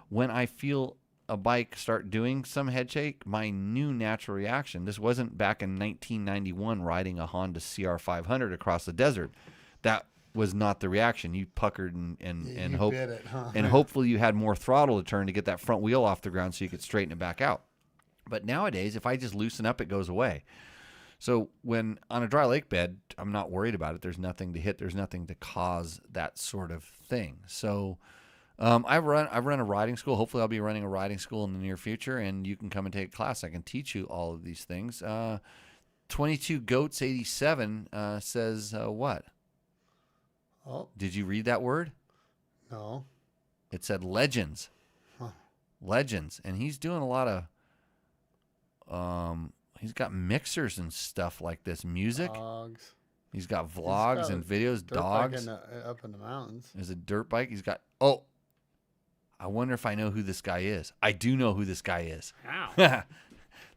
when I feel a bike start doing some head shake, my new natural reaction, this wasn't back in 1991 riding a Honda CR500 across the desert. That was not the reaction. You puckered and hope, bit it, huh? and hopefully you had more throttle to turn to get that front wheel off the ground so you could straighten it back out. But nowadays, if I just loosen up, it goes away. So when on a dry lake bed, I'm not worried about it. There's nothing to hit. There's nothing to cause that sort of thing. So I've run a riding school. Hopefully, I'll be running a riding school in the near future, and you can come and take a class. I can teach you all of these things. 22 Goats 87 says what? Oh, Did you read that word? no. It said legends. Huh. Legends, and he's doing a lot of. He's got mixers and stuff like this. Music. Dogs. He's got vlogs and videos. Dirt bike Dogs. up in the mountains. There's a dirt bike. He's got. Oh, I wonder if I know who this guy is. I do know who this guy is. Wow.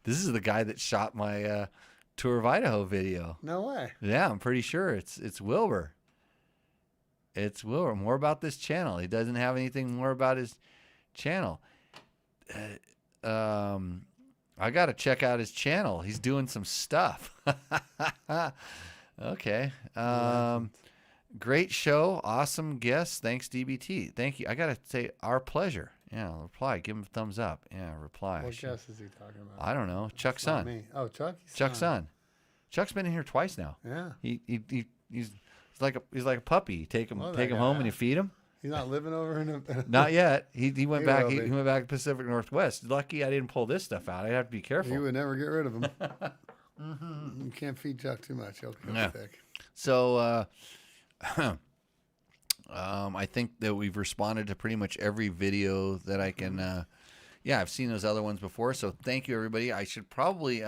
This is the guy that shot my Tour of Idaho video. No way. Yeah, I'm pretty sure it's Wilbur. It's Wilbur. More about this channel. He doesn't have anything more about his channel. I got to check out his channel. He's doing some stuff. Okay. Great show. Awesome guest. Thanks, DBT. Thank you. I got to say, our pleasure. Yeah, reply. Give him a thumbs up. Yeah, reply. What guest is he talking about? I don't know. Chuck's Not son. me. Oh, Chuck. Chuck's son. Chuck's been in here twice now. Yeah. He's like a puppy. You take him home and you feed him. He's not living over in a. Not yet. He went back. will He be. went back to Pacific Northwest. Lucky I didn't pull this stuff out. I'd have to be careful. You would never get rid of him. You can't feed Chuck too much. He'll Yeah. be thick. So I think that we've responded to pretty much every video that I can. I've seen those other ones before. So thank you, everybody. I should probably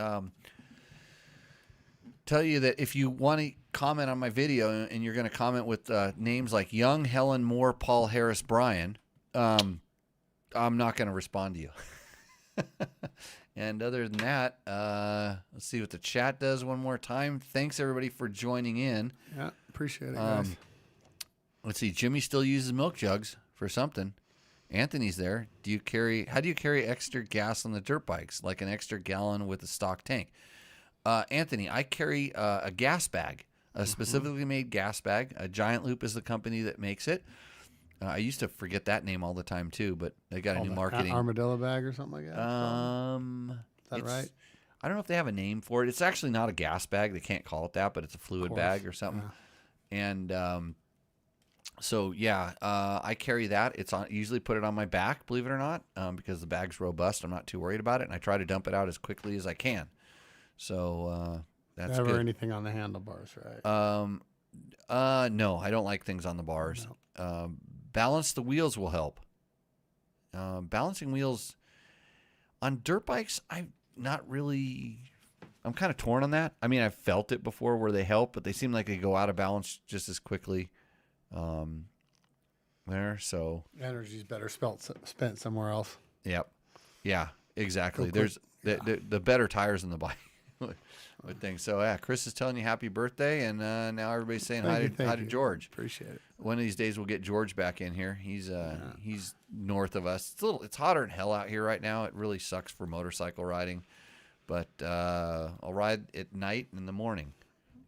tell you that if you want to comment on my video and you're going to comment with names like Young, Helen Moore, Paul Harris, Brian, I'm not going to respond to you. And other than that, let's see what the chat does one more time. Thanks, everybody, for joining in. Yeah, appreciate it, guys. Let's see. Jimmy still uses milk jugs for something. Anthony's there. How do you carry extra gas on the dirt bikes, like an extra gallon with a stock tank? Anthony, I carry a gas bag, a specifically made gas bag. Giant Loop is the company that makes it. I used to forget that name all the time too, but they got a new marketing armadillo bag or something like that. Is that right? I don't know if they have a name for it. It's actually not a gas bag. They can't call it that, but it's a fluid bag or something. Yeah. And I carry that. It's on. Usually put it on my back, believe it or not, because the bag's robust. I'm not too worried about it, and I try to dump it out as quickly as I can. So that's Never good. anything on the handlebars, right? No, I don't like things on the bars. No. Balance the wheels will help. Balancing wheels on dirt bikes, I'm kind of torn on that. I mean, I've felt it before where they help, but they seem like they go out of balance just as quickly. So Energy's better spent somewhere else. Yep. Yeah, exactly. There's the better tires in the bike. With things. So yeah, Chris is telling you happy birthday, and now everybody's saying hi to George. Appreciate it. One of these days we'll get George back in here. He's north of us. It's hotter than hell out here right now. It really sucks for motorcycle riding, but I'll ride at night and in the morning.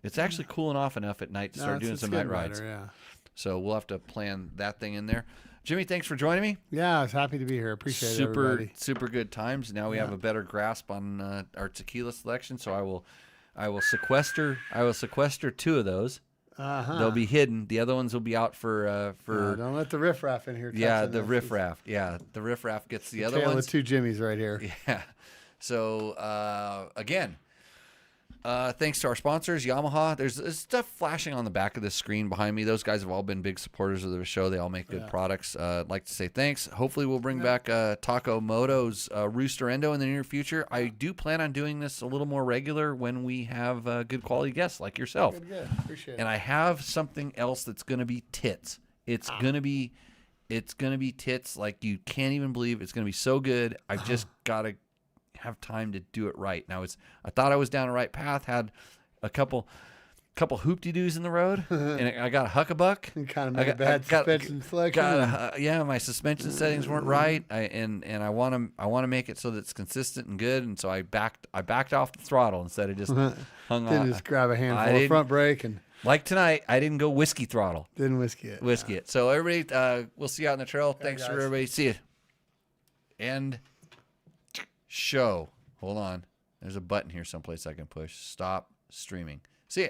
It's actually cooling off enough at night to start doing some night rides. Yeah. So we'll have to plan that thing in there. Jimmy, thanks for joining me. Yeah, I was happy to be here. Appreciate it, everybody. Super good times. Now we have a better grasp on our tequila selection. So I will sequester 2 of those. They'll be hidden. The other ones will be out for. Don't let the riffraff in here. Yeah, the riffraff. Yeah, the riffraff gets the other Tale ones. of 2 Jimmys right here. Yeah. So again, thanks to our sponsors, Yamaha. There's stuff flashing on the back of the screen behind me. Those guys have all been big supporters of the show. They all make good products. I'd like to say thanks. Hopefully we'll bring back Taco Moto's Rooster Endo in the near future. I do plan on doing this a little more regular when we have good quality guests like yourself. Good. Appreciate it. And I have something else that's going to be tits. It's going to be tits like you can't even believe. It's going to be so good. I've just got to have time to do it right. Now I thought I was down the right path, had a couple hoop-de-doos in the road, and I got a huckabuck. You kind of made a bad suspension selection. My suspension settings weren't right. I want to make it so that it's consistent and good, and so I backed off the throttle instead of just hung on. Didn't just grab a handful of front brake and like tonight. I didn't go whiskey throttle. Didn't whiskey it. So everybody, we'll see you out in the trail. Thanks for everybody. See you. End show. Hold on. There's a button here someplace I can push. Stop streaming. See ya.